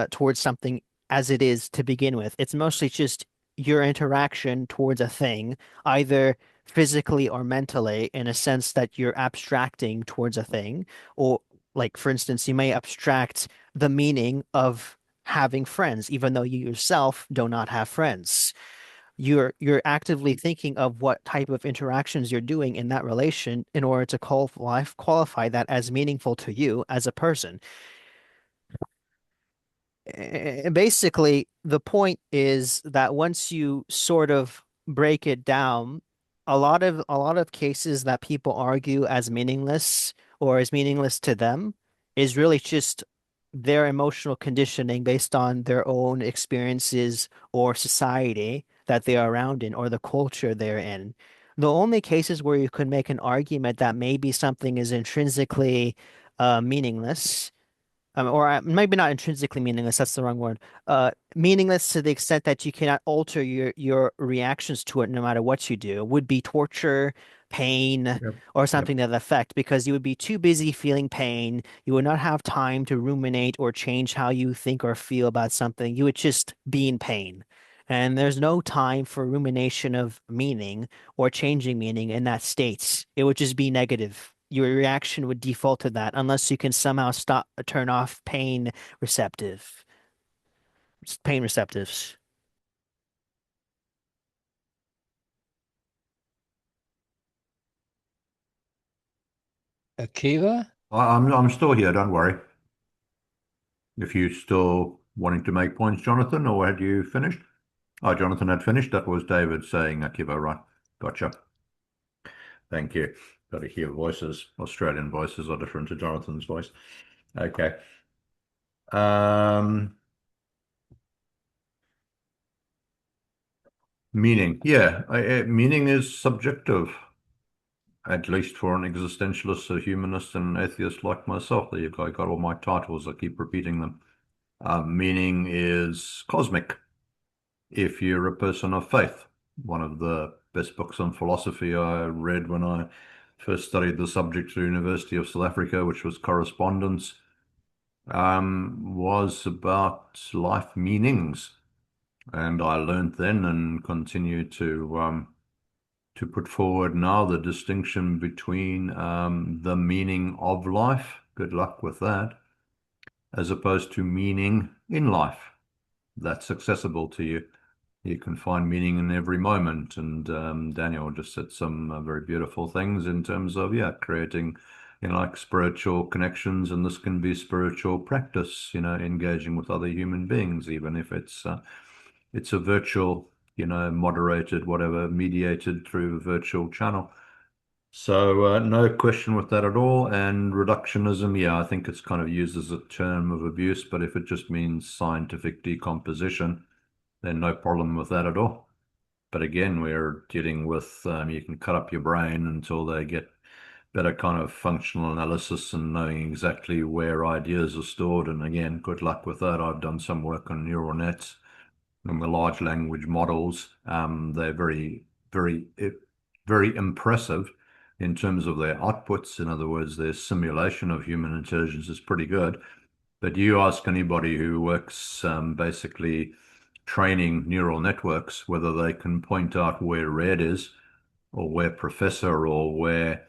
towards something as it is to begin with. It's mostly just your interaction towards a thing, either physically or mentally, in a sense that you're abstracting towards a thing. Or, like, for instance, you may abstract the meaning of having friends, even though you yourself do not have friends. You're actively thinking of what type of interactions you're doing in that relation in order to qualify that as meaningful to you as a person. basically, the point is that once you sort of break it down, a lot of cases that people argue as meaningless or as meaningless to them is really just their emotional conditioning based on their own experiences or society that they are around in or the culture they're in. The only cases where you could make an argument that maybe something is intrinsically meaningless, maybe not intrinsically meaningless, that's the wrong word. Meaningless to the extent that you cannot alter your reactions to it no matter what you do would be torture, pain, Yep. or Yep. something to that effect, because you would be too busy feeling pain. You would not have time to ruminate or change how you think or feel about something. You would just be in pain. And there's no time for rumination of meaning or changing meaning in that state. It would just be negative. Your reaction would default to that unless you can somehow turn off pain receptives. Akiva? I'm still here, don't worry. If you still wanting to make points, Jonathan, or had you finished? Oh, Jonathan had finished. That was David saying Akiva, right? Gotcha. Thank you. Got to hear voices. Australian voices are different to Jonathan's voice. Okay. Meaning. Yeah, meaning is subjective, at least for an existentialist, a humanist, and an atheist like myself. There you go. I got all my titles. I keep repeating them. Meaning is cosmic. If you're a person of faith, one of the best books on philosophy I read when I first studied the subject at the University of South Africa, which was Correspondence, was about life meanings. And I learned then and continue to put forward now the distinction between the meaning of life, good luck with that, as opposed to meaning in life. That's accessible to you. You can find meaning in every moment. And Daniel just said some very beautiful things in terms of, creating, like spiritual connections. And this can be spiritual practice, engaging with other human beings, even if it's a virtual, moderated, whatever, mediated through a virtual channel. So no question with that at all. And reductionism, I think it's kind of used as a term of abuse, but if it just means scientific decomposition, then no problem with that at all. But again, we're dealing with, you can cut up your brain until they get better kind of functional analysis and knowing exactly where ideas are stored. And again, good luck with that. I've done some work on neural nets and the large language models. They're very, very, very impressive in terms of their outputs. In other words, their simulation of human intelligence is pretty good. But you ask anybody who works basically training neural networks whether they can point out where red is or where professor or where,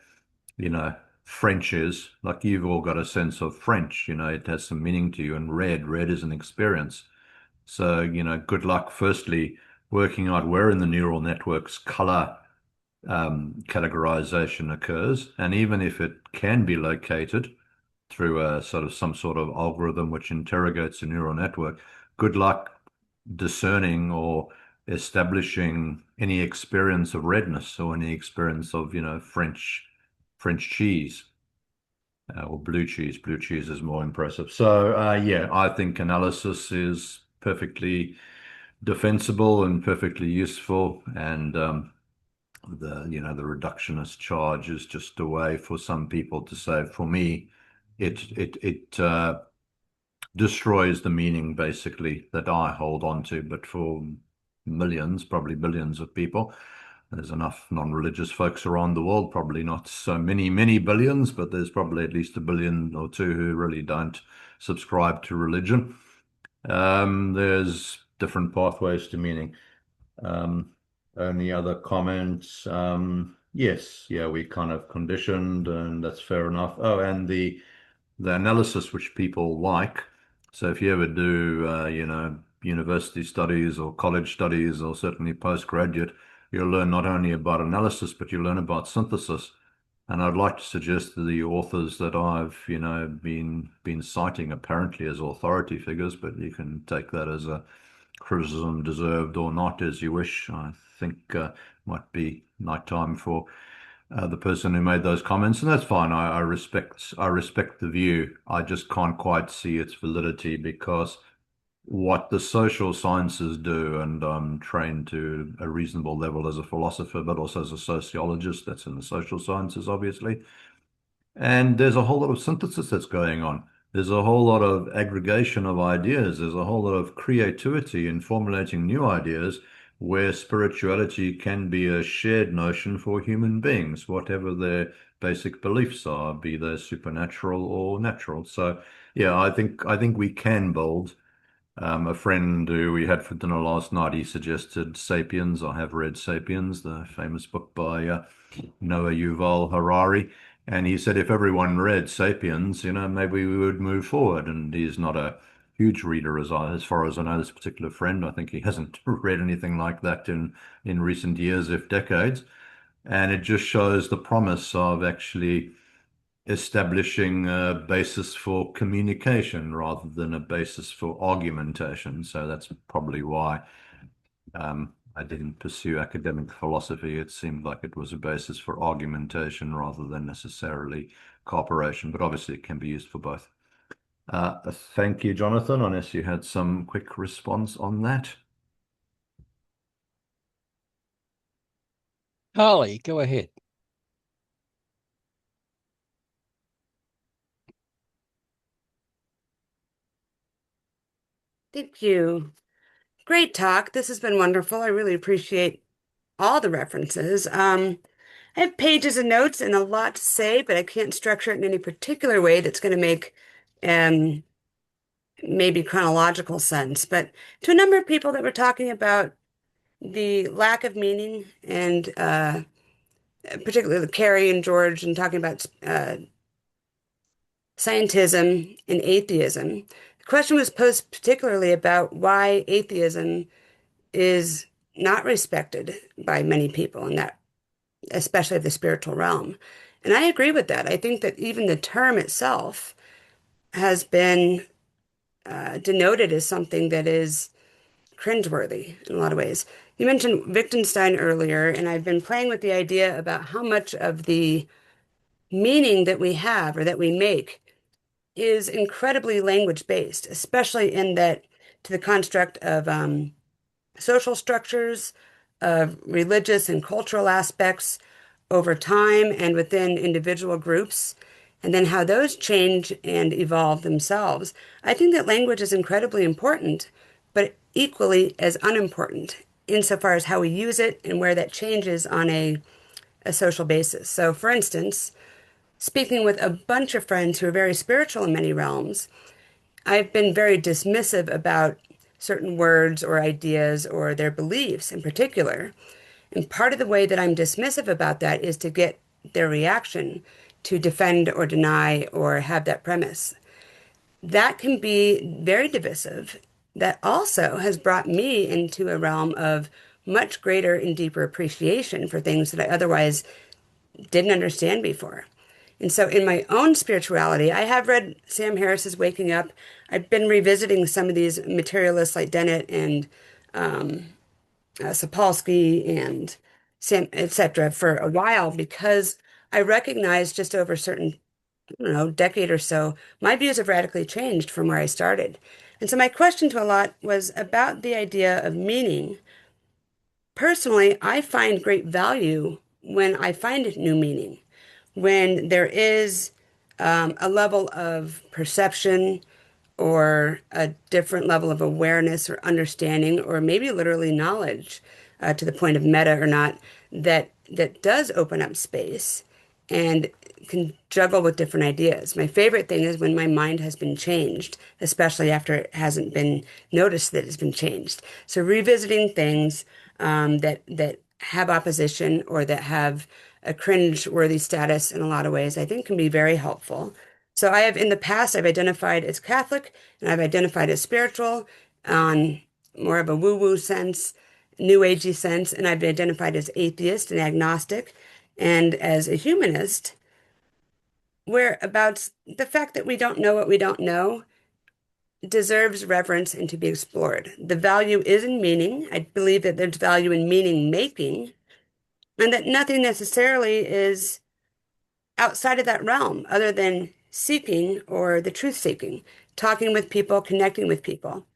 French is. Like you've all got a sense of French, it has some meaning to you, and red is an experience. So, good luck, firstly, working out where in the neural networks color categorization occurs. And even if it can be located through some sort of algorithm which interrogates a neural network, good luck discerning or establishing any experience of redness or any experience of, French cheese. Or blue cheese. Blue cheese is more impressive. So, I think analysis is perfectly defensible and perfectly useful. And the reductionist charge is just a way for some people to say, for me, it destroys the meaning basically that I hold on to. But for millions, probably billions of people, there's enough non-religious folks around the world, probably not so many billions, but there's probably at least a billion or two who really don't subscribe to religion. There's different pathways to meaning. Any other comments? Yes, we kind of conditioned, and that's fair enough. Oh, and the analysis which people like. So if you ever do, university studies or college studies or certainly postgraduate, you'll learn not only about analysis, but you'll learn about synthesis. And I'd like to suggest that the authors that I've, been citing apparently as authority figures, but you can take that as a criticism deserved or not as you wish. I think might be nighttime for the person who made those comments, and that's fine. I respect the view. I just can't quite see its validity because what the social sciences do, and I'm trained to a reasonable level as a philosopher, but also as a sociologist. That's in the social sciences, obviously. And there's a whole lot of synthesis that's going on. There's a whole lot of aggregation of ideas. There's a whole lot of creativity in formulating new ideas where spirituality can be a shared notion for human beings, whatever their basic beliefs are, be they supernatural or natural. So, yeah, I think we can build. A friend who we had for dinner last night, he suggested Sapiens. I have read Sapiens, the famous book by Noah Yuval Harari. And he said if everyone read Sapiens, maybe we would move forward. And he's not a huge reader as far as I know, this particular friend. I think he hasn't read anything like that in recent years, if decades. And it just shows the promise of actually establishing a basis for communication rather than a basis for argumentation. So that's probably why I didn't pursue academic philosophy. It seemed like it was a basis for argumentation rather than necessarily cooperation, but obviously it can be used for both. Thank you, Jonathan, unless you had some quick response on that. Harley, go ahead. Thank you. Great talk. This has been wonderful. I really appreciate all the references. I have pages of notes and a lot to say, but I can't structure it in any particular way that's going to make maybe chronological sense. But to a number of people that were talking about the lack of meaning, and particularly Carrie and George, and talking about scientism and atheism, the question was posed particularly about why atheism is not respected by many people in that, especially the spiritual realm. And I agree with that. I think that even the term itself has been denoted as something that is cringeworthy in a lot of ways. You mentioned Wittgenstein earlier, and I've been playing with the idea about how much of the meaning that we have or that we make is incredibly language based, especially in that to the construct of social structures, of religious and cultural aspects over time and within individual groups, and then how those change and evolve themselves. I think that language is incredibly important, but equally as unimportant insofar as how we use it and where that changes on a social basis. So, for instance, speaking with a bunch of friends who are very spiritual in many realms, I've been very dismissive about certain words or ideas or their beliefs in particular. And part of the way that I'm dismissive about that is to get their reaction to defend or deny or have that premise. That can be very divisive. That also has brought me into a realm of much greater and deeper appreciation for things that I otherwise didn't understand before. And so in my own spirituality, I have read Sam Harris's Waking Up. I've been revisiting some of these materialists like Dennett and Sapolsky and Sam, etc. for a while because I recognize just over a certain, I don't know, decade or so, my views have radically changed from where I started. And so my question to a lot was about the idea of meaning. Personally, I find great value when I find new meaning, when there is a level of perception or a different level of awareness or understanding, or maybe literally knowledge, to the point of meta or not, that does open up space and can juggle with different ideas. My favorite thing is when my mind has been changed, especially after it hasn't been noticed that it's been changed. So revisiting things that have opposition or that have a cringe-worthy status in a lot of ways, I think can be very helpful. So I have in the past, I've identified as Catholic and I've identified as spiritual on more of a woo-woo sense, new agey sense, and I've identified as atheist and agnostic. And as a humanist, we're about the fact that we don't know what we don't know deserves reverence and to be explored. The value is in meaning. I believe that there's value in meaning making, and that nothing necessarily is outside of that realm other than seeking or the truth seeking, talking with people, connecting with people.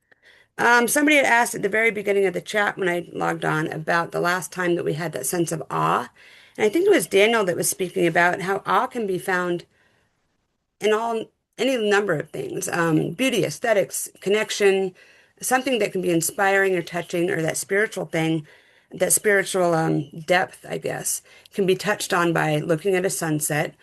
Somebody had asked at the very beginning of the chat when I logged on about the last time that we had that sense of awe. And I think it was Daniel that was speaking about how awe can be found in any number of things, beauty, aesthetics, connection, something that can be inspiring or touching, or that spiritual thing, that spiritual depth, I guess, can be touched on by looking at a sunset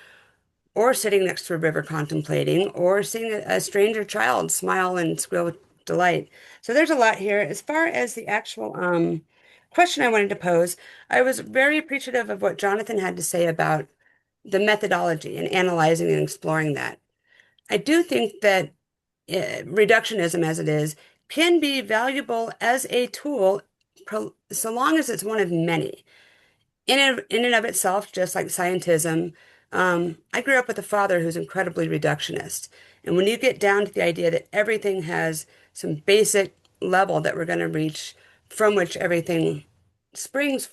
or sitting next to a river contemplating, or seeing a stranger child smile and squeal with delight. So there's a lot here. As far as the actual question I wanted to pose, I was very appreciative of what Jonathan had to say about the methodology and analyzing and exploring that. I do think that reductionism, as it is, can be valuable as a tool, so long as it's one of many. In and of itself, just like scientism, I grew up with a father who's incredibly reductionist. And when you get down to the idea that everything has some basic level that we're going to reach, from which everything springs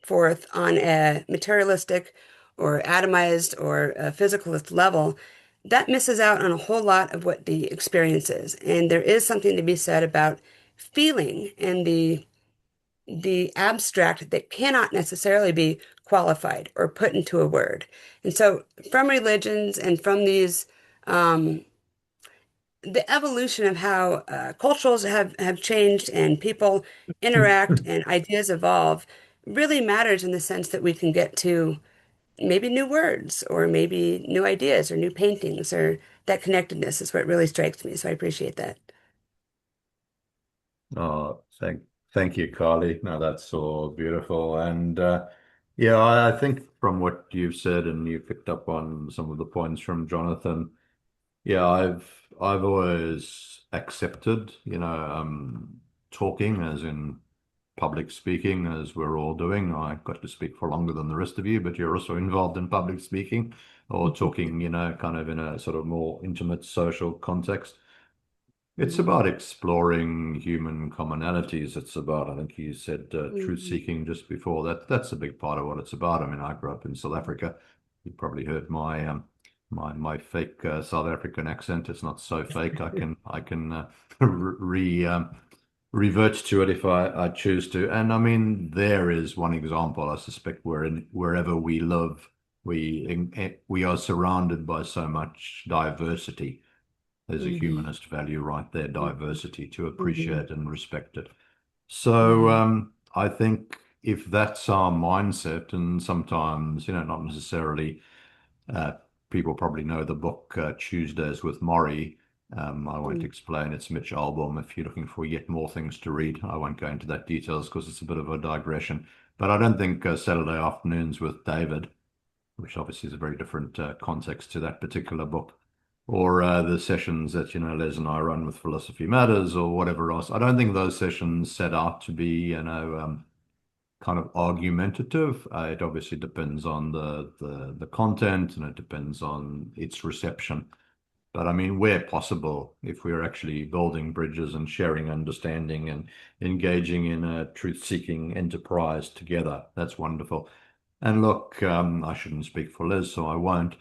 forth on a materialistic or atomized or a physicalist level, that misses out on a whole lot of what the experience is. And there is something to be said about feeling and the abstract that cannot necessarily be qualified or put into a word. And so from religions and from these the evolution of how cultures have changed and people interact and ideas evolve really matters in the sense that we can get to maybe new words or maybe new ideas or new paintings, or that connectedness is what really strikes me. So I appreciate that. Oh, thank you, Carly. No, that's all beautiful. And yeah, I think from what you've said, and you picked up on some of the points from Jonathan, yeah, I've always accepted, talking as in public speaking, as we're all doing. I got to speak for longer than the rest of you, but you're also involved in public speaking or talking, kind of in a sort of more intimate social context. It's about exploring human commonalities. It's about, I think you said, truth seeking just before that. That's a big part of what it's about. I mean, I grew up in South Africa. You probably heard my fake South African accent. It's not so fake. I can revert to it if I choose to. And I mean, there is one example. I suspect wherever we live, we are surrounded by so much diversity. There's a humanist value right there, diversity, to appreciate and respect it. So I think if that's our mindset, and sometimes, not necessarily, people probably know the book Tuesdays with Maury. I won't explain. It's Mitch Albom. If you're looking for yet more things to read, I won't go into that details because it's a bit of a digression. But I don't think Saturday Afternoons with David, which obviously is a very different context to that particular book, or the sessions that Les and I run with Philosophy Matters or whatever else. I don't think those sessions set out to be kind of argumentative. It obviously depends on the content, and it depends on its reception. But I mean, where possible, if we're actually building bridges and sharing understanding and engaging in a truth-seeking enterprise together, that's wonderful. And look, I shouldn't speak for Liz, so I won't.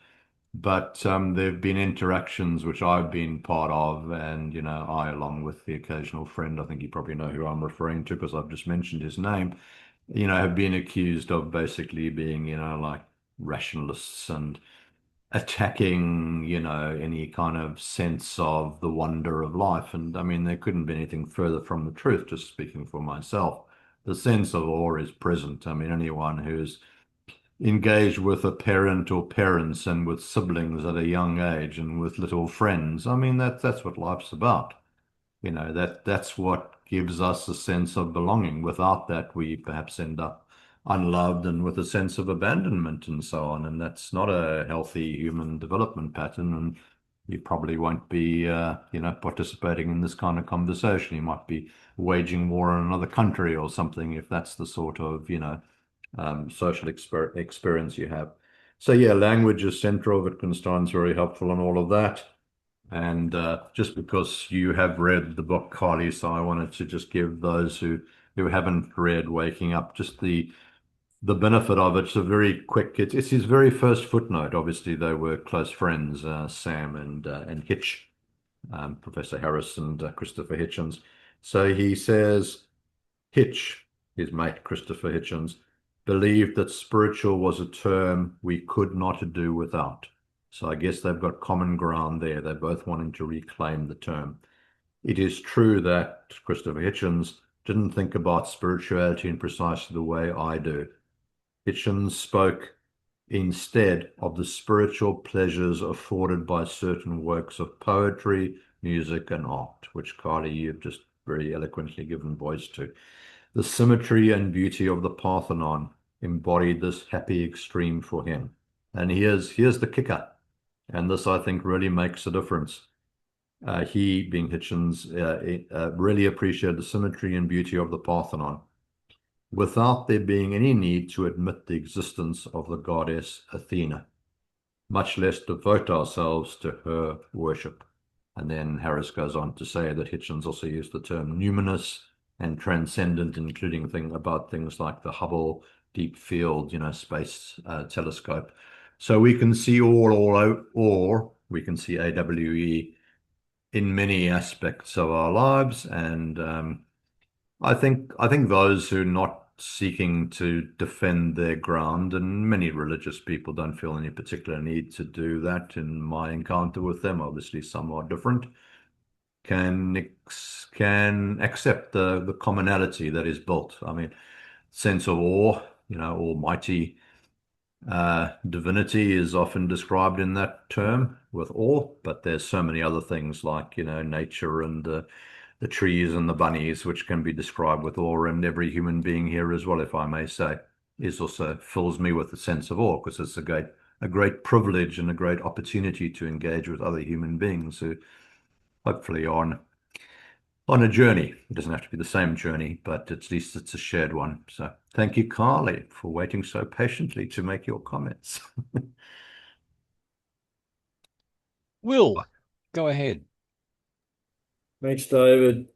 But there have been interactions which I've been part of, and I, along with the occasional friend, I think you probably know who I'm referring to because I've just mentioned his name, have been accused of basically being, like rationalists and attacking, any kind of sense of the wonder of life. And I mean, there couldn't be anything further from the truth, just speaking for myself. The sense of awe is present. I mean, anyone who's engaged with a parent or parents and with siblings at a young age and with little friends, I mean, that's what life's about. That's what gives us a sense of belonging. Without that, we perhaps end up unloved and with a sense of abandonment and so on. And that's not a healthy human development pattern. And you probably won't be, participating in this kind of conversation. You might be waging war in another country or something if that's the sort of, social experience you have. So yeah, language is central. Wittgenstein's very helpful in all of that. And just because you have read the book, Carly, so I wanted to just give those who haven't read Waking Up just the benefit of it. It's a very quick. It's his very first footnote. Obviously, they were close friends, Sam and Hitch, Professor Harris and Christopher Hitchens. So he says Hitch, his mate Christopher Hitchens, believed that spiritual was a term we could not do without. So I guess they've got common ground there. They're both wanting to reclaim the term. It is true that Christopher Hitchens didn't think about spirituality in precisely the way I do. Hitchens spoke instead of the spiritual pleasures afforded by certain works of poetry, music, and art, which, Carly, you've just very eloquently given voice to. The symmetry and beauty of the Parthenon embodied this happy extreme for him. And here's the kicker. And this, I think, really makes a difference. He, being Hitchens, really appreciated the symmetry and beauty of the Parthenon, without there being any need to admit the existence of the goddess Athena, much less devote ourselves to her worship. And then Harris goes on to say that Hitchens also used the term numinous and transcendent, including things like the Hubble Deep Field, space telescope. So we can see or we can see AWE in many aspects of our lives, and I think those who are not seeking to defend their ground, and many religious people don't feel any particular need to do that in my encounter with them, obviously some are different, can accept the commonality that is built. I mean, sense of awe, almighty divinity is often described in that term with awe, but there's so many other things like, nature and the trees and the bunnies, which can be described with awe, and every human being here as well, if I may say, is also fills me with a sense of awe, because it's a great privilege and a great opportunity to engage with other human beings who hopefully are on a journey. It doesn't have to be the same journey, but at least it's a shared one. So thank you, Carly, for waiting so patiently to make your comments. Will, go ahead. Thanks, David.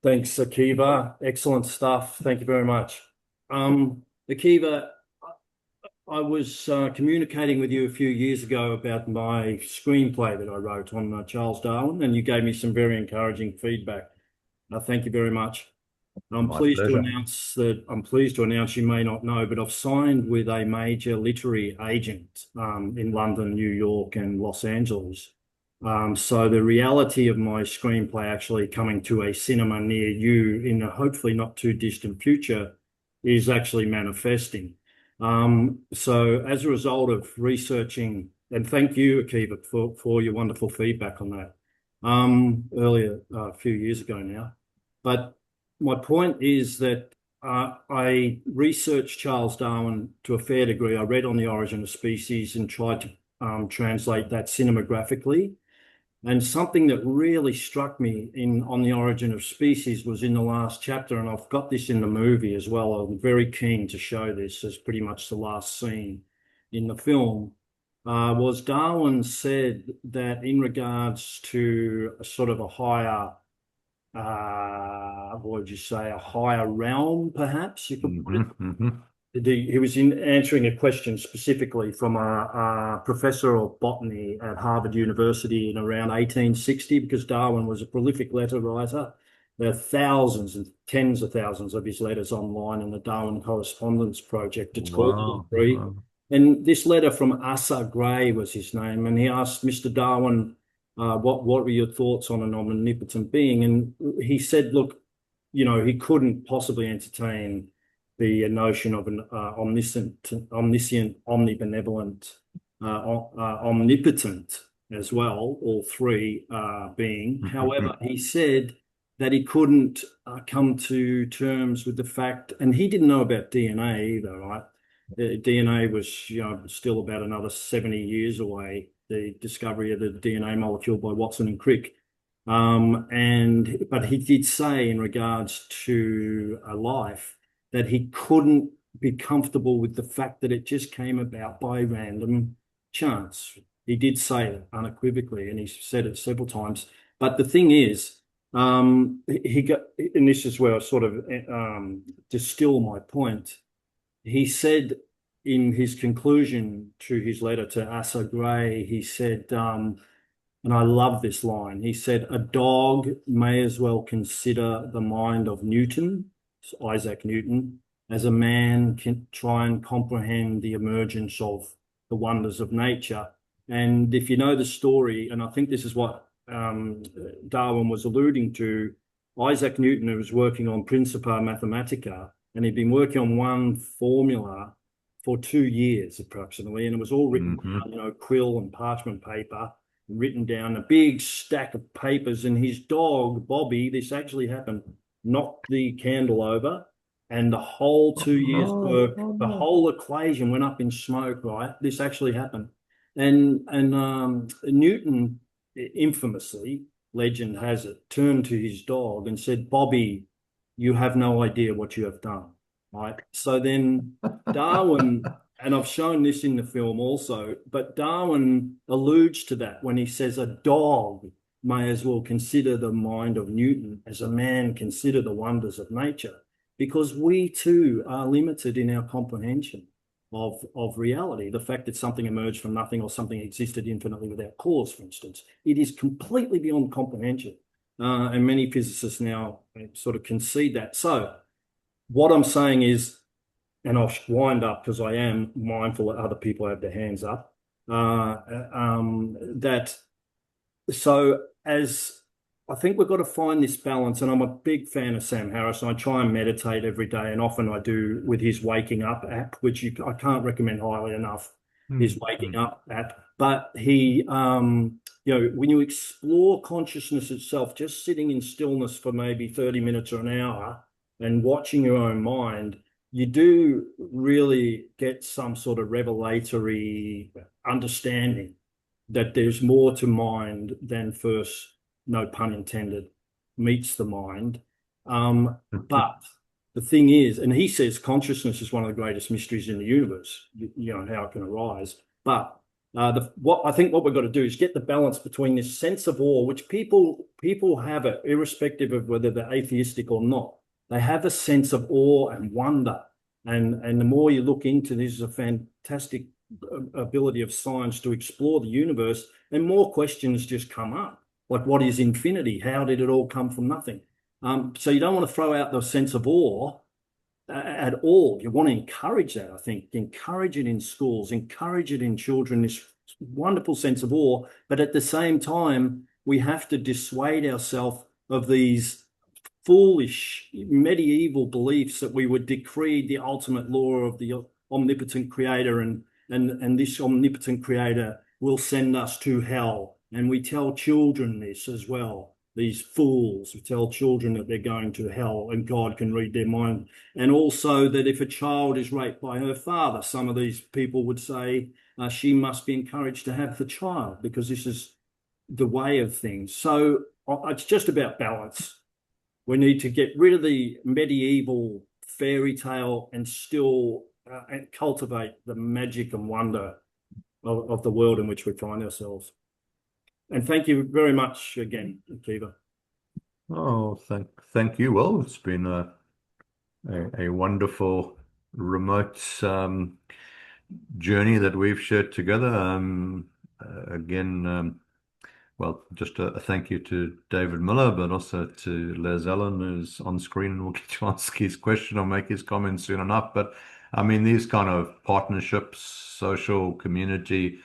Thanks, Akiva. Excellent stuff. Thank you very much. Akiva, I was communicating with you a few years ago about my screenplay that I wrote on Charles Darwin, and you gave me some very encouraging feedback. Thank you very much. I'm pleased to announce, you may not know, but I've signed with a major literary agent in London, New York, and Los Angeles. So the reality of my screenplay actually coming to a cinema near you in a hopefully not too distant future is actually manifesting. So as a result of researching, and thank you, Akiva, for your wonderful feedback on that earlier, a few years ago now. But my point is that I researched Charles Darwin to a fair degree. I read on the origin of species and tried to translate that cinemagraphically. And something that really struck me on the origin of species was in the last chapter, and I've got this in the movie as well. I'm very keen to show this as pretty much the last scene in the film. Was Darwin said that in regards to a sort of a higher, what would you say, a higher realm, perhaps you could put it. Mm-hmm. He was answering a question specifically from a professor of botany at Harvard University in around 1860, because Darwin was a prolific letter writer. There are thousands and tens of thousands of his letters online in the Darwin Correspondence Project. It's called free. Wow. And this letter from Asa Gray was his name, and he asked Mr. Darwin, what were your thoughts on an omnipotent being? And he said, look, he couldn't possibly entertain the notion of an omniscient, omnibenevolent, omnipotent as well, all three being. However, he said that he couldn't come to terms with the fact, and he didn't know about DNA either, right? DNA was, still about another 70 years away, the discovery of the DNA molecule by Watson and Crick. But he did say in regards to a life that he couldn't be comfortable with the fact that it just came about by random chance. He did say it unequivocally, and he said it several times. But the thing is, he got, and this is where I sort of distill my point. He said in his conclusion to his letter to Asa Gray, he said, and I love this line. He said, "A dog may as well consider the mind of Newton, Isaac Newton, as a man can try and comprehend the emergence of the wonders of nature." And if you know the story, and I think this is what Darwin was alluding to, Isaac Newton was working on Principia Mathematica, and he'd been working on one formula for 2 years approximately, and it was all written down, quill and parchment paper, written down, a big stack of papers, and his dog, Bobby, this actually happened, knocked the candle over, and the whole 2 years' work, the whole equation went up in smoke, right? This actually happened. And Newton, infamously, legend has it, turned to his dog and said, "Bobby, you have no idea what you have done," right? So then Darwin, and I've shown this in the film also, but Darwin alludes to that when he says a dog may as well consider the mind of Newton as a man consider the wonders of nature, because we too are limited in our comprehension of reality. The fact that something emerged from nothing or something existed infinitely without cause, for instance, it is completely beyond comprehension. And many physicists now sort of concede that. So what I'm saying is, and I'll wind up because I am mindful that other people have their hands up, that so as I think we've got to find this balance, and I'm a big fan of Sam Harris, and I try and meditate every day, and often I do with his Waking Up app, which I can't recommend highly enough, his Waking Up app. But he, when you explore consciousness itself, just sitting in stillness for maybe 30 minutes or an hour and watching your own mind, you do really get some sort of revelatory understanding that there's more to mind than first, no pun intended, meets the mind. But the thing is, and he says consciousness is one of the greatest mysteries in the universe, how it can arise. But what we've got to do is get the balance between this sense of awe, which people have it, irrespective of whether they're atheistic or not. They have a sense of awe and wonder. And the more you look into this, is a fantastic ability of science to explore the universe, and more questions just come up. Like, what is infinity? How did it all come from nothing? So you don't want to throw out the sense of awe at all. You want to encourage that, I think. Encourage it in schools, encourage it in children, this wonderful sense of awe. But at the same time, we have to dissuade ourselves of these foolish medieval beliefs that we would decree the ultimate law of the omnipotent creator, and this omnipotent creator will send us to hell. And we tell children this as well. These fools, we tell children that they're going to hell and God can read their mind. And also that if a child is raped by her father, some of these people would say she must be encouraged to have the child because this is the way of things. So it's just about balance. We need to get rid of the medieval fairy tale and still and cultivate the magic and wonder of the world in which we find ourselves. And thank you very much again, Akiva. Oh, thank you. Well, it's been a wonderful remote journey that we've shared together. Again, well, just a thank you to David Miller, but also to Les Allen, who's on screen, and we'll get to ask his question or make his comments soon enough. But I mean, these kind of partnerships, social, community,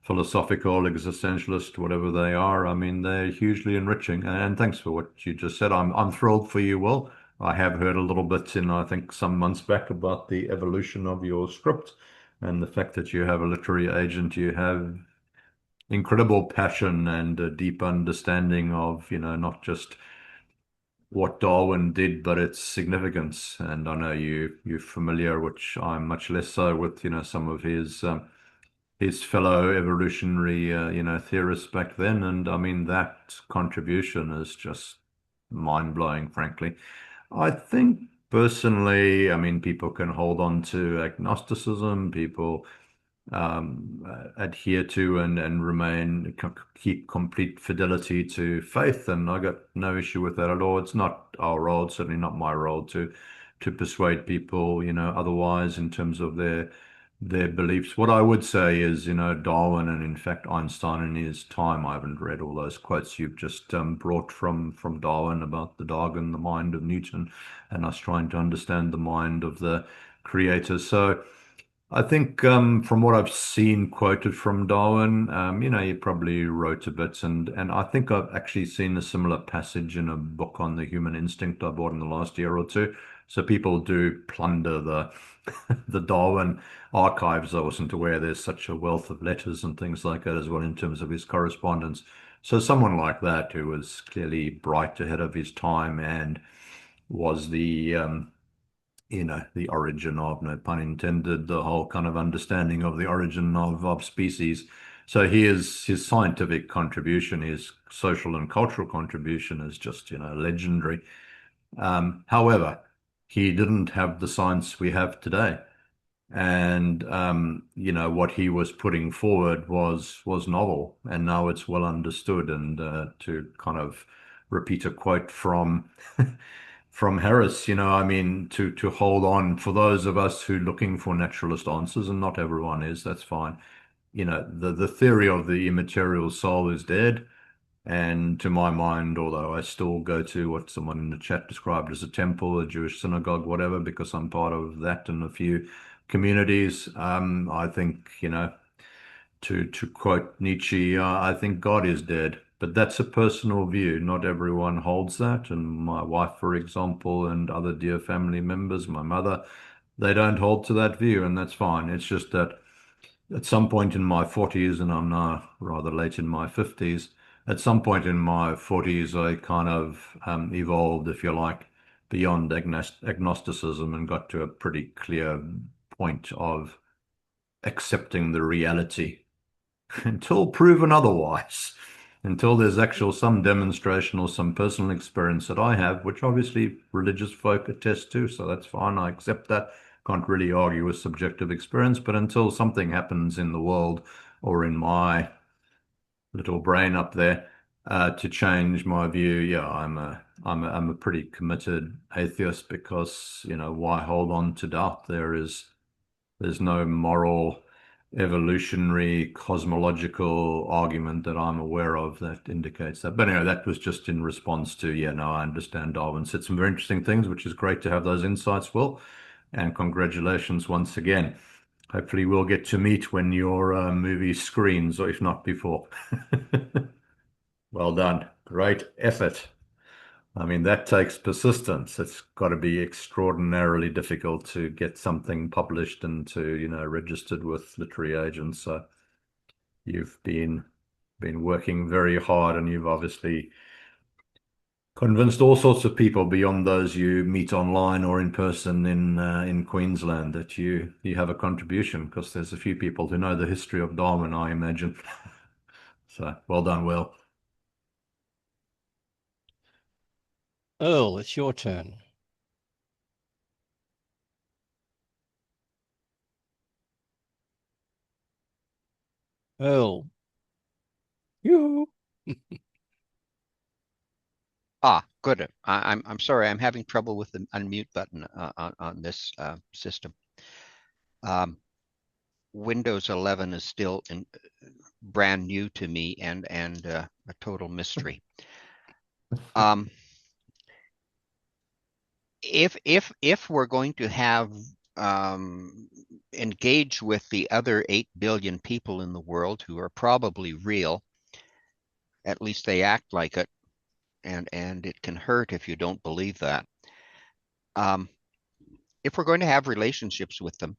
philosophical, existentialist, whatever they are, I mean, they're hugely enriching. And thanks for what you just said. I'm thrilled for you, Will. I have heard a little bit in, I think, some months back about the evolution of your script and the fact that you have a literary agent, you have incredible passion and a deep understanding of, not just what Darwin did, but its significance. And I know you're familiar, which I'm much less so, with, some of his fellow evolutionary, theorists back then. And I mean, that contribution is just mind-blowing, frankly. I think personally, I mean, people can hold on to agnosticism, people adhere to and remain keep complete fidelity to faith, and I got no issue with that at all. It's not our role, certainly not my role, to persuade people, otherwise in terms of their beliefs. What I would say is, Darwin and in fact Einstein in his time. I haven't read all those quotes you've just brought from Darwin about the dog and the mind of Newton, and us trying to understand the mind of the creator. So I think from what I've seen quoted from Darwin, he probably wrote a bit, and I think I've actually seen a similar passage in a book on the human instinct I bought in the last year or two. So people do plunder the the Darwin archives. I wasn't aware there's such a wealth of letters and things like that as well in terms of his correspondence. So someone like that who was clearly bright ahead of his time and was the origin of, no pun intended, the whole kind of understanding of the origin of species. So his scientific contribution, his social and cultural contribution is just, legendary. However, he didn't have the science we have today. And what he was putting forward was novel, and now it's well understood. And to kind of repeat a quote from from Harris, I mean, to hold on for those of us who are looking for naturalist answers, and not everyone is, that's fine. The theory of the immaterial soul is dead. And to my mind, although I still go to what someone in the chat described as a temple, a Jewish synagogue, whatever, because I'm part of that and a few communities, I think, to quote Nietzsche, I think God is dead. But that's a personal view. Not everyone holds that. And my wife, for example, and other dear family members, my mother, they don't hold to that view, and that's fine. It's just that at some point in my 40s, and I'm now rather late in my 50s, at some point in my 40s, I kind of evolved, if you like, beyond agnosticism and got to a pretty clear point of accepting the reality until proven otherwise, until there's actual some demonstration or some personal experience that I have, which obviously religious folk attest to, so that's fine. I accept that. Can't really argue with subjective experience, but until something happens in the world or in my little brain up there to change my view, yeah, I'm a pretty committed atheist because, why hold on to doubt? There's no moral, evolutionary, cosmological argument that I'm aware of that indicates that. But anyway, that was just in response to, yeah, no, I understand Darwin said some very interesting things, which is great to have those insights, Will. And congratulations once again. Hopefully we'll get to meet when your movie screens, or if not before. Well done. Great effort. I mean, that takes persistence. It's got to be extraordinarily difficult to get something published and to, registered with literary agents. So you've been working very hard, and you've obviously convinced all sorts of people beyond those you meet online or in person in Queensland that you have a contribution, because there's a few people who know the history of Darwin, I imagine. So well done, Will. Earl, it's your turn. Earl. Yoo-hoo. Good. I'm sorry. I'm having trouble with the unmute button on this system. Windows 11 is still brand new to me and a total mystery. If we're going to have engage with the other 8 billion people in the world who are probably real, at least they act like it, and it can hurt if you don't believe that. If we're going to have relationships with them,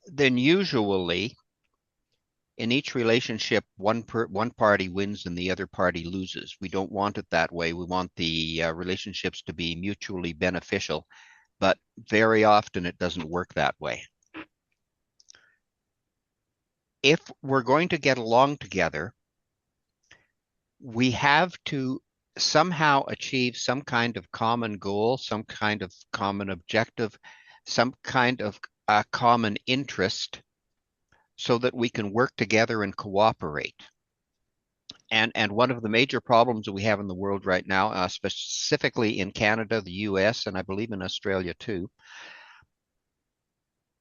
then usually in each relationship, one party wins and the other party loses. We don't want it that way. We want the relationships to be mutually beneficial, but very often it doesn't work that way. If we're going to get along together, we have to somehow achieve some kind of common goal, some kind of common objective, some kind of common interest, so that we can work together and cooperate. And one of the major problems that we have in the world right now, specifically in Canada, the US, and I believe in Australia too,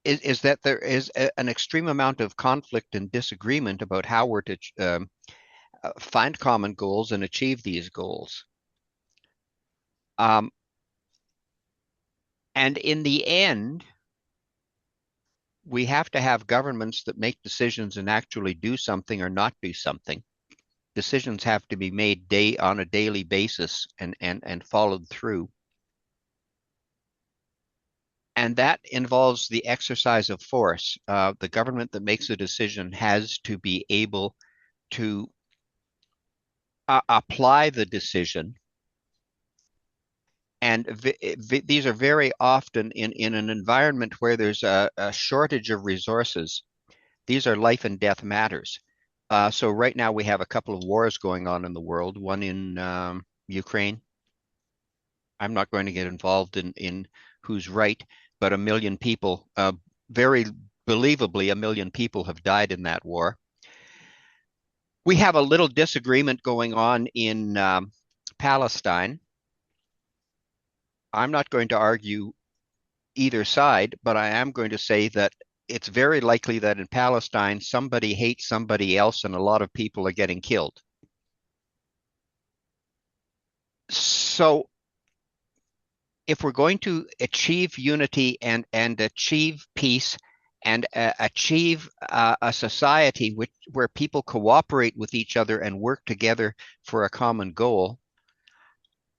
is that there is an extreme amount of conflict and disagreement about how we're to find common goals and achieve these goals. And in the end, we have to have governments that make decisions and actually do something or not do something. Decisions have to be made on a daily basis and followed through. And that involves the exercise of force. The government that makes a decision has to be able to apply the decision. And these are very often in an environment where there's a shortage of resources. These are life and death matters. So right now we have a couple of wars going on in the world, one in Ukraine. I'm not going to get involved in who's right, but 1 million people, very believably 1 million people have died in that war. We have a little disagreement going on in Palestine. I'm not going to argue either side, but I am going to say that it's very likely that in Palestine, somebody hates somebody else and a lot of people are getting killed. So if we're going to achieve unity and achieve peace and achieve a society where people cooperate with each other and work together for a common goal,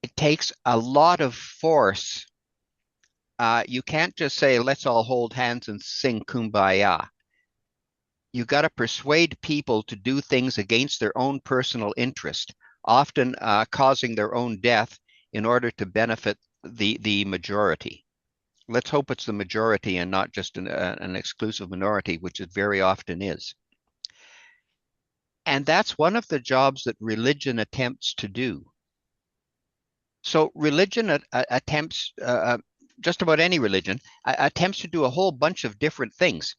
it takes a lot of force. You can't just say, let's all hold hands and sing Kumbaya. You got to persuade people to do things against their own personal interest, often causing their own death in order to benefit the majority. Let's hope it's the majority and not just an exclusive minority, which it very often is. And that's one of the jobs that religion attempts to do. So religion attempts, just about any religion, attempts to do a whole bunch of different things.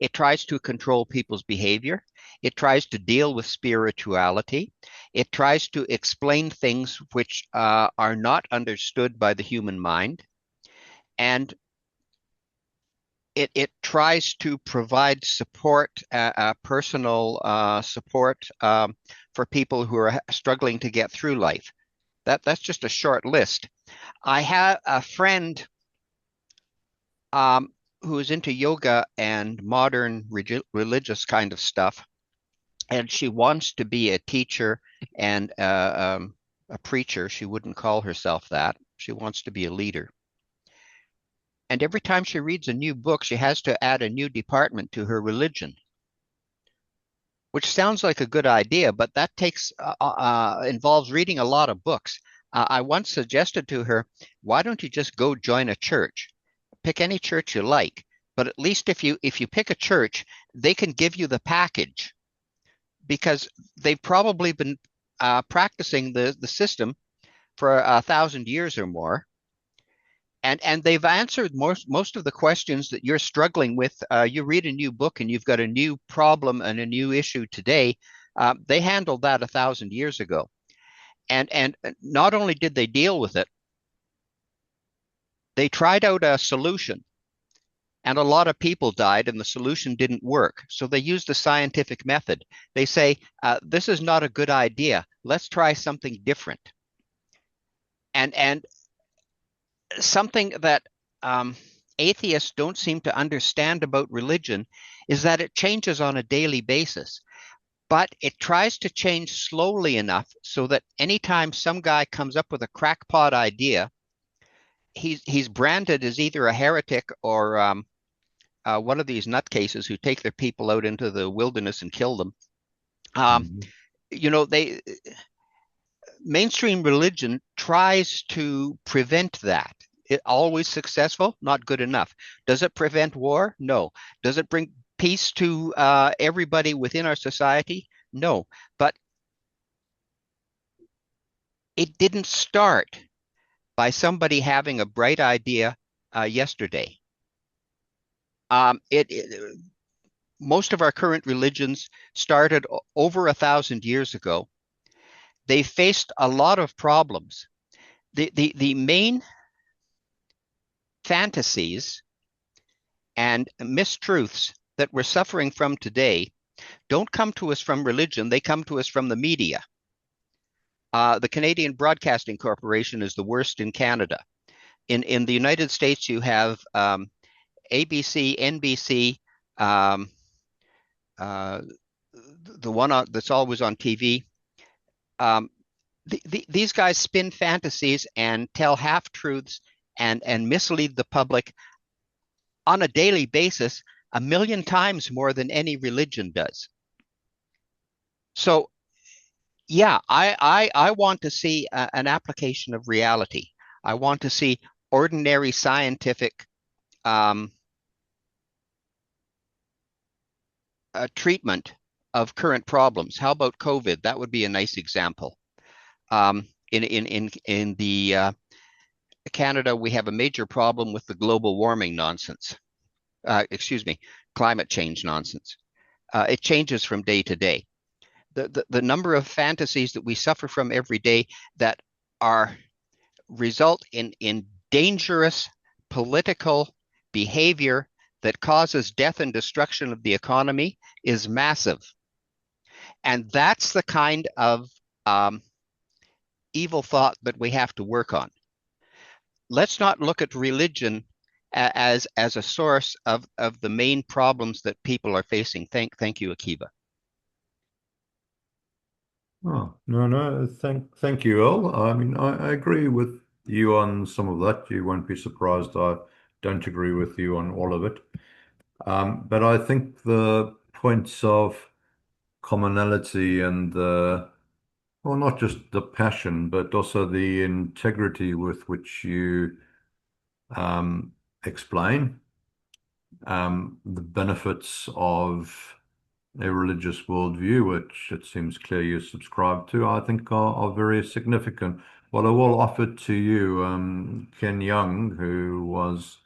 It tries to control people's behavior. It tries to deal with spirituality. It tries to explain things which are not understood by the human mind. And it tries to provide support, personal support for people who are struggling to get through life. That's just a short list. I have a friend who is into yoga and modern religious kind of stuff, and she wants to be a teacher and a preacher. She wouldn't call herself that. She wants to be a leader. And every time she reads a new book, she has to add a new department to her religion, which sounds like a good idea, but that involves reading a lot of books. I once suggested to her, why don't you just go join a church? Pick any church you like, but at least if you pick a church, they can give you the package, because they've probably been practicing the system for 1,000 years or more. And they've answered most of the questions that you're struggling with. You read a new book and you've got a new problem and a new issue today. They handled that 1,000 years ago. And not only did they deal with it, they tried out a solution. And a lot of people died and the solution didn't work. So they used the scientific method. They say, this is not a good idea. Let's try something different. And something that atheists don't seem to understand about religion is that it changes on a daily basis, but it tries to change slowly enough so that anytime some guy comes up with a crackpot idea, he's branded as either a heretic or one of these nutcases who take their people out into the wilderness and kill them. You know, mainstream religion tries to prevent that. It always successful? Not good enough. Does it prevent war? No. Does it bring peace to everybody within our society? No. But It didn't start by somebody having a bright idea yesterday. Most of our current religions started over 1,000 years ago. They faced a lot of problems. The main fantasies and mistruths that we're suffering from today don't come to us from religion, they come to us from the media. The Canadian Broadcasting Corporation is the worst in Canada. In the United States, you have ABC, NBC, the one that's always on TV. These guys spin fantasies and tell half-truths and mislead the public on a daily basis 1,000,000 times more than any religion does. So, yeah, I want to see an application of reality. I want to see ordinary scientific treatment of current problems. How about COVID? That would be a nice example. In the Canada, we have a major problem with the global warming nonsense. Excuse me, climate change nonsense. It changes from day to day. The number of fantasies that we suffer from every day that result in dangerous political behavior that causes death and destruction of the economy is massive. And that's the kind of evil thought that we have to work on. Let's not look at religion as a source of the main problems that people are facing. Thank you, Akiva. Oh, no, thank you, Al. I mean, I agree with you on some of that. You won't be surprised I don't agree with you on all of it. But I think the points of commonality and well, not just the passion, but also the integrity with which you explain the benefits of a religious worldview, which it seems clear you subscribe to, I think are very significant. What I will offer to you, Ken Young, who was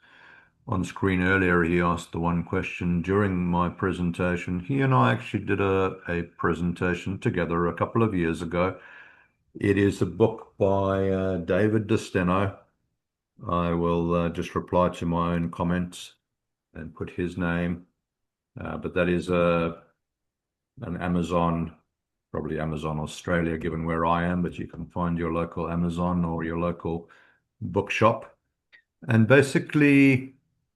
on screen earlier, he asked the one question during my presentation. He and I actually did a presentation together a couple of years ago. It is a book by David DeSteno. I will just reply to my own comments and put his name. But that is an Amazon, probably Amazon Australia, given where I am, but you can find your local Amazon or your local bookshop. And basically,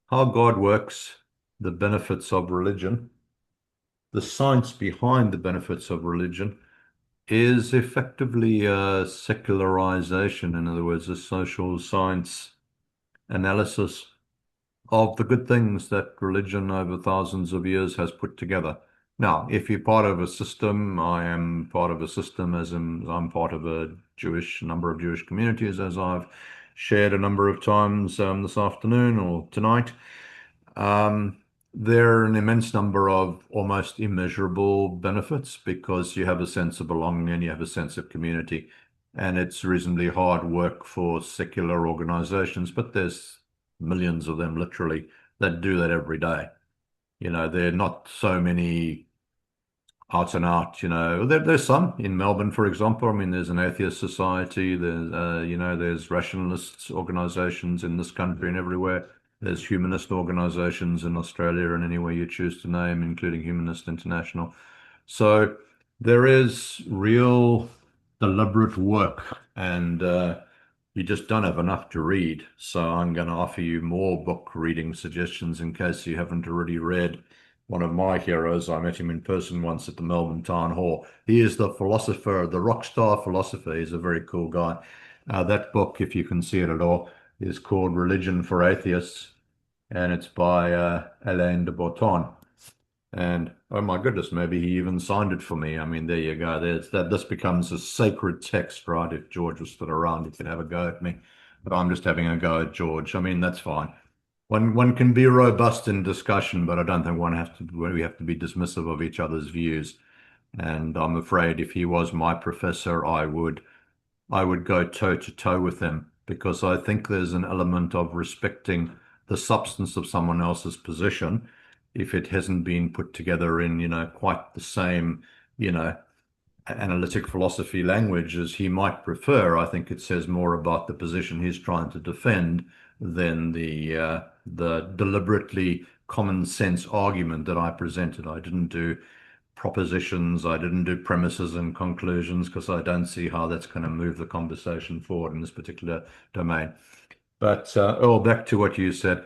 how God works, the benefits of religion, the science behind the benefits of religion is effectively a secularization, in other words, a social science analysis of the good things that religion over thousands of years has put together. Now, if you're part of a system, I am part of a system, as I'm part of a number of Jewish communities, as I've shared a number of times this afternoon or tonight. There are an immense number of almost immeasurable benefits because you have a sense of belonging and you have a sense of community. And it's reasonably hard work for secular organizations, but there's millions of them literally that do that every day. You know, there are not so many out and out, you know, there's some in Melbourne, for example. I mean, there's an atheist society, there's, you know, there's rationalist organizations in this country and everywhere. There's humanist organizations in Australia and anywhere you choose to name, including Humanist International. So there is real deliberate work, and you just don't have enough to read. So I'm going to offer you more book reading suggestions in case you haven't already read one of my heroes. I met him in person once at the Melbourne Town Hall. He is the philosopher, the rock star philosopher. He's a very cool guy. That book, if you can see it at all, is called Religion for Atheists, and it's by Alain de Botton. And oh my goodness, maybe he even signed it for me. I mean, there you go. This becomes a sacred text, right? If George was still around, he could have a go at me. But I'm just having a go at George. I mean, that's fine. One can be robust in discussion, but I don't think we have to be dismissive of each other's views. And I'm afraid if he was my professor, I would I would go toe to toe with them, because I think there's an element of respecting the substance of someone else's position if it hasn't been put together in, quite the same, analytic philosophy language as he might prefer. I think it says more about the position he's trying to defend than the deliberately common sense argument that I presented. I didn't do propositions, I didn't do premises and conclusions, because I don't see how that's going to move the conversation forward in this particular domain. But Earl, back to what you said,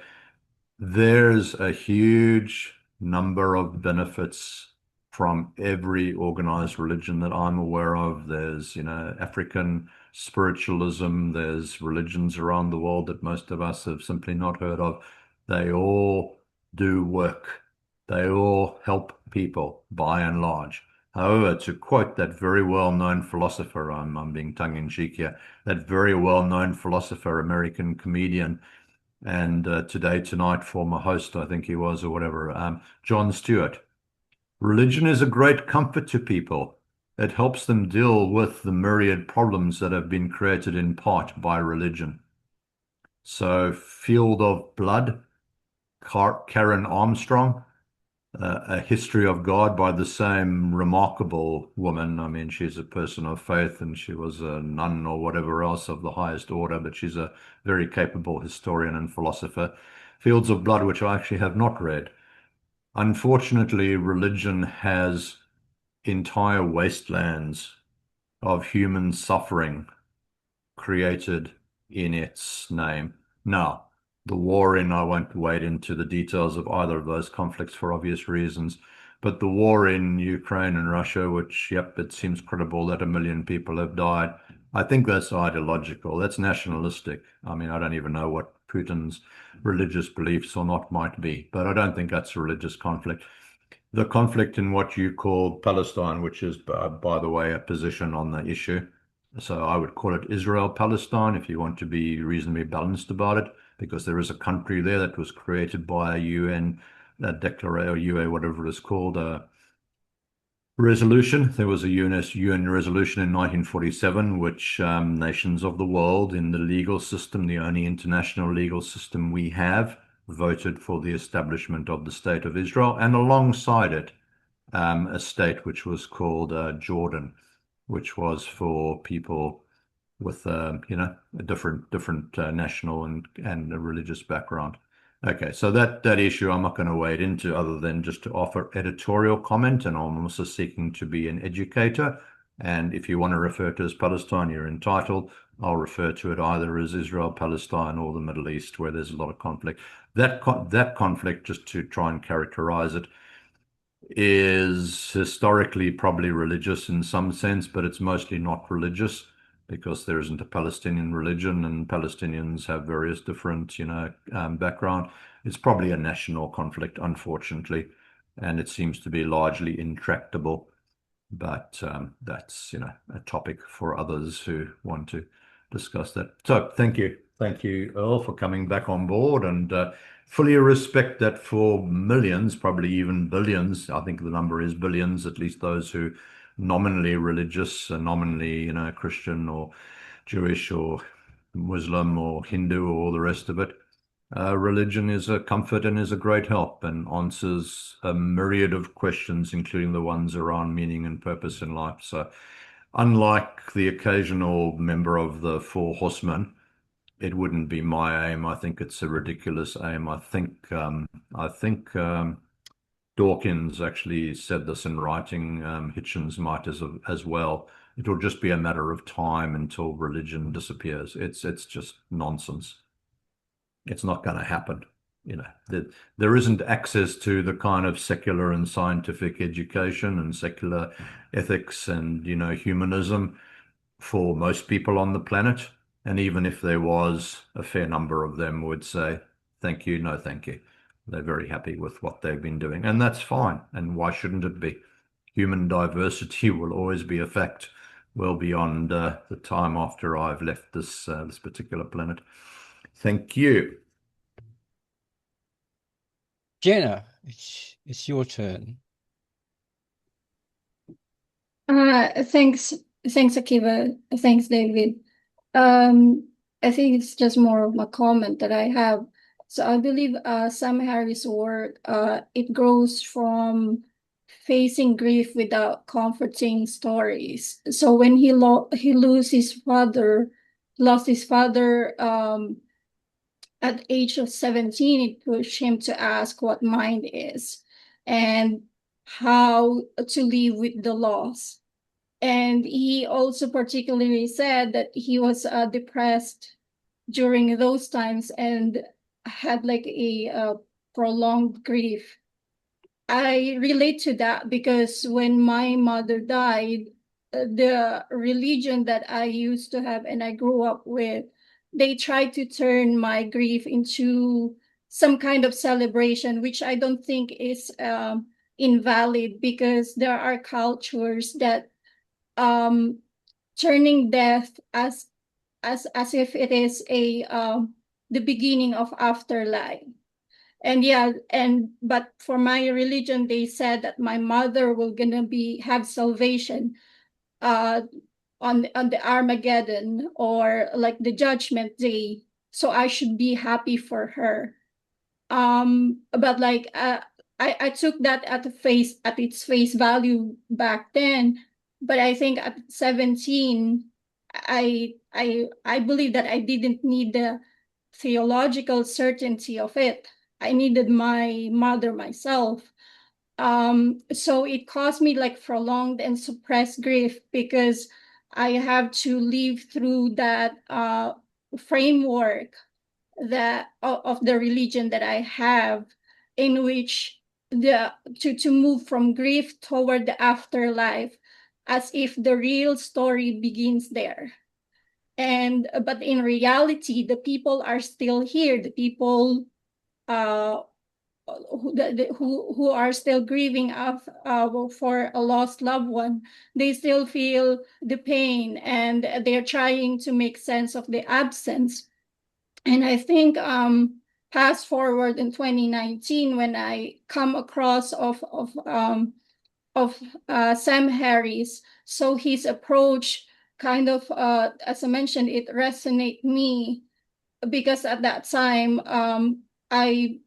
there's a huge number of benefits from every organized religion that I'm aware of. There's, African spiritualism, there's religions around the world that most of us have simply not heard of. They all do work. They all help people by and large. However, to quote that very well-known philosopher, I'm being tongue-in-cheek here, that very well-known philosopher, American comedian, and Today Tonight former host, I think he was, or whatever, Jon Stewart. Religion is a great comfort to people. It helps them deal with the myriad problems that have been created in part by religion. So, Field of Blood, Karen Armstrong, A History of God by the same remarkable woman. I mean, she's a person of faith and she was a nun or whatever else of the highest order, but she's a very capable historian and philosopher. Fields of Blood, which I actually have not read. Unfortunately, religion has entire wastelands of human suffering created in its name. Now, the war I won't wade into the details of either of those conflicts for obvious reasons, but the war in Ukraine and Russia, which, yep, it seems credible that 1 million people have died. I think that's ideological. That's nationalistic. I mean, I don't even know what Putin's religious beliefs or not might be, but I don't think that's a religious conflict. The conflict in what you call Palestine, which is, by the way, a position on the issue. So I would call it Israel-Palestine if you want to be reasonably balanced about it, because there is a country there that was created by a UN declaration, or UA, whatever it's called, a resolution. There was a UN resolution in 1947, which nations of the world in the legal system, the only international legal system we have, voted for the establishment of the State of Israel, and alongside it, a state which was called Jordan, which was for people with a different national and a religious background. Okay, so that issue I'm not going to wade into, other than just to offer editorial comment, and I'm also seeking to be an educator. And if you want to refer to as Palestine, you're entitled. I'll refer to it either as Israel, Palestine, or the Middle East, where there's a lot of conflict. That conflict, just to try and characterize it, is historically probably religious in some sense, but it's mostly not religious, because there isn't a Palestinian religion and Palestinians have various different, background. It's probably a national conflict, unfortunately, and it seems to be largely intractable. But that's, a topic for others who want to discuss that. So thank you. Thank you, Earl, for coming back on board, and fully respect that for millions, probably even billions, I think the number is billions, at least those who nominally religious, nominally, Christian or Jewish or Muslim or Hindu or all the rest of it. Religion is a comfort and is a great help, and answers a myriad of questions, including the ones around meaning and purpose in life. So unlike the occasional member of the Four Horsemen, it wouldn't be my aim. I think it's a ridiculous aim. I think Dawkins actually said this in writing. Hitchens might as well. It will just be a matter of time until religion disappears. It's just nonsense. It's not going to happen. There isn't access to the kind of secular and scientific education and secular ethics and, humanism for most people on the planet. And even if there was, a fair number of them would say, thank you, no thank you. They're very happy with what they've been doing, and that's fine. And why shouldn't it be? Human diversity will always be a fact, well beyond the time after I've left this particular planet. Thank you. Jenna, it's your turn. Thanks, Thanks, Akiva. Thanks, David. I think it's just more of a comment that I have. So I believe Sam Harris' work, it grows from facing grief without comforting stories. So when he lost his father, at age of 17, it pushed him to ask what mind is and how to live with the loss. And he also particularly said that he was depressed during those times and had like a prolonged grief. I relate to that because when my mother died, the religion that I used to have and I grew up with, they tried to turn my grief into some kind of celebration, which I don't think is invalid, because there are cultures that turning death as if it is a the beginning of afterlife. And yeah, but for my religion, they said that my mother will gonna have salvation uh on the Armageddon, or like the judgment day. So I should be happy for her. But like I took that at its face value back then. But I think at 17, I believe that I didn't need the theological certainty of it. I needed my mother myself. So it caused me like prolonged and suppressed grief, because I have to live through that framework that of the religion that I have, in which to move from grief toward the afterlife, as if the real story begins there. And but in reality, the people are still here. The people who are still grieving for a lost loved one, they still feel the pain, and they're trying to make sense of the absence. And I think fast forward in 2019, when I come across of Sam Harris, so his approach kind of, as I mentioned, it resonated me, because at that time I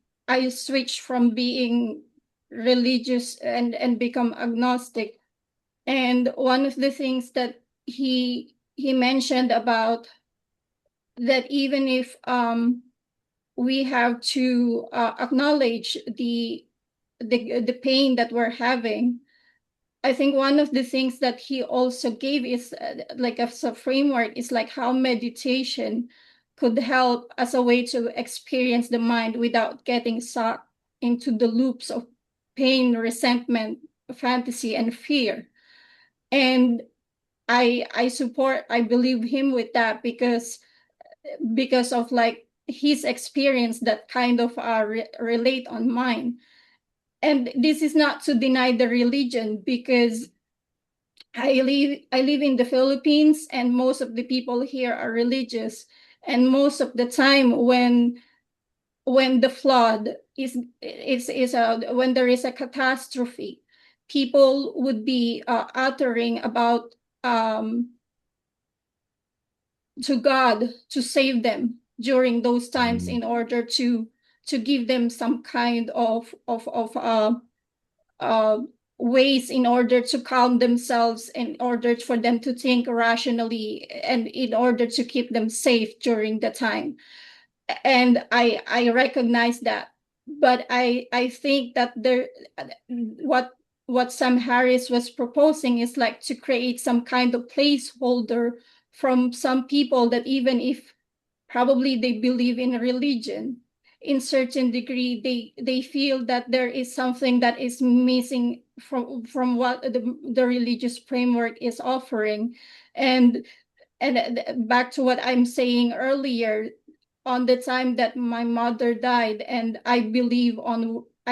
switched from being religious and become agnostic. And one of the things that he mentioned about that, even if we have to acknowledge the pain that we're having. I think one of the things that he also gave is like as a framework, is like how meditation could help as a way to experience the mind without getting sucked into the loops of pain, resentment, fantasy, and fear. And I believe him with that, because of like his experience that kind of relate on mine. And this is not to deny the religion, because I live in the Philippines, and most of the people here are religious. And most of the time when the flood when there is a catastrophe, people would be uttering about to God to save them during those times, in order to give them some kind of ways in order to calm themselves, in order for them to think rationally, and in order to keep them safe during the time. And I recognize that, but I think that what Sam Harris was proposing is like to create some kind of placeholder from some people, that even if probably they believe in religion, in certain degree they feel that there is something that is missing from what the religious framework is offering. And back to what I'm saying earlier, on the time that my mother died, and I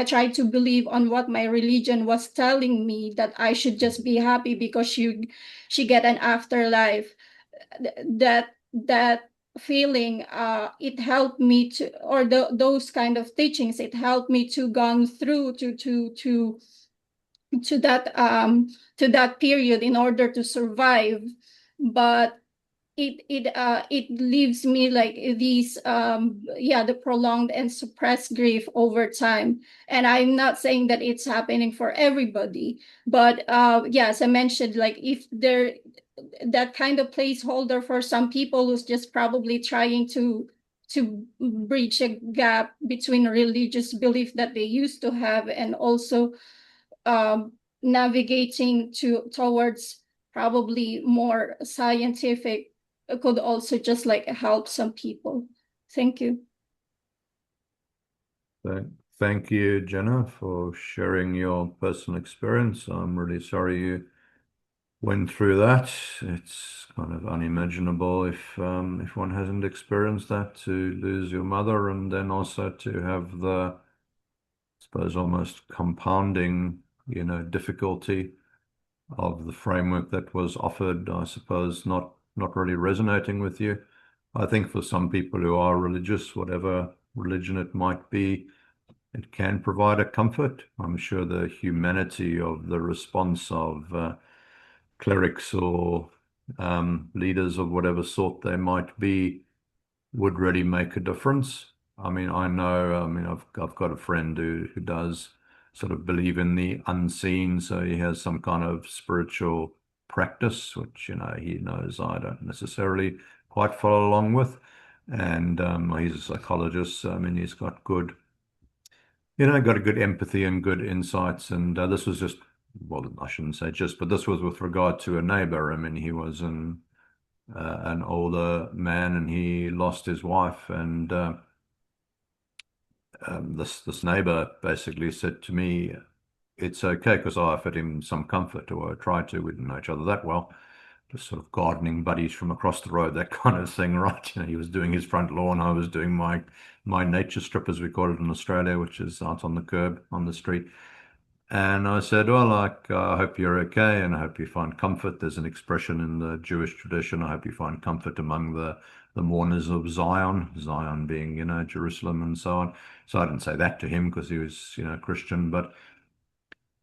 tried to believe on what my religion was telling me, that I should just be happy because she get an afterlife. That feeling, it helped me to, or those kind of teachings, it helped me to gone through to to that period in order to survive, but it leaves me like these the prolonged and suppressed grief over time. And I'm not saying that it's happening for everybody, but as I mentioned, like if there that kind of placeholder for some people who's just probably trying to bridge a gap between religious belief that they used to have and also navigating towards probably more scientific could also just like help some people. Thank you. Thank you, Jenna, for sharing your personal experience. I'm really sorry you went through that. It's kind of unimaginable if one hasn't experienced that, to lose your mother and then also to have the, I suppose, almost compounding, difficulty of the framework that was offered, I suppose, not really resonating with you. I think for some people who are religious, whatever religion it might be, it can provide a comfort. I'm sure the humanity of the response of clerics or leaders of whatever sort they might be would really make a difference. I mean, I've got a friend who does sort of believe in the unseen, so he has some kind of spiritual practice, which, he knows I don't necessarily quite follow along with. And he's a psychologist, so I mean, he's got good, got a good empathy and good insights. And this was just, well, I shouldn't say just, but this was with regard to a neighbor. I mean, he was an older man and he lost his wife, and this neighbor basically said to me, it's okay, because I offered him some comfort, or I tried to. We didn't know each other that well, just sort of gardening buddies from across the road, that kind of thing, right? He was doing his front lawn, I was doing my nature strip, as we call it in Australia, which is out on the curb on the street. And I said, well, like, I hope you're okay, and I hope you find comfort. There's an expression in the Jewish tradition, I hope you find comfort among the mourners of Zion, Zion being, Jerusalem and so on. So I didn't say that to him because he was, Christian, but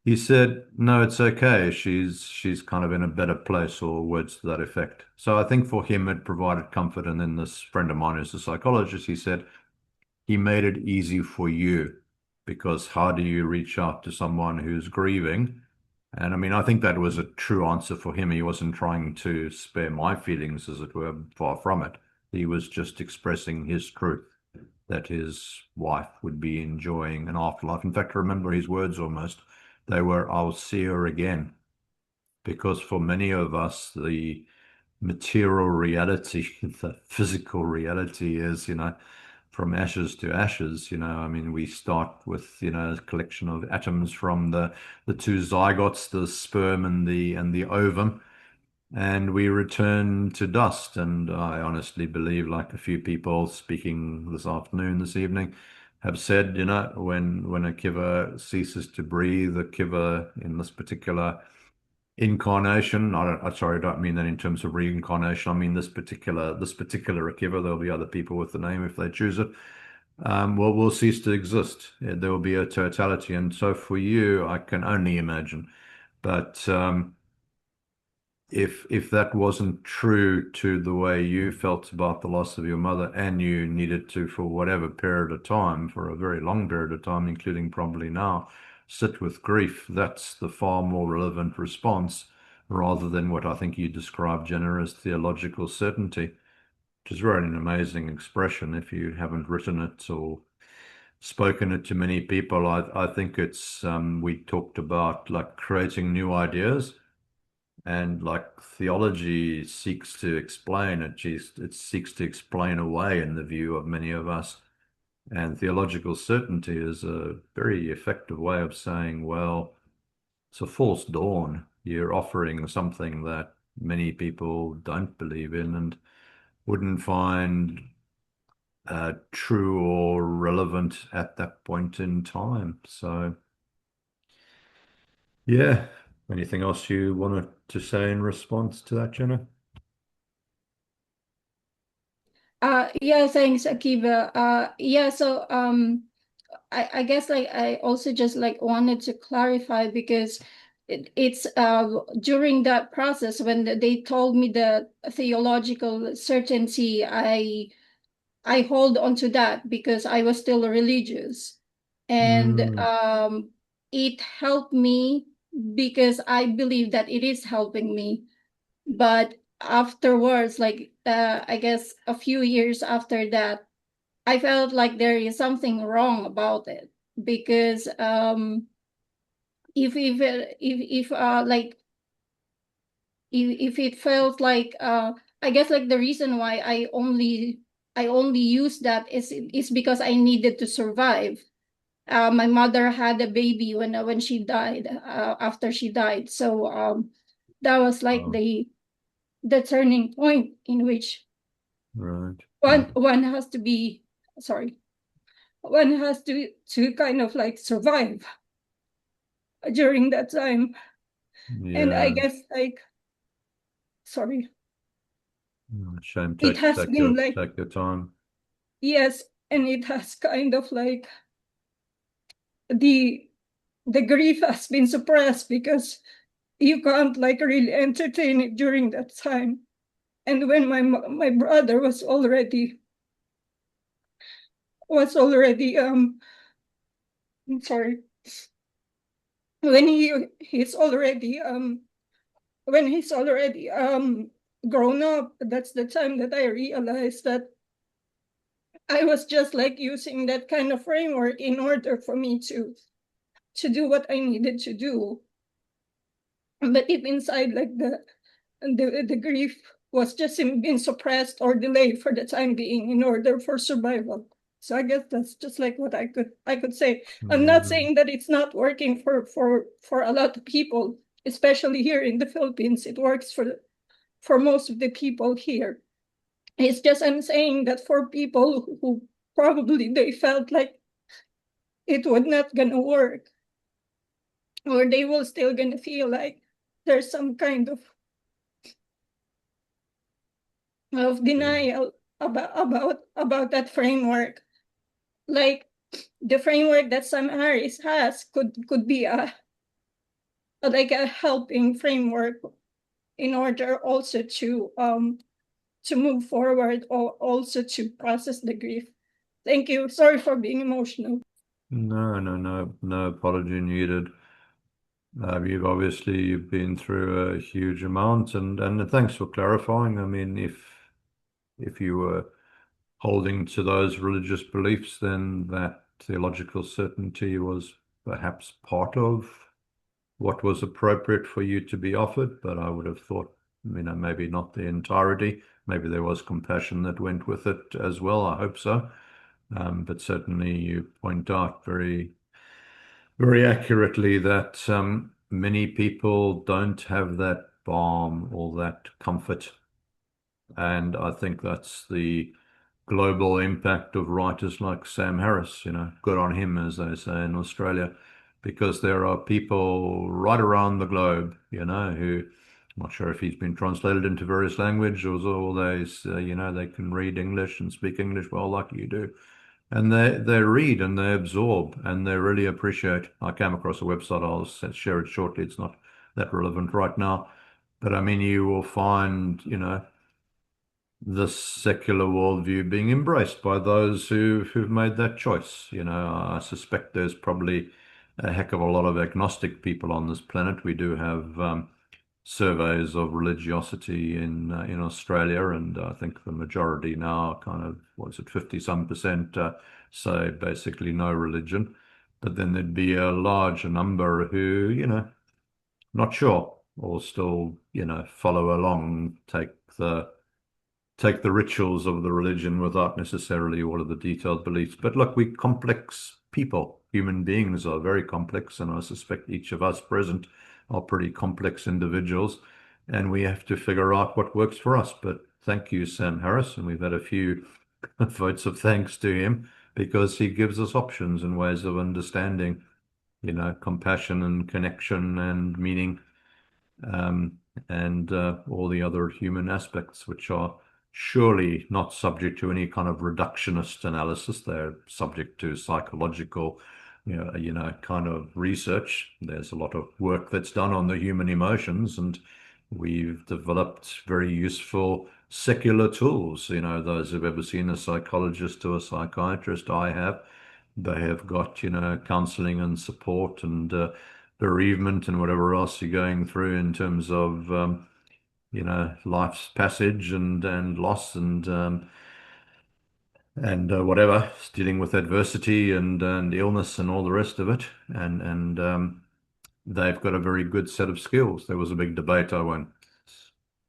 he said, no, it's okay. She's kind of in a better place, or words to that effect. So I think for him, it provided comfort. And then this friend of mine who's a psychologist, he said, he made it easy for you, because how do you reach out to someone who's grieving? And I mean, I think that was a true answer for him. He wasn't trying to spare my feelings, as it were, far from it. He was just expressing his truth, that his wife would be enjoying an afterlife. In fact, I remember his words almost. They were, I'll see her again. Because for many of us, the material reality, the physical reality is, from ashes to ashes. I mean, we start with, a collection of atoms from the two zygotes, the sperm and the ovum, and we return to dust. And I honestly believe, like a few people speaking this evening, have said, when Akiva ceases to breathe, Akiva in this particular incarnation, I don't mean that in terms of reincarnation. I mean this particular Akiva. There'll be other people with the name if they choose it. Will cease to exist. There will be a totality. And so for you, I can only imagine. But if that wasn't true to the way you felt about the loss of your mother, and you needed to, for whatever period of time, for a very long period of time, including probably now, sit with grief, that's the far more relevant response, rather than what I think you described, Jenna, as theological certainty, which is really an amazing expression. If you haven't written it or spoken it to many people, I think it's, we talked about like creating new ideas. And like theology seeks to explain it, it seeks to explain away in the view of many of us. And theological certainty is a very effective way of saying, well, it's a false dawn. You're offering something that many people don't believe in and wouldn't find true or relevant at that point in time. So, yeah. Anything else you wanted to say in response to that, Jenna? Yeah, thanks, Akiva. I guess like I also just like wanted to clarify, because it's during that process when they told me the theological certainty, I hold on to that because I was still religious, and it helped me because I believe that it is helping me. But afterwards, like I guess a few years after that, I felt like there is something wrong about it because if like if it felt like I guess like the reason why I only use that is because I needed to survive. My mother had a baby when she died, after she died, so that was like the turning point in which one has to be sorry one has to kind of like survive during that time. And I guess like sorry Shame. it has been like take your time. yes, and it has kind of like the grief has been suppressed because you can't like really entertain it during that time. And when my brother was already I'm sorry, when he's already when he's already grown up, that's the time that I realized that I was just like using that kind of framework in order for me to do what I needed to do. But if inside like the grief was just being suppressed or delayed for the time being in order for survival. So I guess that's just like what I could say. I'm not saying that it's not working for a lot of people, especially here in the Philippines. It works for most of the people here. It's just I'm saying that for people who probably they felt like it would not gonna work, or they will still gonna feel like there's some kind of denial about that framework. Like the framework that Sam Harris has could be like a helping framework in order also to move forward or also to process the grief. Thank you. Sorry for being emotional. No apology needed. You've been through a huge amount, and thanks for clarifying. I mean, if you were holding to those religious beliefs, then that theological certainty was perhaps part of what was appropriate for you to be offered. But I would have thought, maybe not the entirety. Maybe there was compassion that went with it as well. I hope so. But certainly you point out very, very accurately that many people don't have that balm or that comfort. And I think that's the global impact of writers like Sam Harris, good on him, as they say in Australia, because there are people right around the globe, who, I'm not sure if he's been translated into various languages or they can read English and speak English well like you do. And they read and they absorb and they really appreciate. I came across a website, I'll share it shortly. It's not that relevant right now. But you will find, the secular worldview being embraced by those who've made that choice. I suspect there's probably a heck of a lot of agnostic people on this planet. We do have surveys of religiosity in Australia, and I think the majority now, kind of, 50-some%, say basically no religion. But then there'd be a larger number who, not sure, or still, follow along, take the rituals of the religion without necessarily all of the detailed beliefs. But look, we complex people. Human beings are very complex, and I suspect each of us present are pretty complex individuals, and we have to figure out what works for us. But thank you, Sam Harris, and we've had a few votes of thanks to him because he gives us options and ways of understanding, compassion and connection and meaning, and all the other human aspects, which are surely not subject to any kind of reductionist analysis. They're subject to psychological kind of research. There's a lot of work that's done on the human emotions, and we've developed very useful secular tools. Those who've ever seen a psychologist or a psychiatrist, I have. They have got, counseling and support and bereavement and whatever else you're going through in terms of, life's passage and loss and whatever, dealing with adversity and illness and all the rest of it. And they've got a very good set of skills. There was a big debate. I won't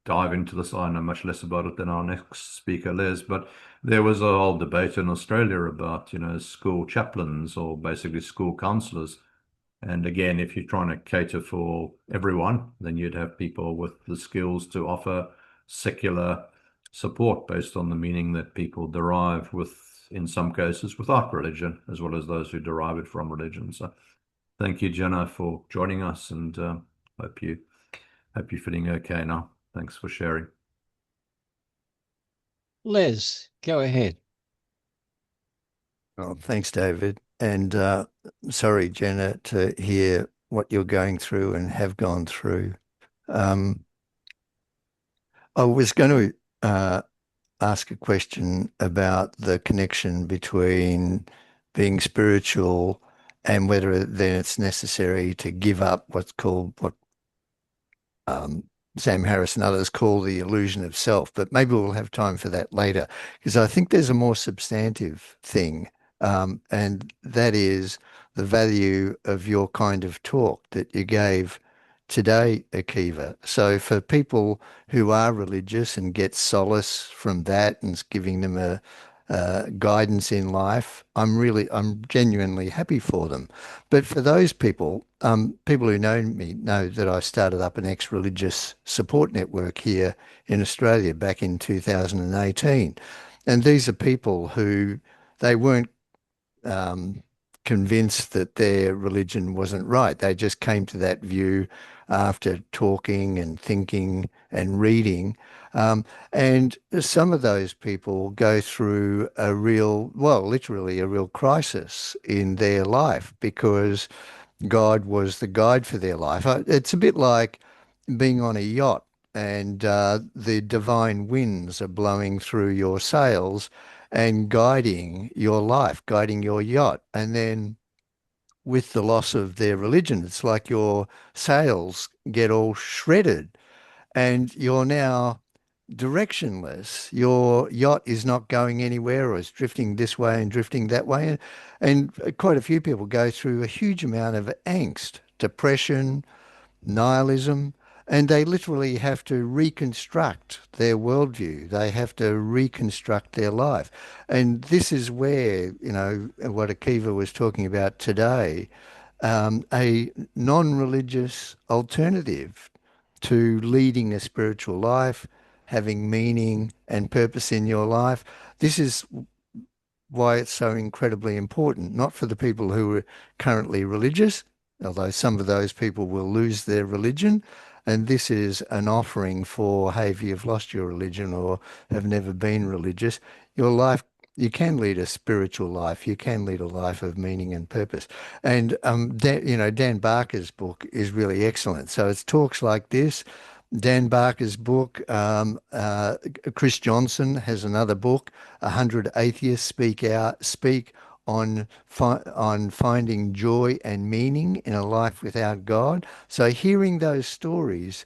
dive into this. I know much less about it than our next speaker, Les, but there was a whole debate in Australia about, school chaplains or basically school counselors. And again, if you're trying to cater for everyone, then you'd have people with the skills to offer secular support based on the meaning that people derive with, in some cases, without religion, as well as those who derive it from religion. So thank you, Jenna, for joining us, and hope you're feeling okay now. Thanks for sharing. Les, go ahead. Oh, thanks, David. And sorry, Jenna, to hear what you're going through and have gone through. I was going to ask a question about the connection between being spiritual and whether then it's necessary to give up what's called what Sam Harris and others call the illusion of self. But maybe we'll have time for that later, because I think there's a more substantive thing, and that is the value of your kind of talk that you gave today, Akiva. So for people who are religious and get solace from that and it's giving them a guidance in life, I'm genuinely happy for them. But for those people, people who know me know that I started up an ex-religious support network here in Australia back in 2018. And these are people who they weren't convinced that their religion wasn't right. They just came to that view after talking and thinking and reading. And some of those people go through a real, well, literally a real crisis in their life because God was the guide for their life. It's a bit like being on a yacht and the divine winds are blowing through your sails and guiding your life, guiding your yacht. And then with the loss of their religion, it's like your sails get all shredded and you're now directionless. Your yacht is not going anywhere, or it's drifting this way and drifting that way. And quite a few people go through a huge amount of angst, depression, nihilism, and they literally have to reconstruct their worldview. They have to reconstruct their life. And this is where, what Akiva was talking about today, a non-religious alternative to leading a spiritual life, having meaning and purpose in your life. This is why it's so incredibly important, not for the people who are currently religious, although some of those people will lose their religion. And this is an offering for, hey, if you've lost your religion or have never been religious, your life, you can lead a spiritual life. You can lead a life of meaning and purpose. And, Dan Barker's book is really excellent. So it's talks like this. Dan Barker's book, Chris Johnson has another book, 100 Atheists Speak on finding joy and meaning in a life without God. So hearing those stories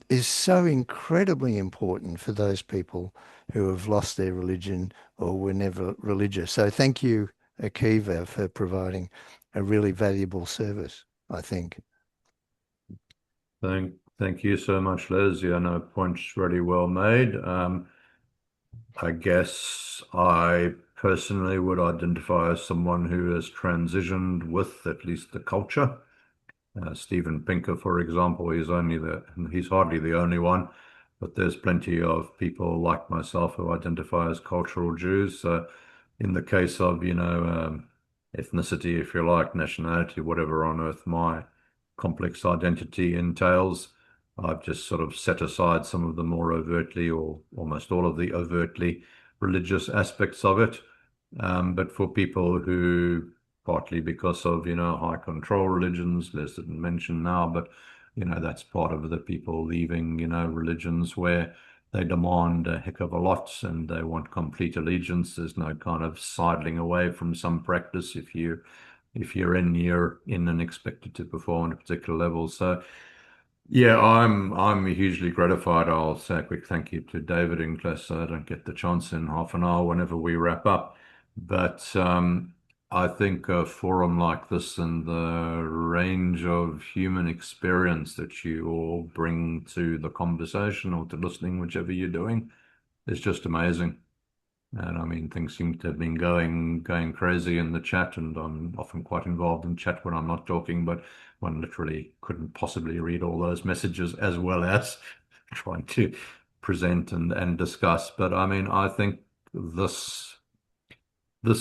is so incredibly important for those people who have lost their religion or were never religious. So thank you, Akiva, for providing a really valuable service, I think. Thank you so much, Les. Yeah, no, points really well made. I guess I personally would identify as someone who has transitioned with at least the culture. Steven Pinker, for example, he's hardly the only one, but there's plenty of people like myself who identify as cultural Jews. In the case of, ethnicity, if you like, nationality, whatever on earth my complex identity entails, I've just sort of set aside some of the more overtly, or almost all of the overtly religious aspects of it. But for people who partly because of, high control religions. Les didn't mention now, but, that's part of the people leaving, religions where they demand a heck of a lot and they want complete allegiance. There's no kind of sidling away from some practice if you're in and expected to perform at a particular level. So yeah, I'm hugely gratified. I'll say a quick thank you to David in class, so I don't get the chance in half an hour whenever we wrap up. But I think a forum like this and the range of human experience that you all bring to the conversation or to listening, whichever you're doing, is just amazing. And I mean, things seem to have been going crazy in the chat, and I'm often quite involved in chat when I'm not talking, but one literally couldn't possibly read all those messages as well as trying to present and discuss. But I mean, I think this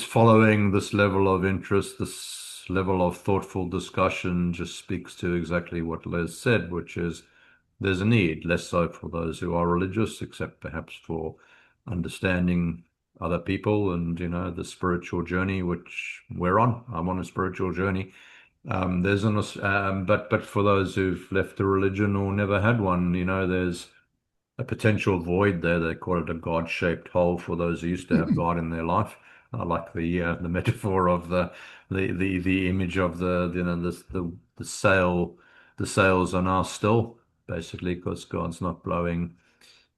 following, this level of interest, this level of thoughtful discussion just speaks to exactly what Les said, which is there's a need, less so for those who are religious, except perhaps for understanding other people and, the spiritual journey, which we're on. I'm on a spiritual journey. But for those who've left the religion or never had one, there's a potential void there. They call it a God-shaped hole for those who used to have God in their life. I like the metaphor of the image of the sail. The sails are now still, basically, because God's not blowing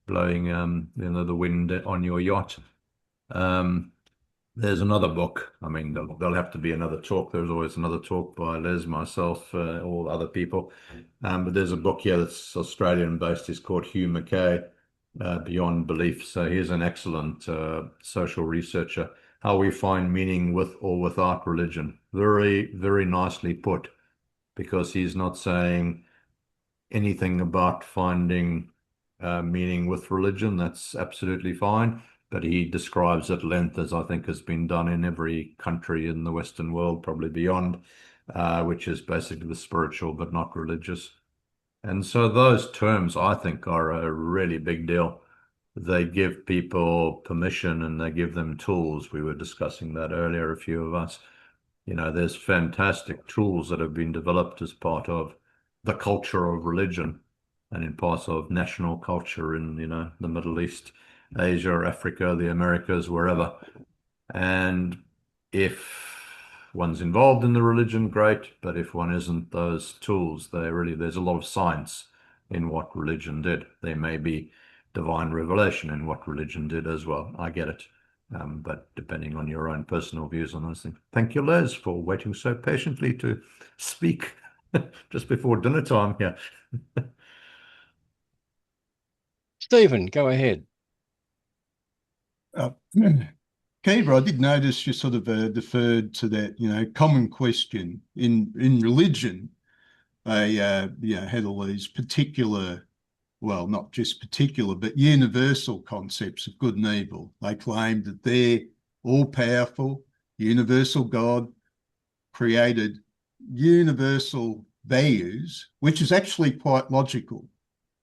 the wind on your yacht. There's another book. I mean, there'll have to be another talk. There's always another talk by Les, myself, all other people. But there's a book here that's Australian based. It's called Hugh Mackay, Beyond Belief. So he's an excellent social researcher. How we find meaning with or without religion. Very, very nicely put, because he's not saying anything about finding meaning with religion. That's absolutely fine. But he describes at length, as I think has been done in every country in the Western world, probably beyond, which is basically the spiritual but not religious. And so those terms, I think, are a really big deal. They give people permission and they give them tools. We were discussing that earlier, a few of us. There's fantastic tools that have been developed as part of the culture of religion and in parts of national culture in, the Middle East, Asia, Africa, the Americas, wherever. And if one's involved in the religion, great. But if one isn't, those tools, there's a lot of science in what religion did. There may be divine revelation in what religion did as well. I get it. But depending on your own personal views on those things. Thank you, Les, for waiting so patiently to speak just before dinner time here. Stephen, go ahead. Akiva, I did notice you sort of deferred to that, common question in religion. They, had all these particular, well, not just particular, but universal concepts of good and evil. They claimed that they're all-powerful, universal God created universal values, which is actually quite logical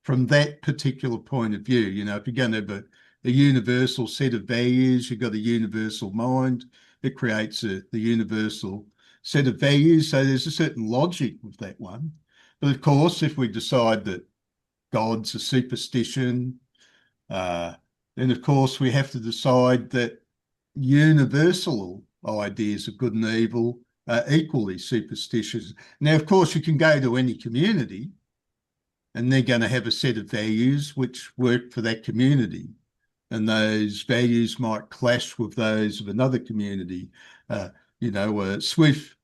from that particular point of view. If you're going to have a universal set of values, you've got a universal mind, it creates the universal set of values. So there's a certain logic with that one. But of course, if we decide that God's a superstition, then of course we have to decide that universal ideas of good and evil are equally superstitious. Now, of course, you can go to any community and they're going to have a set of values which work for that community. And those values might clash with those of another community. Swift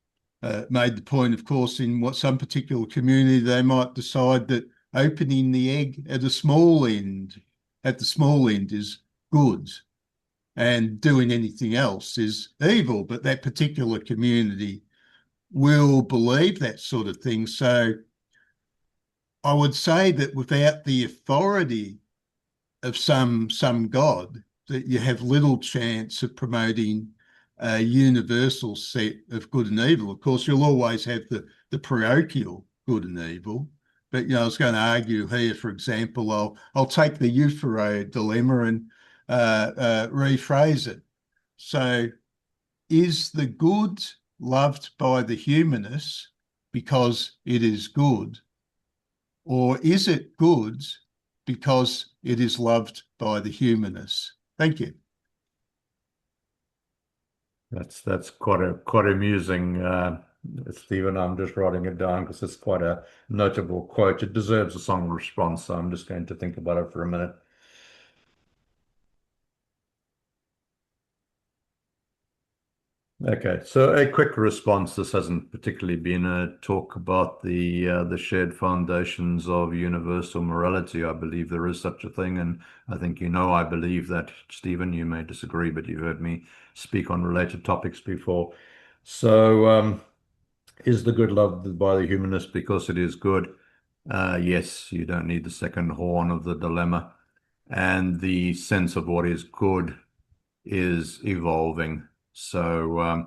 made the point, of course, in some particular community, they might decide that opening the egg at the small end is good and doing anything else is evil. But that particular community will believe that sort of thing. So I would say that without the authority of some God, that you have little chance of promoting a universal set of good and evil. Of course, you'll always have the parochial good and evil. But, I was going to argue here, for example, I'll take the Euphoria dilemma and rephrase it. So is the good loved by the humanists because it is good, or is it good because it is loved by the humanists? Thank you. That's quite amusing, Stephen. I'm just writing it down because it's quite a notable quote. It deserves a song response, so I'm just going to think about it for a minute. Okay, so a quick response. This hasn't particularly been a talk about the shared foundations of universal morality. I believe there is such a thing, and I think I believe that, Stephen. You may disagree, but you've heard me speak on related topics before. So, is the good loved by the humanist because it is good? Yes, you don't need the second horn of the dilemma, and the sense of what is good is evolving. So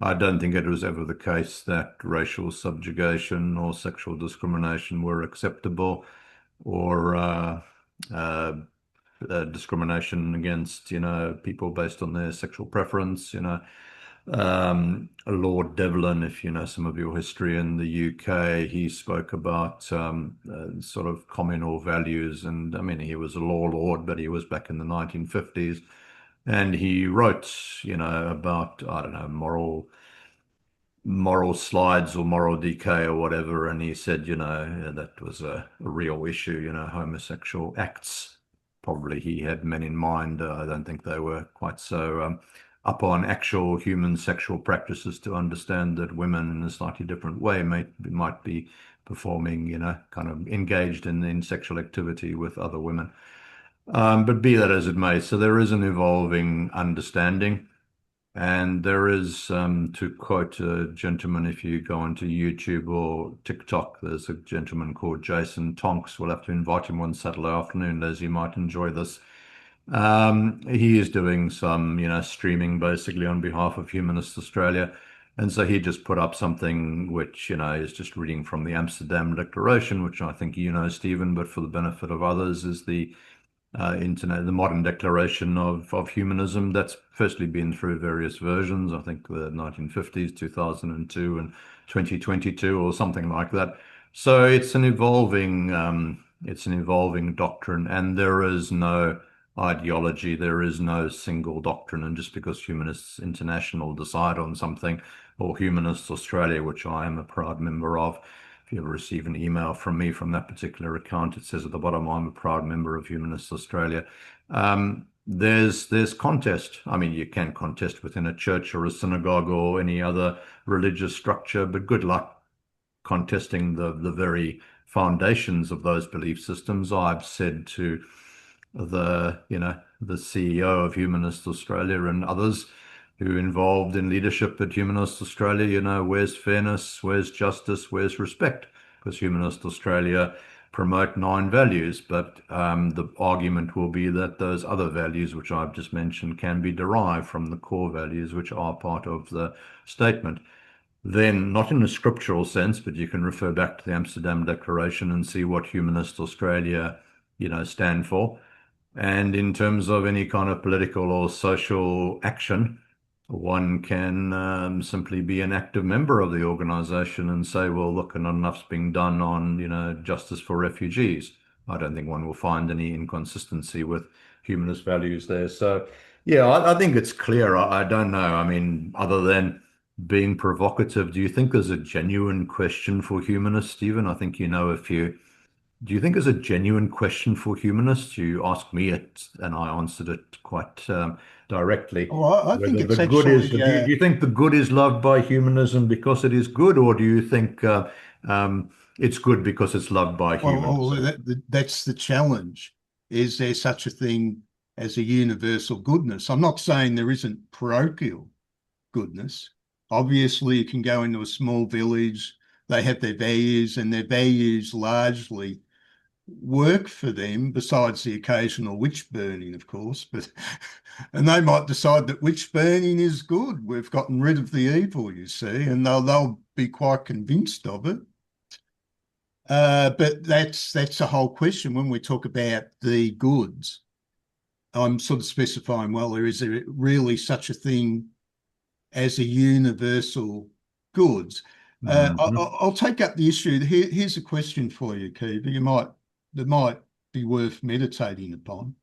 I don't think it was ever the case that racial subjugation or sexual discrimination were acceptable, or discrimination against, people based on their sexual preference. Lord Devlin, if you know some of your history in the UK, he spoke about sort of communal values. And I mean, he was a law lord, but he was back in the 1950s. And he wrote, about, I don't know, moral slides or moral decay or whatever. And he said, that was a real issue, homosexual acts. Probably he had men in mind. I don't think they were quite so up on actual human sexual practices to understand that women in a slightly different way might be performing, kind of engaged in sexual activity with other women. But be that as it may, so there is an evolving understanding. And there is, to quote a gentleman, if you go onto YouTube or TikTok, there's a gentleman called Jason Tonks. We'll have to invite him one Saturday afternoon, Liz. You might enjoy this. He is doing some, streaming basically on behalf of Humanist Australia. And so he just put up something which, is just reading from the Amsterdam Declaration, which I think Stephen, but for the benefit of others, is the the modern declaration of humanism. That's firstly been through various versions. I think the 1950s, 2002, and 2022, or something like that. So it's an evolving doctrine, and there is no ideology. There is no single doctrine. And just because Humanists International decide on something, or Humanists Australia, which I am a proud member of, if you ever receive an email from me from that particular account, it says at the bottom, I'm a proud member of Humanists Australia. There's contest. I mean, you can contest within a church or a synagogue or any other religious structure, but good luck contesting the very foundations of those belief systems. I've said to the CEO of Humanist Australia and others who are involved in leadership at Humanist Australia, where's fairness, where's justice, where's respect? Because Humanist Australia promote 9 values, but the argument will be that those other values, which I've just mentioned, can be derived from the core values, which are part of the statement. Then, not in a scriptural sense, but you can refer back to the Amsterdam Declaration and see what Humanist Australia, stand for. And in terms of any kind of political or social action, one can simply be an active member of the organization and say, well, look, not enough's being done on, justice for refugees. I don't think one will find any inconsistency with humanist values there. So, yeah, I think it's clear. I don't know. I mean, other than being provocative, do you think there's a genuine question for humanists, Stephen? I think you know a few. Do you think there's a genuine question for humanists? You asked me it, and I answered it quite directly. Oh, I think Whether it's the good is, actually, do you think the good is loved by humanism because it is good, or do you think it's good because it's loved by humanism? that's the challenge. Is there such a thing as a universal goodness? I'm not saying there isn't parochial goodness. Obviously, you can go into a small village, they have their values, and their values largely work for them, besides the occasional witch burning, of course. But and they might decide that witch burning is good. We've gotten rid of the evil, you see, and they'll be quite convinced of it. But that's a whole question when we talk about the goods. I'm sort of specifying, well, is there really such a thing as a universal good. I'll take up the issue. Here's a question for you, Akiva. That might be worth meditating upon.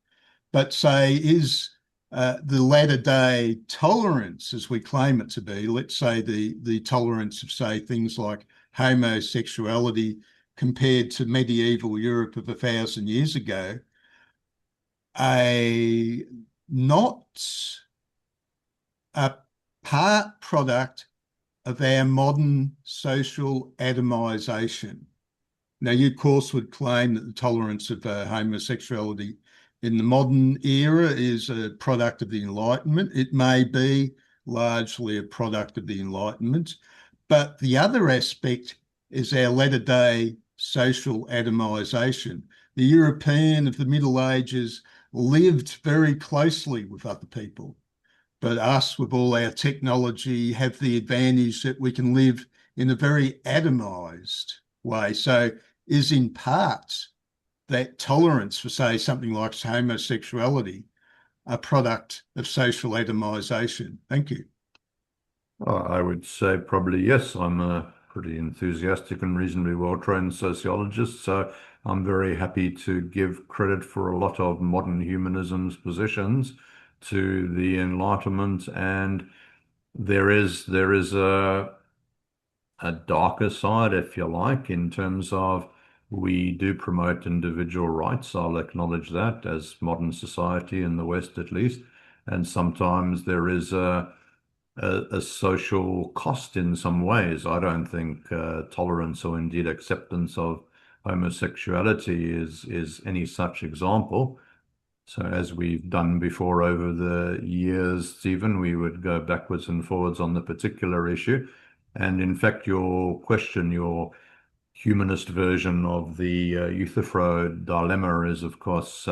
But say, is the latter day tolerance, as we claim it to be, let's say the tolerance of, say, things like homosexuality compared to medieval Europe of 1,000 years ago, not a part product of our modern social atomization? Now, you, of course, would claim that the tolerance of homosexuality in the modern era is a product of the Enlightenment. It may be largely a product of the Enlightenment, but the other aspect is our latter-day social atomization. The European of the Middle Ages lived very closely with other people, but us, with all our technology, have the advantage that we can live in a very atomized way. So is in part that tolerance for, say, something like homosexuality a product of social atomization? Thank you. I would say probably yes. I'm a pretty enthusiastic and reasonably well-trained sociologist, so I'm very happy to give credit for a lot of modern humanism's positions to the Enlightenment, and there is a darker side, if you like, in terms of we do promote individual rights. I'll acknowledge that as modern society in the West, at least, and sometimes there is a social cost in some ways. I don't think tolerance or indeed acceptance of homosexuality is any such example. So as we've done before over the years, Stephen, we would go backwards and forwards on the particular issue. And in fact, your question, your humanist version of the Euthyphro dilemma is, of course,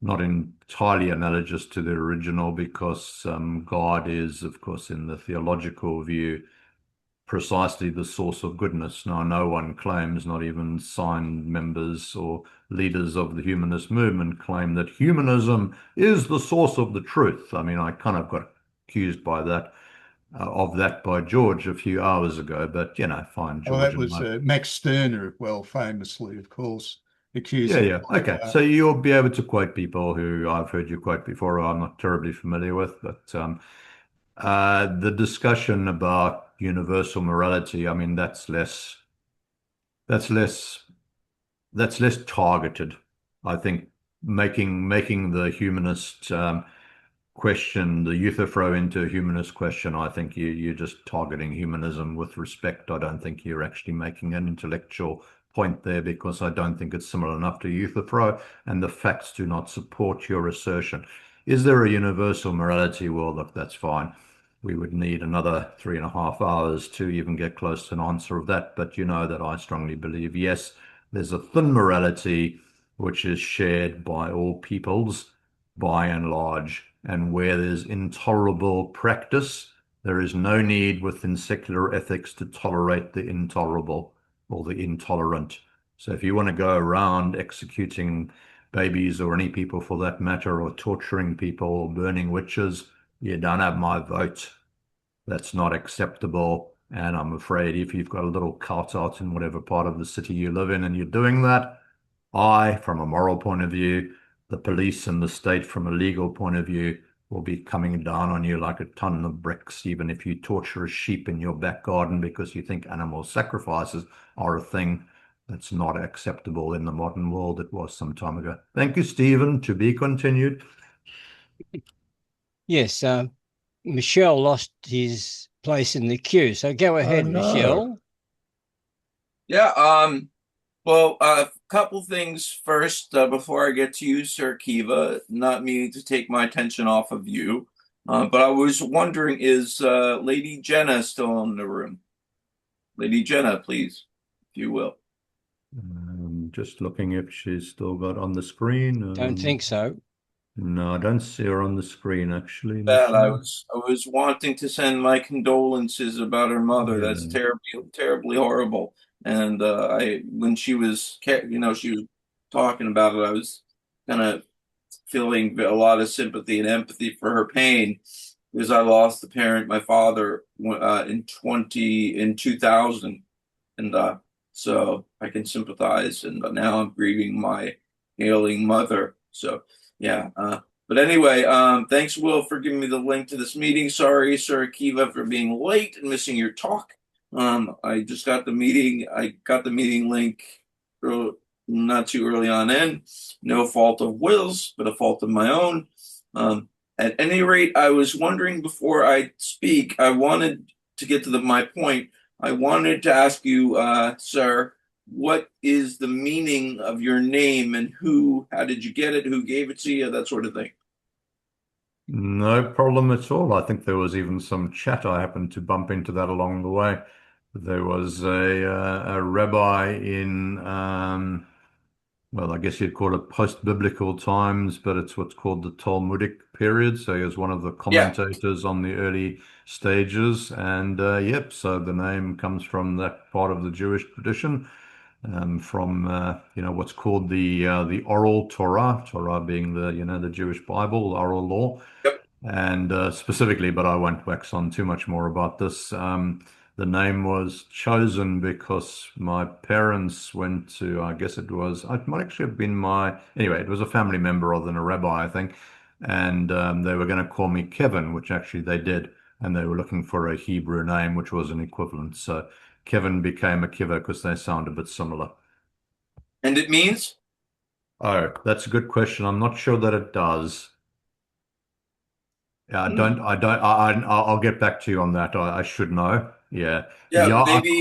not entirely analogous to the original, because God is, of course, in the theological view, precisely the source of goodness. Now, no one claims, not even signed members or leaders of the humanist movement claim that humanism is the source of the truth. I mean, I kind of got accused by that, of that by George a few hours ago, but, you know, fine, George. Oh, that was Max Stirner, well, famously, of course, accused. Yeah. Okay. So you'll be able to quote people who I've heard you quote before, I'm not terribly familiar with, but the discussion about universal morality, I mean, that's less targeted. I think making the humanist question, the Euthyphro into a humanist question, I think you're just targeting humanism with respect. I don't think you're actually making an intellectual point there, because I don't think it's similar enough to Euthyphro, and the facts do not support your assertion. Is there a universal morality? Well, look, that's fine. We would need another 3.5 hours to even get close to an answer of that. But you know that I strongly believe, yes, there's a thin morality which is shared by all peoples by and large. And where there's intolerable practice, there is no need within secular ethics to tolerate the intolerable or the intolerant. So if you want to go around executing babies, or any people for that matter, or torturing people or burning witches, you don't have my vote. That's not acceptable. And I'm afraid if you've got a little cult out in whatever part of the city you live in and you're doing that, from a moral point of view, the police and the state from a legal point of view, will be coming down on you like a ton of bricks, even if you torture a sheep in your back garden because you think animal sacrifices are a thing that's not acceptable in the modern world. It was some time ago. Thank you, Stephen. To be continued. Yes, Michelle lost his place in the queue, so go ahead, no. Michelle. Yeah, well, a couple things first before I get to you, Sir Akiva, not meaning to take my attention off of you, but I was wondering, is Lady Jenna still in the room? Lady Jenna, please, if you will. Just looking if she's still got on the screen. Don't think so. No, I don't see her on the screen, actually. That I was wanting to send my condolences about her mother. Yeah. That's terribly horrible. And when she was, she was talking about it, I was kind of feeling a lot of sympathy and empathy for her pain. because I lost a parent, my father, in 2000, and so I can sympathize. And now I'm grieving my ailing mother. So yeah. But anyway, thanks, Will, for giving me the link to this meeting. Sorry, Sir Akiva, for being late and missing your talk. I just got the meeting. I got the meeting link not too early on in. No fault of Will's, but a fault of my own. At any rate, I was wondering before I speak, I wanted to get to my point. I wanted to ask you, sir, what is the meaning of your name and how did you get it? Who gave it to you? That sort of thing. No problem at all. I think there was even some chat. I happened to bump into that along the way. There was a rabbi in, well, I guess you'd call it post-biblical times, but it's what's called the Talmudic period. So he was one of the commentators on the early stages. And yep, so the name comes from that part of the Jewish tradition, from what's called the oral Torah, Torah being the Jewish Bible, the oral law. Yep. And specifically, but I won't wax on too much more about this. The name was chosen because my parents went to, I guess it might actually have been anyway, it was a family member rather than a rabbi, I think. And they were going to call me Kevin, which actually they did. And they were looking for a Hebrew name, which was an equivalent. So Kevin became Akiva because they sound a bit similar. And it means? Oh, that's a good question. I'm not sure that it does. Yeah, I'll get back to you on that. I should know. Yeah. Yeah, maybe.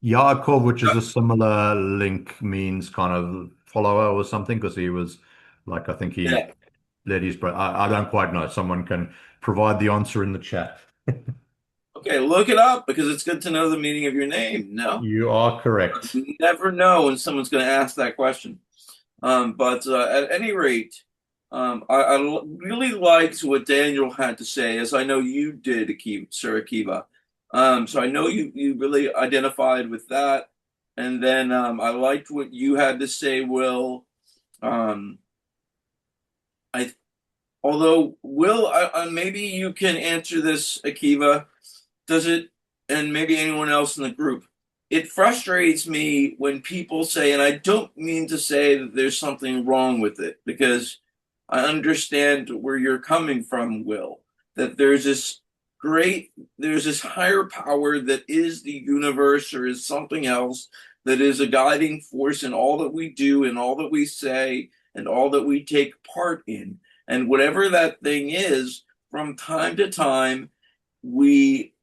Yaakov, which is a similar link, means kind of follower or something, because he was like, I think he led his brother. I don't quite know. Someone can provide the answer in the chat. Okay, look it up because it's good to know the meaning of your name. No? You are correct. You never know when someone's going to ask that question. But at any rate, I really liked what Daniel had to say, as I know you did, Sir Akiva. So I know you really identified with that. And then I liked what you had to say, Will. Although, Will, maybe you can answer this, Akiva. Does it, and maybe anyone else in the group, it frustrates me when people say, and I don't mean to say that there's something wrong with it, because I understand where you're coming from, Will, that there's this higher power that is the universe or is something else that is a guiding force in all that we do and all that we say and all that we take part in. And whatever that thing is, from time to time, we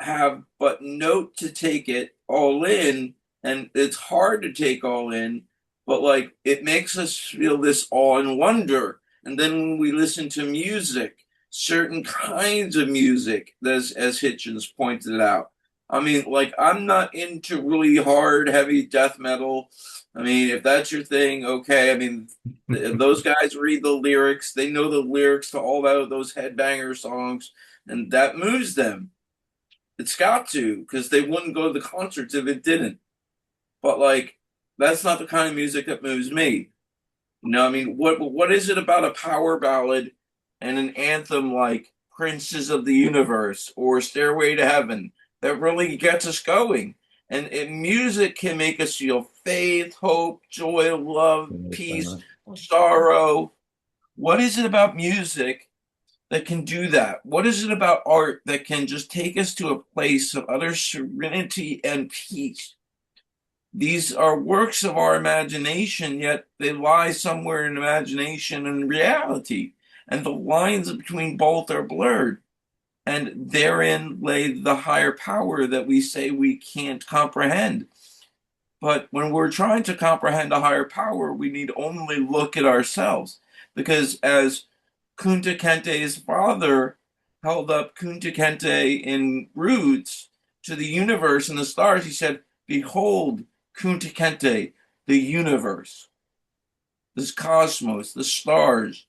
have but note to take it all in, and it's hard to take all in, but like it makes us feel this awe and wonder. And then when we listen to music, certain kinds of music, as Hitchens pointed out, I mean, like, I'm not into really hard, heavy death metal. I mean, if that's your thing, okay. I mean, those guys read the lyrics. They know the lyrics to all those headbanger songs, and that moves them. It's got to, because they wouldn't go to the concerts if it didn't. But, like, that's not the kind of music that moves me. You know, I mean, what is it about a power ballad and an anthem like Princes of the Universe or Stairway to Heaven that really gets us going? And music can make us feel faith, hope, joy, love, peace, sorrow. What is it about music that can do that? What is it about art that can just take us to a place of utter serenity and peace? These are works of our imagination, yet they lie somewhere in imagination and reality, and the lines between both are blurred. And therein lay the higher power that we say we can't comprehend. But when we're trying to comprehend a higher power, we need only look at ourselves. Because as Kunta Kinte's father held up Kunta Kinte in Roots to the universe and the stars, he said, "Behold, Kunta Kinte, the universe, this cosmos, the stars."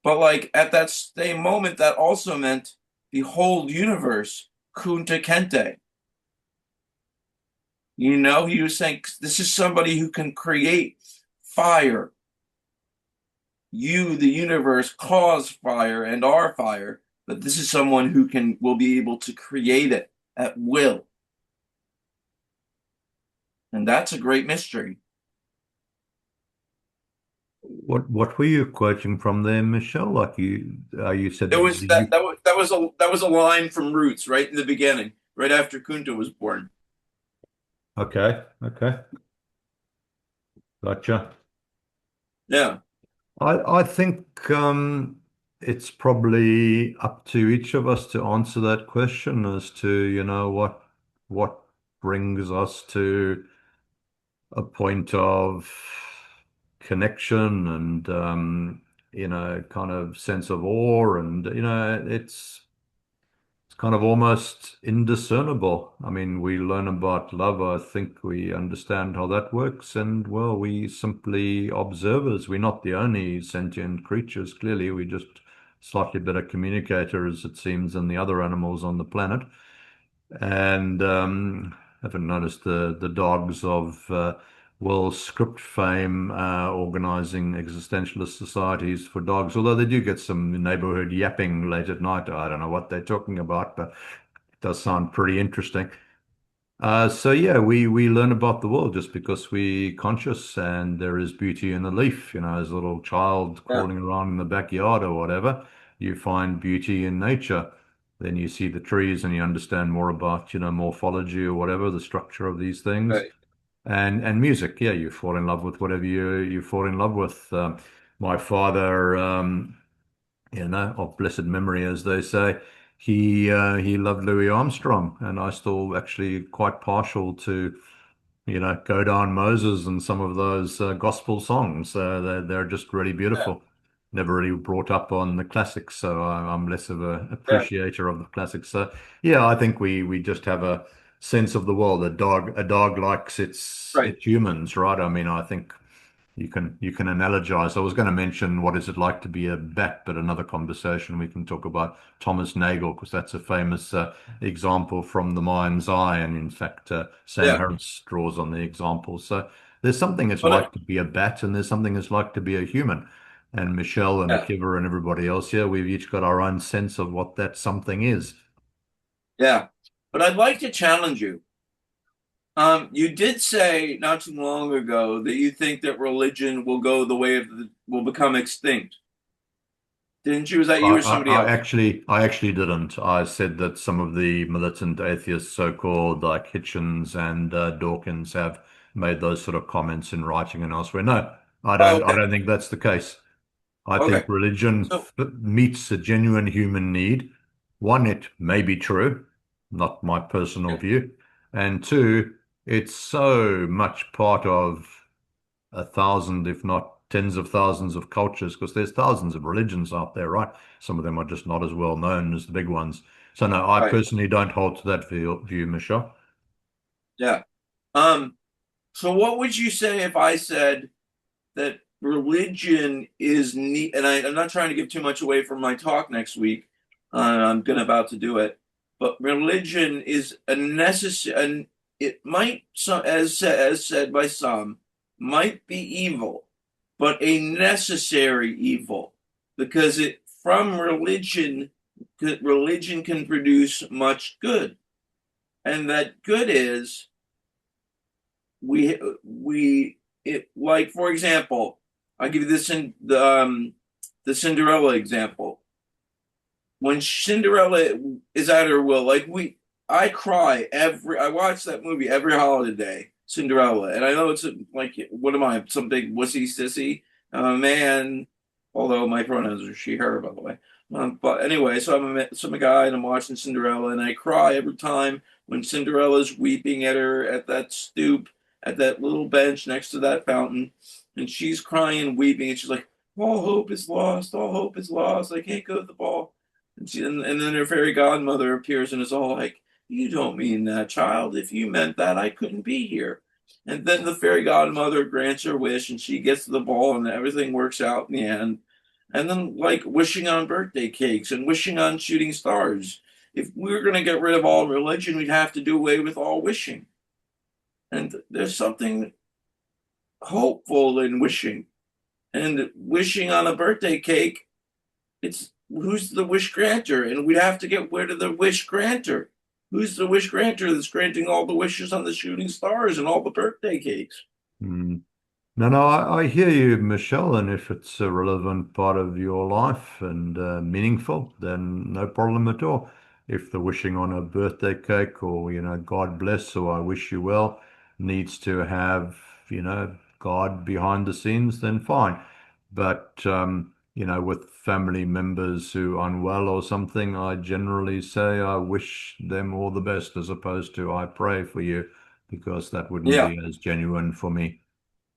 But like at that same moment, that also meant, "Behold, universe, Kunta Kinte." You know, he was saying, this is somebody who can create fire. You, the universe, cause fire and are fire. but this is someone who will be able to create it at will. And that's a great mystery. What were you quoting from there, Michelle? Like you said, It was that was a line from Roots right in the beginning, right after Kunta was born. Okay, gotcha. Yeah. I think it's probably up to each of us to answer that question as to, what brings us to a point of connection and kind of sense of awe, and it's kind of almost indiscernible. I mean, we learn about love. I think we understand how that works. And, well, we simply observers. We're not the only sentient creatures. Clearly, we're just slightly better communicators, it seems, than the other animals on the planet. And haven't noticed the dogs of world script fame organizing existentialist societies for dogs, although they do get some neighborhood yapping late at night. I don't know what they're talking about, but it does sound pretty interesting. So yeah, we learn about the world just because we're conscious, and there is beauty in a leaf. As a little child crawling around in the backyard or whatever, you find beauty in nature. Then you see the trees and you understand more about, morphology or whatever, the structure of these things. Right. And music, yeah, you fall in love with whatever you fall in love with. My father, of blessed memory, as they say, he loved Louis Armstrong, and I still actually quite partial to, Go Down Moses and some of those gospel songs. They're just really beautiful. Never really brought up on the classics, so I'm less of a appreciator of the classics. So yeah, I think we just have a sense of the world. A dog likes its humans, right? I mean, I think you can analogize. I was going to mention what is it like to be a bat, but another conversation we can talk about Thomas Nagel, because that's a famous example from the mind's eye, and in fact, Sam Harris draws on the example. So there's something it's like to be a bat, and there's something it's like to be a human. And Michelle and Akiva and everybody else here, we've each got our own sense of what that something is. Yeah, but I'd like to challenge you. You did say not too long ago that you think that religion will go the way will become extinct. Didn't you? Was that you or somebody I else? actually didn't. I said that some of the militant atheists, so-called, like Hitchens and Dawkins, have made those sort of comments in writing and elsewhere. No, I don't. I don't think that's the case. I think religion meets a genuine human need. One, it may be true, not my personal view, and two, it's so much part of a thousand, if not tens of thousands of cultures, because there's thousands of religions out there, right? Some of them are just not as well known as the big ones. So no, I personally don't hold to that view, Michelle. Yeah. So what would you say if I said that religion is neat? And I'm not trying to give too much away from my talk next week. I'm about to do it, but religion is a necessary, and it might, as said by some, might be evil, but a necessary evil, because from religion can produce much good, and that good is like, for example, I'll give you this in the Cinderella example. When Cinderella is at her will, I cry I watch that movie every holiday, Cinderella, and I know it's like, what am I, some big wussy sissy? I'm a man, although my pronouns are she, her, by the way. But anyway, so I'm a guy, and I'm watching Cinderella, and I cry every time when Cinderella's weeping at that stoop, at that little bench next to that fountain, and she's crying and weeping, and she's like, all hope is lost, all hope is lost, I can't go to the ball. And then her fairy godmother appears and is all like, you don't mean that, child. If you meant that, I couldn't be here. And then the fairy godmother grants her wish, and she gets to the ball, and everything works out in the end. And then, like, wishing on birthday cakes and wishing on shooting stars. If we were going to get rid of all religion, we'd have to do away with all wishing. And there's something hopeful in wishing. And wishing on a birthday cake, it's who's the wish granter? And we'd have to get word of the wish granter. Who's the wish granter that's granting all the wishes on the shooting stars and all the birthday cakes? No, no, I hear you, Michelle, and if it's a relevant part of your life and meaningful, then no problem at all. If the wishing on a birthday cake or, God bless or I wish you well needs to have, God behind the scenes, then fine. But, with family members who are unwell or something, I generally say I wish them all the best as opposed to I pray for you, because that wouldn't Yeah, be as genuine for me.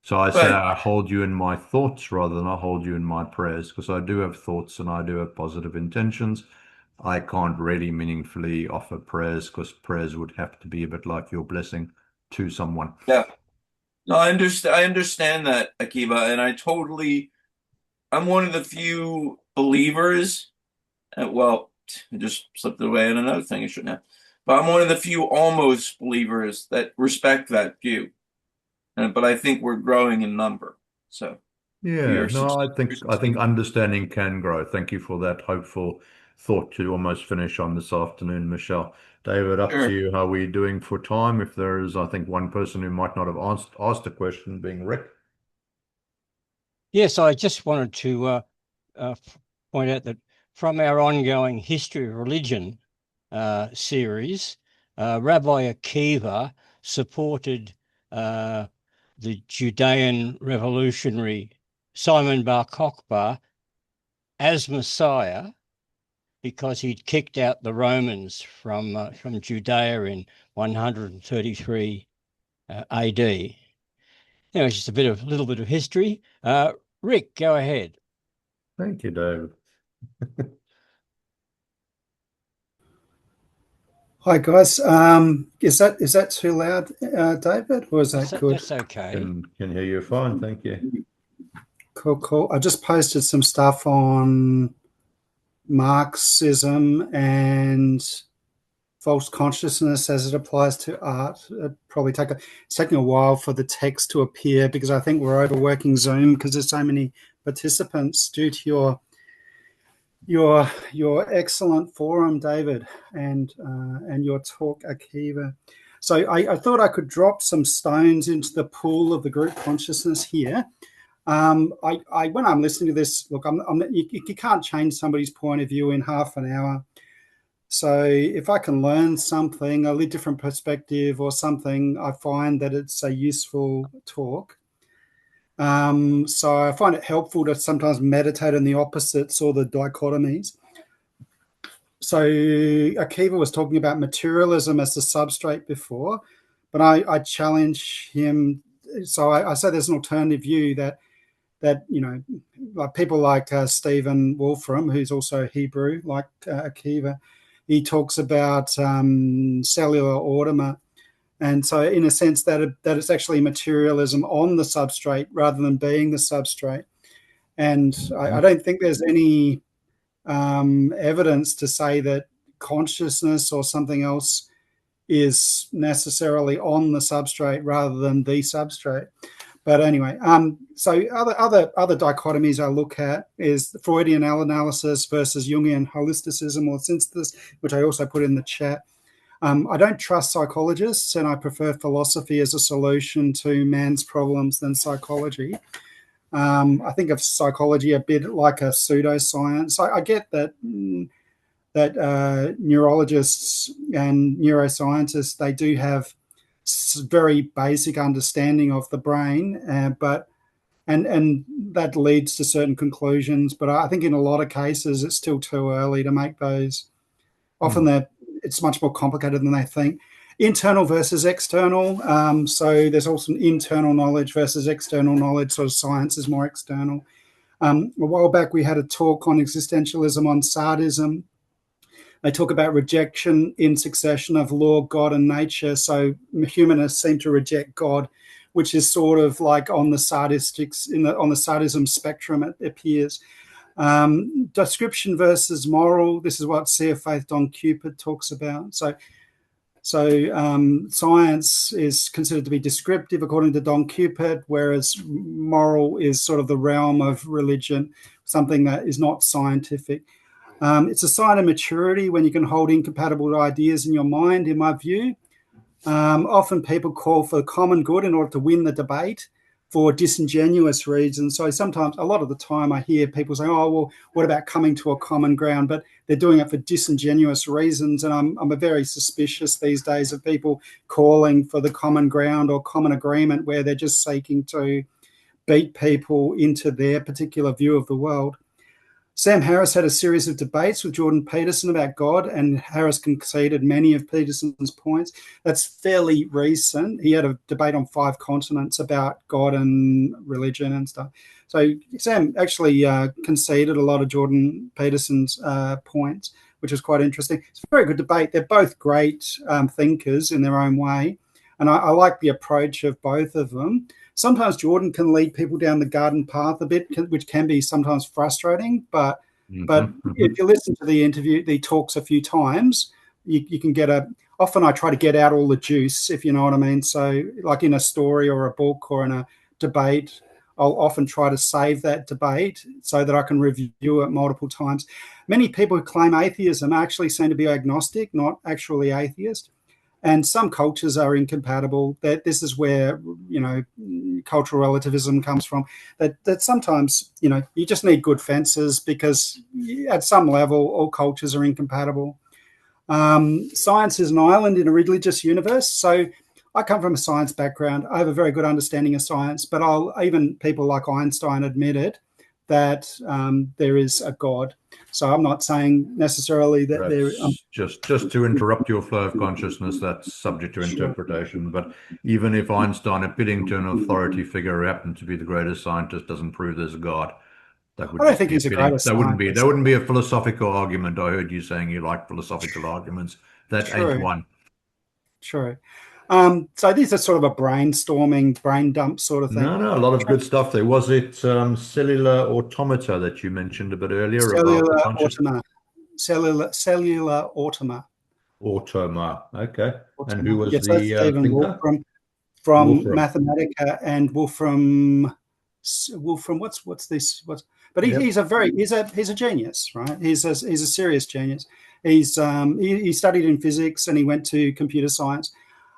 So I say but I hold you in my thoughts rather than I hold you in my prayers, because I do have thoughts and I do have positive intentions. I can't really meaningfully offer prayers because prayers would have to be a bit like your blessing to someone. yeah, no, I understand that, Akiva, and I'm one of the few believers. Well, I just slipped away on another thing I shouldn't have. But I'm one of the few almost believers that respect that view. But I think we're growing in number. So we Yeah, are no, I think I think succeeding. understanding can grow. Thank you for that hopeful thought to almost finish on this afternoon, Michelle. David, up to Sure. you. How are we doing for time? If there is, I think, one person who might not have asked a question, being Rick. Yes, I just wanted to point out that from our ongoing History of Religion series, Rabbi Akiva supported the Judean revolutionary Simon Bar Kokhba as Messiah because he'd kicked out the Romans from Judea in 133 AD. It's just a little bit of history. Rick, go ahead. Thank you, David. Hi guys. Is that too loud, David, or is that good? That's okay. Can hear you fine, thank you. Cool. I just posted some stuff on Marxism and false consciousness as it applies to art. It's taking a while for the text to appear because I think we're overworking Zoom because there's so many participants due to your excellent forum, David, and your talk, Akiva. So I thought I could drop some stones into the pool of the group consciousness here. When I'm listening to this, look, you can't change somebody's point of view in half an hour. So if I can learn something, a little different perspective or something, I find that it's a useful talk. So I find it helpful to sometimes meditate on the opposites or the dichotomies. So Akiva was talking about materialism as the substrate before, but I challenge him. So I say there's an alternative view that like people like Stephen Wolfram, who's also Hebrew, like Akiva, he talks about cellular automa. And so in a sense that it's actually materialism on the substrate rather than being the substrate. And I don't think there's any evidence to say that consciousness or something else is necessarily on the substrate rather than the substrate. But anyway, so other dichotomies I look at is the Freudian analysis versus Jungian holisticism or synthesis, which I also put in the chat. I don't trust psychologists, and I prefer philosophy as a solution to man's problems than psychology. I think of psychology a bit like a pseudoscience. I get that neurologists and neuroscientists, they do have very basic understanding of the brain, but that leads to certain conclusions. But I think in a lot of cases, it's still too early to make those. Often it's much more complicated than they think. Internal versus external. So there's also internal knowledge versus external knowledge. So science is more external. A while back, we had a talk on existentialism, on sadism. They talk about rejection in succession of law, God, and nature. So humanists seem to reject God, which is sort of like on the sadistics, on the sadism spectrum, it appears. Description versus moral. This is what See of Faith Don Cupid talks about. So science is considered to be descriptive according to Don Cupid, whereas moral is sort of the realm of religion, something that is not scientific. It's a sign of maturity when you can hold incompatible ideas in your mind, in my view. Often people call for common good in order to win the debate for disingenuous reasons. So sometimes, a lot of the time, I hear people say, oh, well, what about coming to a common ground? But they're doing it for disingenuous reasons. And I'm very suspicious these days of people calling for the common ground or common agreement where they're just seeking to beat people into their particular view of the world. Sam Harris had a series of debates with Jordan Peterson about God, and Harris conceded many of Peterson's points. That's fairly recent. He had a debate on 5 continents about God and religion and stuff. So Sam actually conceded a lot of Jordan Peterson's points, which was quite interesting. It's a very good debate. They're both great thinkers in their own way, and I like the approach of both of them. Sometimes Jordan can lead people down the garden path a bit, which can be sometimes frustrating. But if you listen to the interview, the talks a few times, you can get often I try to get out all the juice, if you know what I mean. So like in a story or a book or in a debate, I'll often try to save that debate so that I can review it multiple times. Many people who claim atheism actually seem to be agnostic, not actually atheist. And some cultures are incompatible. That this is where, cultural relativism comes from. That sometimes, you just need good fences because at some level, all cultures are incompatible. Science is an island in a religious universe. So I come from a science background. I have a very good understanding of science, but even people like Einstein admitted that there is a God. So I'm not saying necessarily that there. Just to interrupt your flow of consciousness, that's subject to interpretation. But even if Einstein, appealing to an authority figure who happened to be the greatest scientist, doesn't prove there's a God, that would I don't think he's a greatest scientist. That wouldn't be a philosophical argument. I heard you saying you like philosophical arguments. That ain't one. True. So these are sort of a brainstorming, brain dump sort of thing. No, a lot of good stuff there. Was it cellular automata that you mentioned a bit earlier? Cellular automa. Cellular automa. Automa. Okay. Automa. And who was the Stephen thinker? From Mathematica and Wolfram. What's this? But he's a genius, right? He's a serious genius. He studied in physics and he went to computer science.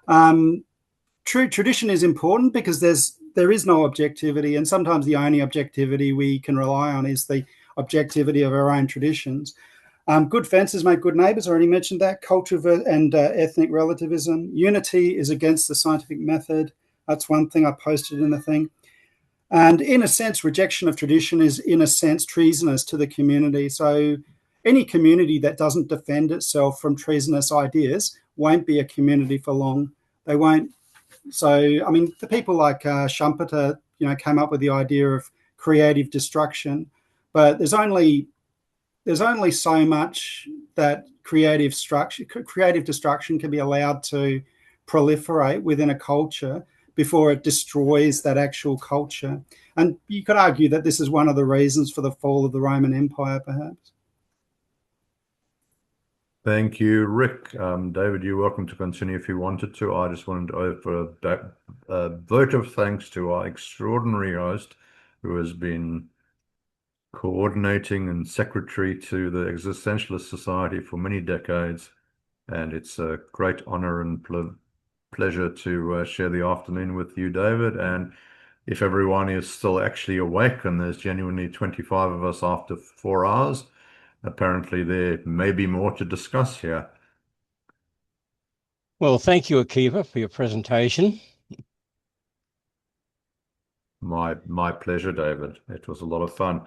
True tradition is important because there is no objectivity, and sometimes the only objectivity we can rely on is the objectivity of our own traditions. Good fences make good neighbours. I already mentioned that. Culture and ethnic relativism. Unity is against the scientific method. That's one thing I posted in the thing. And in a sense, rejection of tradition is, in a sense, treasonous to the community. So any community that doesn't defend itself from treasonous ideas won't be a community for long. They won't. So, I mean, the people like Schumpeter, came up with the idea of creative destruction, but there's only so much that creative destruction can be allowed to proliferate within a culture before it destroys that actual culture. And you could argue that this is one of the reasons for the fall of the Roman Empire, perhaps. Thank you, Rick. David, you're welcome to continue if you wanted to. I just wanted to offer a vote of thanks to our extraordinary host, who has been coordinating and secretary to the Existentialist Society for many decades. And it's a great honor and pleasure to share the afternoon with you, David. And if everyone is still actually awake, and there's genuinely 25 of us after 4 hours, apparently there may be more to discuss here. Well, thank you, Akiva, for your presentation. My pleasure, David. It was a lot of fun.